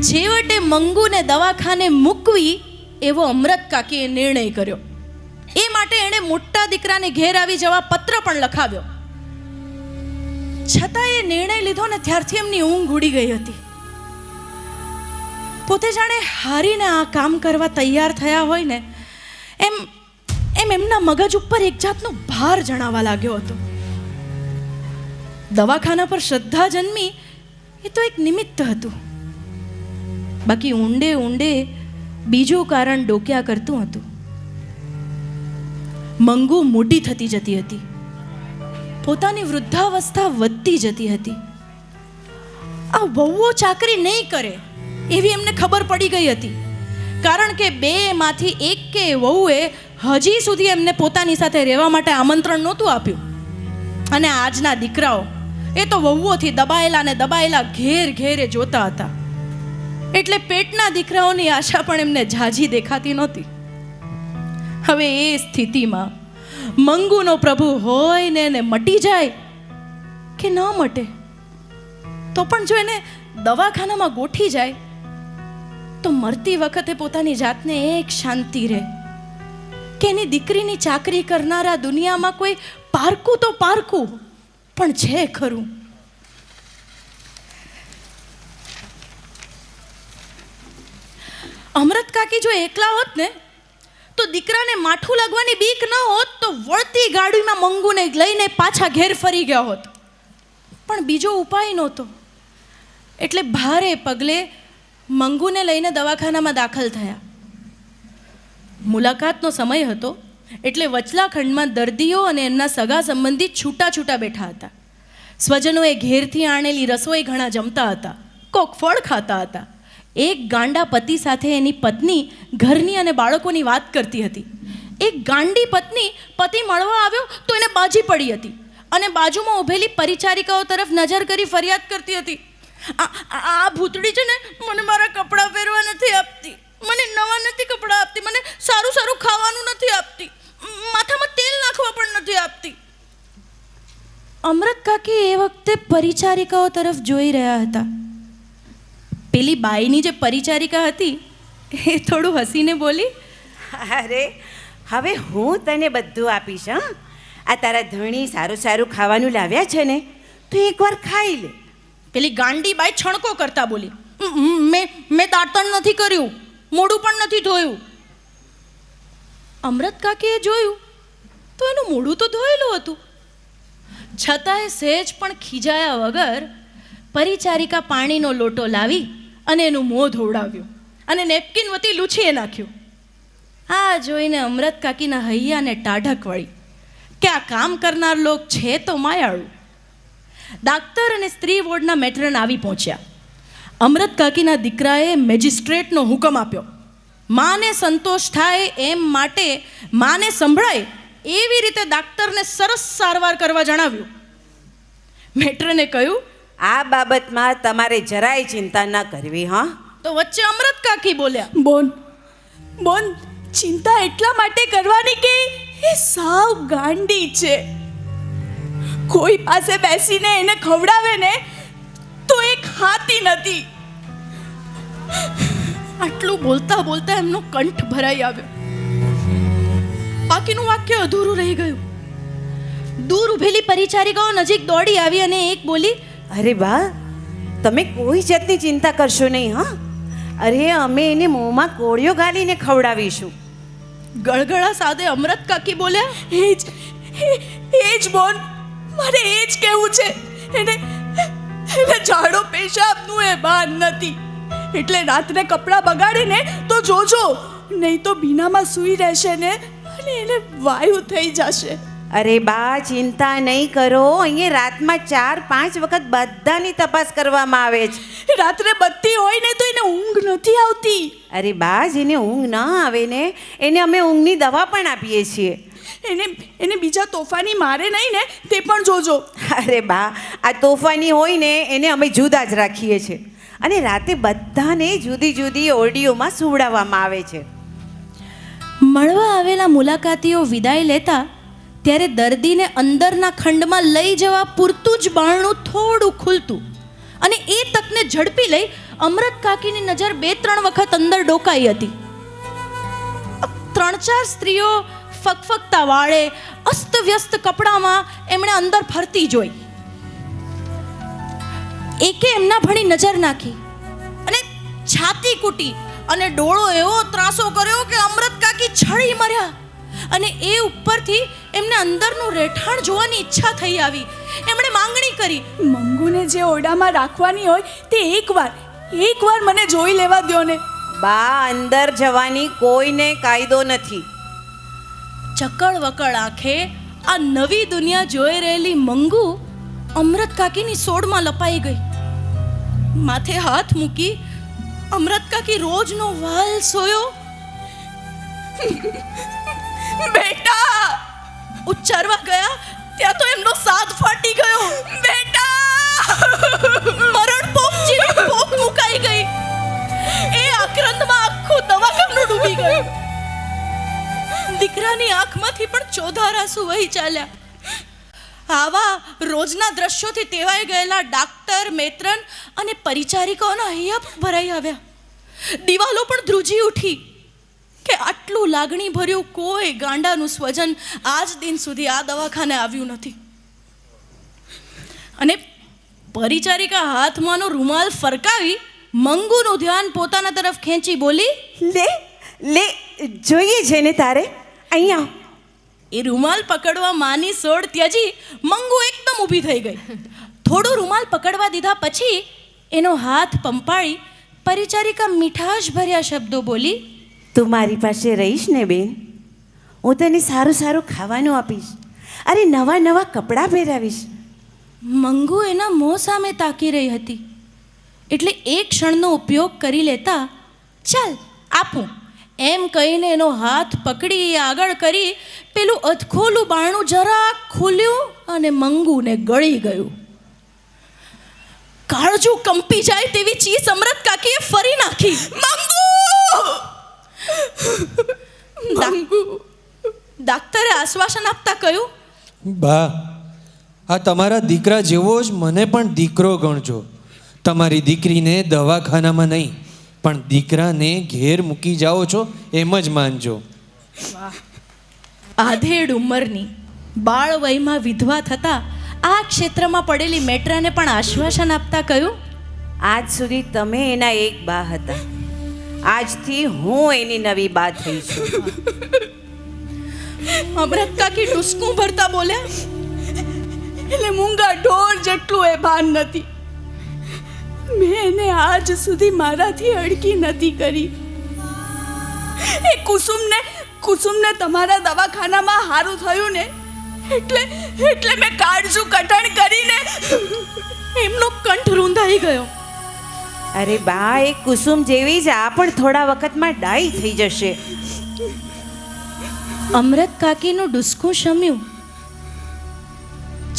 છેવટે મંગુને દવાખાને મૂકવી એવો અમરત કાકીએ નિર્ણય કર્યો. એ માટે એણે મોટા દીકરાને ઘેર આવી જવા પત્ર પણ લખાવ્યો. છતાં એ નિર્ણય લીધો ને ત્યારથી એમની ઊંઘ ઉડી ગઈ હતી. પોતે જાણે હારીને આ કામ કરવા તૈયાર થયા હોય ને એમ એમના મગજ ઉપર એક જાતનો ભાર જણાવા લાગ્યો હતો. દવાખાના પર શ્રદ્ધા જન્મી એ તો એક નિમિત્ત હતું, બાકી ઊંડે બીજું કારણ ડોક્યા કરતું હતું. મંગુ મોટી થતી જતી હતી, પોતાની વૃદ્ધાવસ્થા વધતી જતી હતી. આ વહુઓ ચાકરી નહીં કરે એવી એમને ખબર પડી ગઈ હતી, કારણ કે બેમાંથી એક કે વહુએ હજી સુધી એમને પોતાની સાથે રહેવા માટે આમંત્રણ નહોતું આપ્યું. અને આજના દીકરાઓ એ તો વહુઓથી દબાયેલા ને દબાયેલા ઘેર ઘેરે જોતા હતા. એટલે પેટના દીકરાઓની આશા પણ એમને ઝાઝી દેખાતી નહોતી. હવે એ સ્થિતિમાં મંગુનો પ્રભુ હોય ને એને મટી જાય કે ન મટે, તો પણ જો એને દવાખાનામાં ગોઠી જાય તો મરતી વખતે પોતાની જાતને એક શાંતિ રહે કે એની દીકરીની ચાકરી કરનારા દુનિયામાં કોઈ પારકું તો પારકું પણ છે ખરું. અમૃત કાકી જો એકલા હોત ને તો દીકરાને માઠું લાગવાની બીક ન હોત તો વળતી ગાડીમાં મંગુને લઈને પાછા ઘેર ફરી ગયા હોત. પણ બીજો ઉપાય નહોતો. એટલે ભારે પગલે મંગુને લઈને દવાખાનામાં દાખલ થયા. મુલાકાતનો સમય હતો એટલે વચલા ખંડમાં દર્દીઓ અને એમના સગા સંબંધી છૂટા છૂટા બેઠા હતા. સ્વજનોએ ઘેરથી આણેલી રસોઈ ઘણા જમતા હતા, કોક ફળ ખાતા હતા. એક ગાંડા પતિ સાથે એની પત્ની ઘરની અને બાળકોની વાત કરતી હતી. એક ગાંડી પત્ની પતિ મળવા આવ્યો તો એને બાજી પડી હતી અને બાજુમાં ઊભેલી પરિચારિકાઓ તરફ નજર કરી ફરિયાદ કરતી હતી, આ ભૂતડી છે ને મને મારા કપડાં પહેરવા નથી આપતી, મને નવા નથી કપડાં આપતી, મને સારું સારું ખાવાનું નથી આપતી, માથામાં તેલ નાખવા પણ નથી આપતી. અમૃત કાકી એ વખતે પરિચારિકાઓ તરફ જોઈ રહ્યા હતા. પેલી બાઈની જે પરિચારિકા હતી એ થોડું હસીને બોલી, અરે હવે હું તને બધું આપીશ. હા, આ તારા ધણી સારું સારું ખાવાનું લાવ્યા છે ને, તો એકવાર ખાઈ લે. પેલી ગાંડી બાઈ છણકો કરતા બોલી, મેં દાંતણ નથી કર્યું, મોઢું પણ નથી ધોયું. અમૃત કાકીએ જોયું તો એનું મોઢું તો ધોયેલું હતું. છતાંય સહેજ પણ ખીજાયા વગર પરિચારિકા પાણીનો લોટો લાવી અને એનું મોં ધોવડાવ્યું અને નેપકિન વતી લૂછીએ નાખ્યું. આ જોઈને અમૃત કાકીના હૈયાને ટાઢક વળી કે આ કામ કરનાર લોક છે તો માયાળું. ડાક્ટર અને સ્ત્રી વોર્ડના મેટ્રન આવી પહોંચ્યા. અમૃત કાકીના દીકરાએ મેજિસ્ટ્રેટનો હુકમ આપ્યો. માને સંતોષ થાય એમ માટે માને સંભળાય એવી રીતે ડાક્ટરને સરસ સારવાર કરવા જણાવ્યું. મેટ્રને કહ્યું, આ બાબતમાં તમારે જરાય ચિંતા ન કરવી. હા, તો વચ્ચે અમૃત કાકી બોલ્યા, બોન ચિંતા એટલા માટે કરવાની કે એ સાવ ગાંડી છે. કોઈ પાસે બેસીને એને ખવડાવે ને તો એ ખાતી નથી. આટલું બોલતા બોલતા એમનો કંઠ ભરાઈ આવ્યો. બાકીનું વાક્ય અધૂરું રહી ગયું. દૂર ઊભેલી પરિચારિકાઓ નજીક દોડી આવી અને એક બોલી, અરે બા, તમે કોઈ જાતની ચિંતા કરશો નહીં. હા, અરે અમે એને મોંમાં કોળિયો ગાલીને ખવડાવીશું. ગળગળા સાદે અમૃત કાકી બોલ્યા, એ જ બોન, મારે એ જ કહેવું છે. એને ઝાડો પેશાબનું એ ભાન નથી. એટલે રાત્રે કપડાં બગાડીને તો જોજો, નહીં તો ભીનામાં સૂઈ રહેશે ને અને એને વાયુ થઈ જશે. અરે બા, ચિંતા નહીં કરો. અહીંયા રાતમાં 4-5 વખત બધાની તપાસ કરવામાં આવે છે. રાત્રે બત્તી હોય ને તો એને ઊંઘ નથી આવતી. અરે બા, જેને ઊંઘ ન આવે ને એને અમે ઊંઘની દવા પણ આપીએ છીએ. એને બીજા તોફાની મારે નહીં ને તે પણ જોજો. અરે બા, આ તોફાની હોય ને એને અમે જુદા જ રાખીએ છીએ અને રાતે બધાને જુદી જુદી ઓરડીઓમાં સુવડાવવામાં આવે છે. મળવા આવેલા મુલાકાતીઓ વિદાય લેતા ત્યારે દર્દીને અંદરના ખંડમાં લઈ જવા પૂરતું જ બારણું થોડું ખુલતું અને એ તકને ઝડપી લઈ અમૃત કાકીની નજર 2-3 વખત અંદર ડોકાઈ હતી. 3-4 સ્ત્રીઓ ફકફકતા વાળે અસ્તવ્યસ્ત કપડામાં એમણે અંદર ફરતી જોઈ. એકે એમના ભણી નજર નાખી અને છાતી કૂટી અને ડોળો એવો ત્રાસો કર્યો કે અમૃત કાકી છળી મર્યા. અને એ ઉપરથી એમને અંદરનું રહેઠાણ જોવાની ઈચ્છા થઈ આવી. એમણે માંગણી કરી, મંગુને જે ઓરડામાં રાખવાની હોય તે એકવાર મને જોઈ લેવા દ્યો ને. બા, અંદર જવાની કોઈને કાયદો નથી. ચકળ વકળ આંખે આ નવી દુનિયા જોઈ રહેલી મંગુ અમૃત કાકીની સોડમાં લપાઈ ગઈ. માથે હાથ મૂકી અમૃત કાકી રોજનો વાલ સોયો. બેટા ઉચ્ચારવા ગયા ત્યાં તો એમનો સાદ ફાટી ગયો. બેટા મરણ પોક જેવી પોક મુકાઈ ગઈ. એ આક્રંદમાં આખું દવાખાનું ડૂબી ગયું. દીકરાની આંખમાંથી પણ ચોધાર આંસુ વહી ચાલ્યા. આવા રોજના દ્રશ્યોથી ટેવાઈ ગયેલા ડાક્ટર, મેત્રન અને પરિચારિકાઓના હૈયા પણ ભરાઈ આવ્યા. દિવાલો પણ ધ્રુજી ઉઠી કે આટલું લાગણી ભર્યું કોઈ ગાંડાનું સ્વજન આજ દિન સુધી આ દવાખાને આવ્યું નથી. અને પરિચારિકા હાથમાંનો રૂમાલ ફરકાવી મંગુનું ધ્યાન પોતાના તરફ ખેંચી બોલી, લે લે જોઈએ છે ને તારે અહીંયા. એ રૂમાલ પકડવા માની સોડ ત્યજી મંગુ એકદમ ઊભી થઈ ગઈ. થોડું રૂમાલ પકડવા દીધા પછી એનો હાથ પંપાળી પરિચારિકા મીઠાશ ભર્યા શબ્દો બોલી, તું મારી પાસે રહીશ ને બેન, હું તને સારું સારું ખાવાનું આપીશ, અરે નવા નવા કપડાં પહેરાવીશ. મંગુ એના મોં સામે તાકી રહી હતી એટલે એક ક્ષણનો ઉપયોગ કરી લેતા, ચાલ આપું એમ કહીને એનો હાથ પકડી આગળ કરી પેલું અધખોલું બારણું જરાક ખોલ્યું અને મંગુને ગળી ગયું. કાળજું કંપી જાય તેવી ચીસ અમૃત કાકીએ ફરી નાખી, મંગુ! ડાક્ટરે આશ્વાસન આપતા કહ્યું, બા, આ તમારા દીકરા જેવો જ મને પણ દીકરો ગણજો. તમારી દીકરીને દવાખાનામાં નહીં પણ દીકરાને ઘેર મૂકી જાઓ છો એમ જ માનજો. આધેડ ઉંમરની બાળ વયમાં વિધવા થતા આ ક્ષેત્રમાં પડેલી મેટ્રાને પણ આશ્વાસન આપતા કહ્યું, આજ સુધી તમે એના એક બા હતા, આજથી હું એની નવી બા થઈ છું. અમૃત કાકી ડુસકું ભરતા બોલ્યા, એટલે મૂંગા ઢોર જેટલું એ ભાન નથી. મેં એને આજ સુધી મારાથી અડકી નથી કરી. એ કુસુમને તમારા દવાખાનામાં સારું થયું ને એટલે મેં કાળજું કઠણ કરીને એમનો કંઠ રૂંધાઈ ગયો. અરે બા, એ કુસુમ જેવી જ આ પણ થોડા વખતમાં ડાઈ થઈ જશે. અમૃત કાકીનું ડુસકું શમ્યું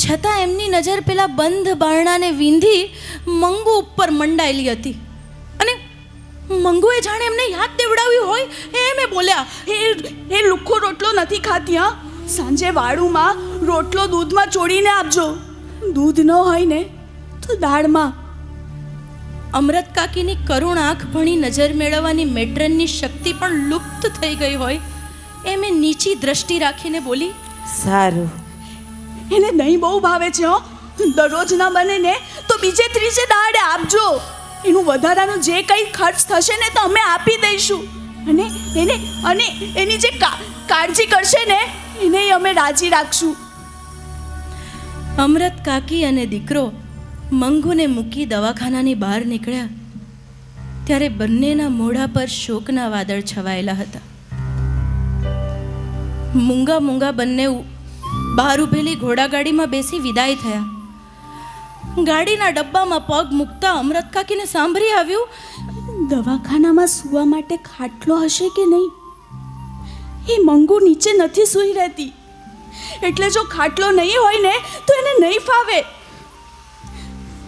છતાં એમની નજર પેલા બંધ બારણાને વીંધી મંગુ ઉપર મંડાયેલી હતી અને મંગુએ જાણે એમને યાદ દેવડાવ્યું હોય એમ એ બોલ્યા, એ લુખ્ખો રોટલો નથી ખાતી. હા, સાંજે વાળુમાં રોટલો દૂધમાં ચોળીને આપજો. દૂધ ન હોય ને તો દાળમાં. અમૃત કાકીની કરુણ આંખ ભણી નજર મેળવવાની મેટ્રનની શક્તિ પણ લુપ્ત થઈ ગઈ હોય એમ એ નીચી દ્રષ્ટિ રાખીને બોલી, સારું. એને દહીં બહુ ભાવે છે. દરરોજ ના બને ને તો બીજે ત્રીજે દાડે આપજો. એનું વધારાનું જે કંઈ ખર્ચ થશે ને તો અમે આપી દઈશું. અને એની જે કાળજી કરશે ને એને અમે રાજી રાખશું. અમૃત કાકી અને દીકરો મંગુને મૂકી દવાખાનાની બહાર નીકળ્યા ત્યારે બંનેના મોઢા પર શોકના વાદળ છવાયેલા હતા. મૂંગા મૂંગા બંને બહાર ઊભેલી ઘોડાગાડીમાં બેસી વિદાય થયા. ગાડીના ડબ્બામાં પગ મૂકતા અમૃત કાકીને સાંભળી આવ્યું, દવાખાનામાં સૂવા માટે ખાટલો હશે કે નહીં? એ મંગુ નીચે નથી સૂઈ રહેતી, એટલે જો ખાટલો નહીં હોય ને તો એને નહીં ફાવે.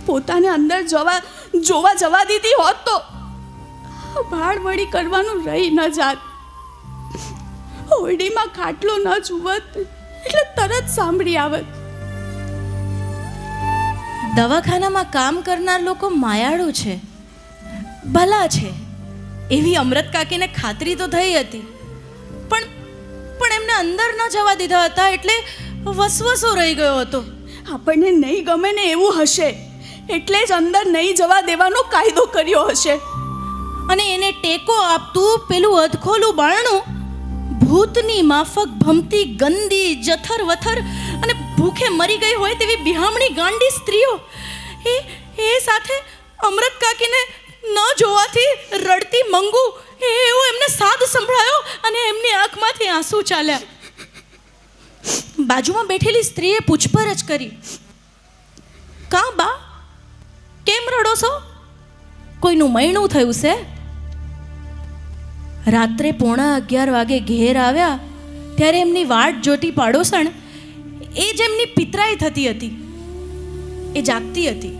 પોતાને અંદર જોવા જવા દીધી હોત તો ભાડવડી કરવાનું રહી ન જાત. ઓરડીમાં ખાટલો ન જુવત એટલે તરત સાંભળી આવત. દવાખાનામાં કામ કરનાર લોકો માયાળુ છે, ભલા છે એવી અમૃત કાકીને ખાતરી તો થઈ હતી, પણ એમને અંદર ન જવા દીધા હતા એટલે વસવસો રહી ગયો હતો. આપણને નહીં ગમે ને એવું હશે એટલે જ અંદર નહીં જવા દેવાનો કાયદો કર્યો હશે. અને એને ટેકો આપતું પેલું અધખોલું બારણું ભૂતની માફક ભમતી ગંદી જથર વથર અને ભૂખે મરી ગઈ હોય તેવી બિહામણી ગાંડી સ્ત્રીઓ એ સાથે અમૃત કાકીને ન જોવાથી રડતી મંગુ એવો એમને સાદ સંભળાયો અને એમની આંખમાંથી આંસુ ચાલ્યા. બાજુમાં બેઠેલી સ્ત્રીએ પૂછપરછ કરી, કાં બા, કેમ રડો છો? કોઈનું મૈણું થયું છે? રાત્રે 11:15 વાગે ઘેર આવ્યા ત્યારે એમની વાટ જોતી પાડોશણ એ જેમની પિતરાઈ થતી હતી એ જાગતી હતી.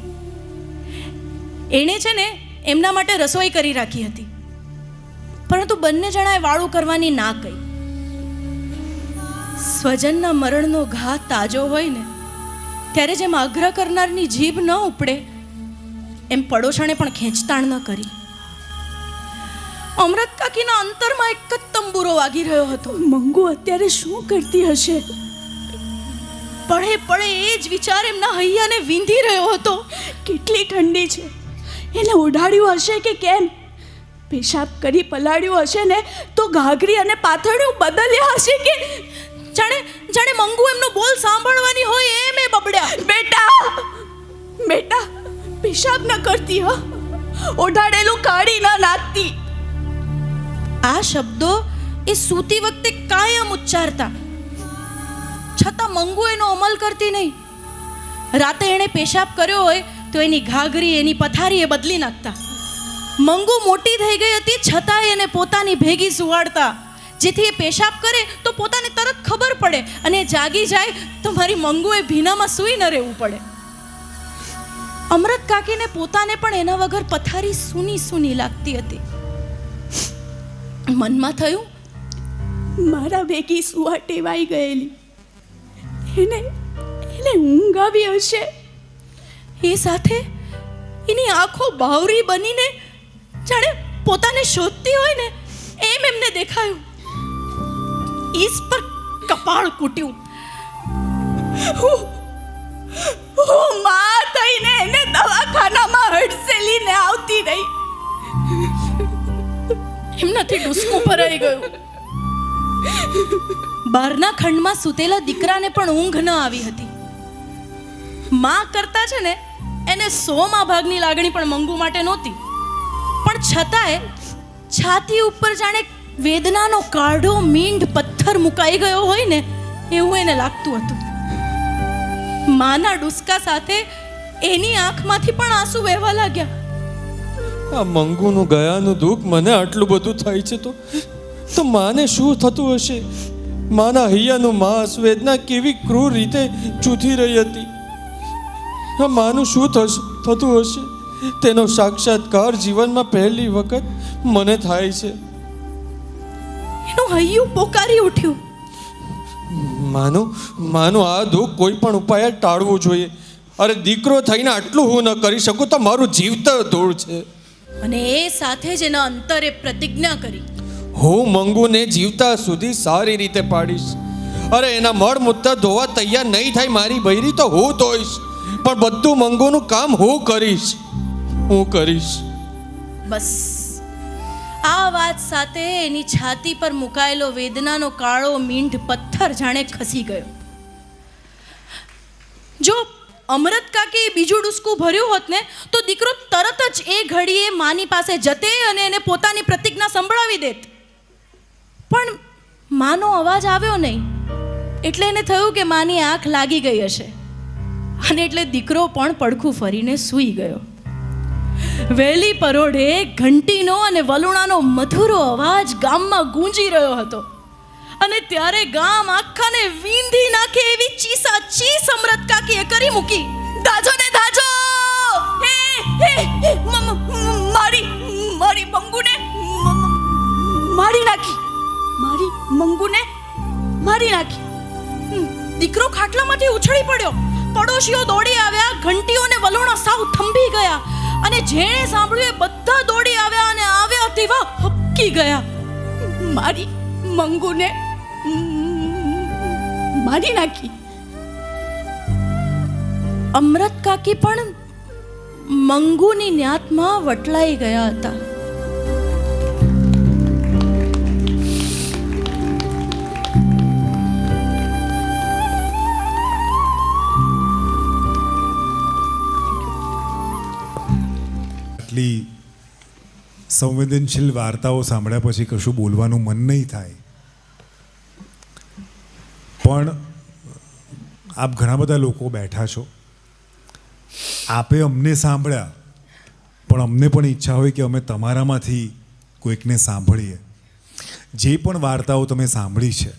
એણે છે ને એમના માટે રસોઈ કરી રાખી હતી, પરંતુ બંને જણાએ વાળું કરવાની ના કહી. સ્વજનના મરણનો ઘા તાજો હોય ને ત્યારે જેમ આગ્રહ કરનારની જીભ ન ઉપડે એમ પડોશણે પણ ખેંચતાણ ન કરી. અમૃત કાકીના અંતરમાં એક જ તંબુરો વાગી રહ્યો હતો. મંગુ અત્યારે શું કરતી હશે? પડે પડે એ જ વિચાર એમના હૈયાને વીંધી રહ્યો હતો. કેટલી ઠંડી છે, એને ઉડાડ્યું હશે કે કેમ? પેશાબ કરી પલાળ્યું હશે ને તો ઘાઘરી અને પાથરણું બદલ્યા હશે કે જાણે જાણે મંગુ એમનો બોલ સાંભળવાની હોય એમ એ બબડ્યા. બેટા બેટા પેશાબ ન કરતી, હ ઓઢાડેલું કાઢી ન નાખતી. આ શબ્દો એ સૂતી વખતે કાયમ ઉચ્ચારતા, છતાં મંગુ એનો અમલ કરતી નહીં. રાતે એણે પેશાબ કર્યો હોય તો એની ઘાઘરી એની પથારી એ બદલી નાખતા. મંગુ મોટી થઈ ગઈ હતી છતાં એને પોતાની ભેગી સુવાડતા, જેથી એ પેશાબ કરે તો પોતાને તરત ખબર પડે અને એ જાગી જાય તો મારી મંગુએ ભીનામાં સૂઈ ન રહેવું પડે. અમૃત કાકીને પોતાને પણ એના વગર પથારી સૂની સૂની લાગતી હતી. મનમાં થયું, મારા ભેગી સુવા ટેવાઈ ગયેલી એને ઊંઘ આવી હશે. એ સાથે એની આંખો બાવરી બનીને જાણે પોતાને શોધતી હોય ને એમ એમને દેખાયું. ઈસ પર કપાળ કૂટ્યું. હું માં થઈને એને દવાખાનામાં હડસેલીને આવતી રહી. એમનાથી ડૂસકું ભરાઈ ગયું. બહારના ખંડમાં સૂતેલા દીકરાને પણ ઊંઘ ન આવી હતી. માં કરતા છે ને એને 100માં ભાગની લાગણી પણ મંગુ માટે નહોતી, પણ છતાંય છાતી ઉપર જાણે વેદનાનો કાઢો મીંઢ પથ્થર મુકાઈ ગયો હોય ને એવું એને લાગતું હતું. માના ડુસકા સાથે એની આંખમાંથી પણ આંસુ વહેવા લાગ્યા. આ મંગુનું ગયાનું દુઃખ મને આટલું બધું થાય છે તો માને શું થતું હશે? માના હૈયાનું માંસ વેદના કેવી ક્રૂર રીતે ચૂથી રહી હતી. આ માનું શું થતું હશે તેનો સાક્ષાત્કાર જીવનમાં પહેલી વખત મને થાય છે. એનું હૈયું પોકારી ઉઠ્યું. માનું આ દુઃખ કોઈ પણ ઉપાય ટાળવું જોઈએ. અરે દીકરો થઈને આટલું હું ન કરી શકું તો મારું જીવતર ધૂળ છે. અને એ સાથે જ એના અંતરે પ્રતિજ્ઞા કરી, હું મંગુને જીવતા સુધી સારી રીતે પાડીશ. અરે એના મળમૂત્ર ધોવા તૈયાર નહીં થાય મારી બૈરી તો હું ધોઈશ, પણ બધું મંગુનું કામ હું કરીશ. બસ આ વાત સાથે એની છાતી પર મુકાયેલો વેદનાનો કાળો મીંઢ પથ્થર જાણે ખસી ગયો. જો અમૃત કાકી બીજું ડૂસકું ભર્યું હોત ને તો દીકરો તરત જ એ ઘડીએ માની પાસે જતે અને એને પોતાની પ્રતિજ્ઞા સંભળાવી દેત. પણ માનો અવાજ આવ્યો નહીં એટલે એને થયું કે માની આંખ લાગી ગઈ હશે, અને એટલે દીકરો પણ પડખું ફરીને સૂઈ ગયો. વહેલી પરોઢે ઘંટીનો અને વલુણાનો મધુરો અવાજ ગામમાં ગૂંજી રહ્યો હતો, અને ત્યારે ગામ આખાને વીંધી નાખે એવી ચીસા ચીસ અમૃત કાકીએ કરી મૂકી. દાજો ને દાજો! મારી મંગુને મારી નાખી. મારી મંગુને મારી નાખી. દીકરો ખાટલામાંથી ઉછળી પડ્યો. પડોશીઓ દોડી આવ્યા. ઘંટીઓ ને વલોણા સાવ થંભી ગયા, અને જેણે સાંભળ્યું એ બધા દોડી આવ્યા અને આવ્યા તેવા હબકી ગયા. મારી મંગુને મારી નાખી. અમૃત કાકી પણ મંગુની ન્યાતમાં વટલાઈ ગયા હતા. આટલી સંવેદનશીલ વાર્તાઓ સાંભળ્યા પછી કશું બોલવાનું મન નહીં થાય, પણ આપ ઘણા બધા લોકો બેઠા છો, આપે અમને સાંભળ્યા, પણ અમને પણ ઈચ્છા હોય કે અમે તમારામાંથી કોઈકને સાંભળીએ. જે પણ વાર્તાઓ તમે સાંભળી છે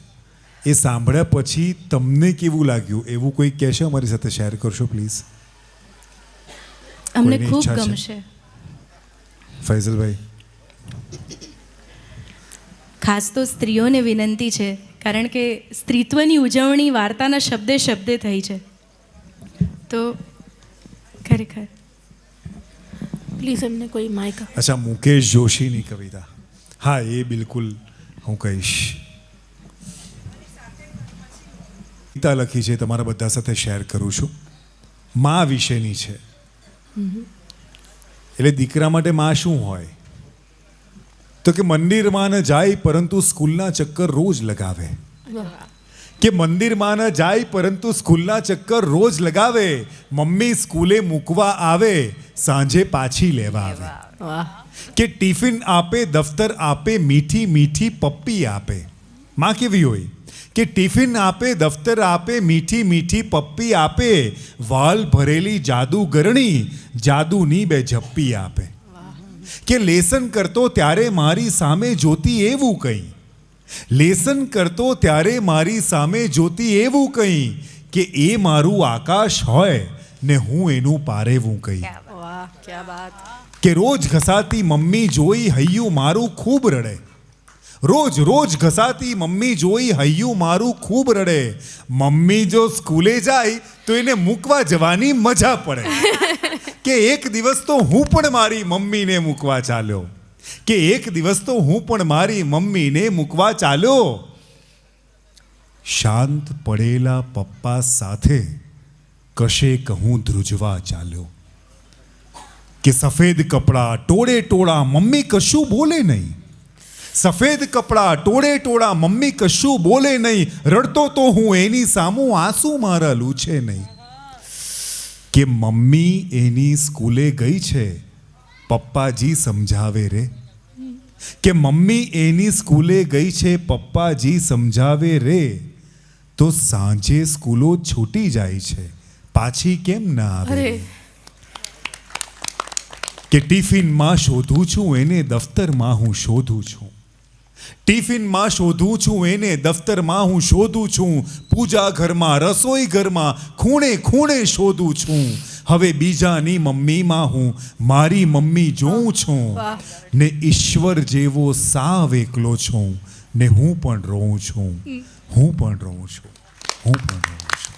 એ સાંભળ્યા પછી તમને કેવું લાગ્યું એવું કોઈ કહેશે અમારી સાથે શેર કરશો પ્લીઝ. અમને કોઈની ખૂબ ઈચ્છા છે? ગમશે. ફૈઝલભાઈ. ખાસ તો સ્ત્રીઓને વિનંતી છે, કારણ કે સ્ત્રીત્વની ઉજવણી વાર્તાના શબ્દે શબ્દે થઈ છે. તો ખરેખર પ્લીઝ એમને કોઈ માઇક. અચ્છા, મુકેશ જોશીની કવિતા. હા, એ બિલકુલ હું કહીશ. કવિતા લખી છે, તમારા બધા સાથે શેર કરું છું. મા વિશેની છે. એટલે દીકરા માટે મા શું હોય? તો કે મંદિરમાં ન જાય પરંતુ સ્કૂલના ચક્કર રોજ લગાવે. કે મંદિરમાં ન જાય પરંતુ સ્કૂલના ચક્કર રોજ લગાવે. મમ્મી સ્કૂલે મૂકવા આવે, સાંજે પાછી લેવા આવે. કે ટિફિન આપે, દફતર આપે, મીઠી મીઠી પપ્પી આપે. માં કેવી હોય? કે ટિફિન આપે, દફતર આપે, મીઠી મીઠી પપ્પી આપે. વાલ ભરેલી જાદુગરણી, જાદુની બે ઝપ્પી આપે. કે લેસન કરતો ત્યારે મારી સામે જોતી એવું કંઈ. લેસન કરતો ત્યારે મારી સામે જોતી એવું કંઈ કે એ મારું આકાશ હોય ને હું એનું પારેવું કંઈ. કે રોજ ઘસાતી મમ્મી જોઈ હૈયું મારું ખૂબ રડે. રોજ રોજ ઘસાતી મમ્મી જોઈ હૈયું મારું ખૂબ રડે. મમ્મી જો સ્કૂલે જાય તો એને મૂકવા જવાની મજા પડે. કે એક દિવસ તો હું પણ મારી મમ્મીને મૂકવા ચાલ્યો. કે એક દિવસ તો હું પણ મારી મમ્મીને મૂકવા ચાલ્યો. શાંત પડેલા પપ્પા સાથે કશે કહું ધ્રુજવા ચાલ્યો. કે સફેદ કપડાં ટોળે ટોળા મમ્મી કશું બોલે નહીં. સફેદ કપડાં ટોળે ટોળા મમ્મી કશું બોલે નહીં. રડતો તો હું એની સામું આંસુ મારા લૂછે નહીં. કે મમ્મી એની સ્કૂલે ગઈ છે, પપ્પાજી સમજાવે રે. કે મમ્મી એની સ્કૂલે ગઈ છે, પપ્પાજી સમજાવે રે. તો સાંજે સ્કૂલો છૂટી જાય છે, પાછી કેમ ના આવે? કે ટિફિનમાં શોધું છું એને, દફતરમાં હું શોધું છું. ટિફિનમાં શોધું છું એને, દફતરમાં હું શોધું છું. પૂજા ઘરમાં, રસોઈ ઘરમાં, ખૂણે ખૂણે શોધું છું. હવે બીજાની મમ્મીમાં હું મારી મમ્મી જોઉં છું. ને ઈશ્વર જેવો સાવ એકલો છું. ને હું પણ રોઉં છું. હું પણ રોઉં છું. હું પણ રોઉં છું.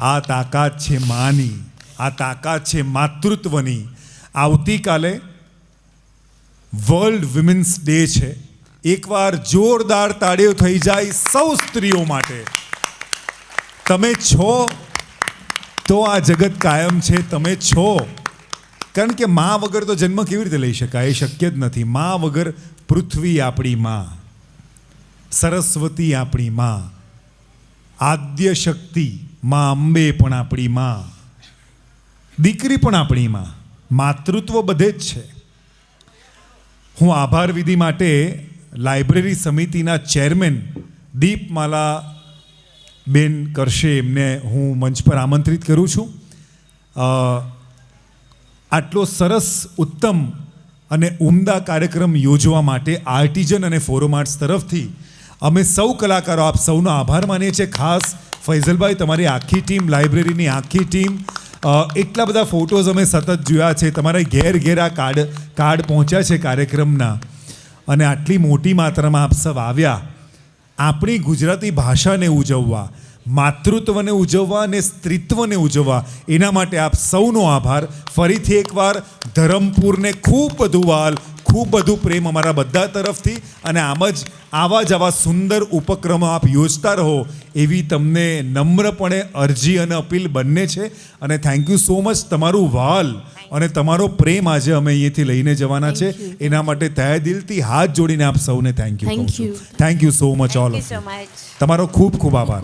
આ તાકાત છે માની, આ તાકાત છે માતૃત્વની. આવતીકાલે વર્લ્ડ વિમેન્સ ડે છે. એકવાર જોરદાર તાળીઓ થઈ જાય સૌ સ્ત્રીઓ માટે. તમે છો તો આ જગત કાયમ છે. તમે છો કારણ કે મા વગર તો જન્મ કેવી રીતે લઈ શકાય? એ શક્ય જ નથી. મા વગર પૃથ્વી આપણી મા, સરસ્વતી આપણી મા, આદ્ય શક્તિ મા અંબે પણ આપણી મા, દીકરી પણ આપણી મા. માતૃત્વ બધે જ છે. હું આભાર વિધિ માટે લાઇબ્રેરી સમિતિના ચેરમેન દીપમાલા બેન કરશે, એમને હું મંચ પર આમંત્રિત કરું છું. આટલો સરસ, ઉત્તમ અને ઉમદા કાર્યક્રમ યોજવા માટે આર્ટિઝન અને ફોરમ આર્ટ્સ તરફથી અમે સૌ કલાકારો આપ સૌનો આભાર માનીએ છીએ. ખાસ ફૈઝલભાઈ, તમારી આખી ટીમ, લાઇબ્રેરીની આખી ટીમ. એટલા બધા ફોટોઝ અમે સતત જોયા છે. તમારા ઘેર ઘેર આ કાર્ડ પહોંચ્યા છે કાર્યક્રમના. અને આટલી મોટી માત્રામાં આપ સૌ આવ્યા આપણી ગુજરાતી ભાષાને ઉજવવા, માતૃત્વને ઉજવવા અને સ્ત્રીત્વને ઉજવવા. એના માટે આપ સૌનો આભાર. ફરીથી એકવાર ધરમપુરને ખૂબ બધું વાલ, ખૂબ બધું પ્રેમ અમારા બધા તરફથી. અને આમ જ આવા સુંદર ઉપક્રમો આપ યોજતા રહો એવી તમને નમ્રપણે અરજી અને અપીલ બંને છે. અને થેન્ક યુ સો મચ. તમારું વાલ અને તમારો પ્રેમ આજે અમે અહીંયાથી લઈને જવાના છે. એના માટે તહે દિલથી હાથ જોડીને આપ સૌને થેન્ક યુ કહું છું. Thank you so much all of. તમારો ખૂબ ખૂબ આભાર.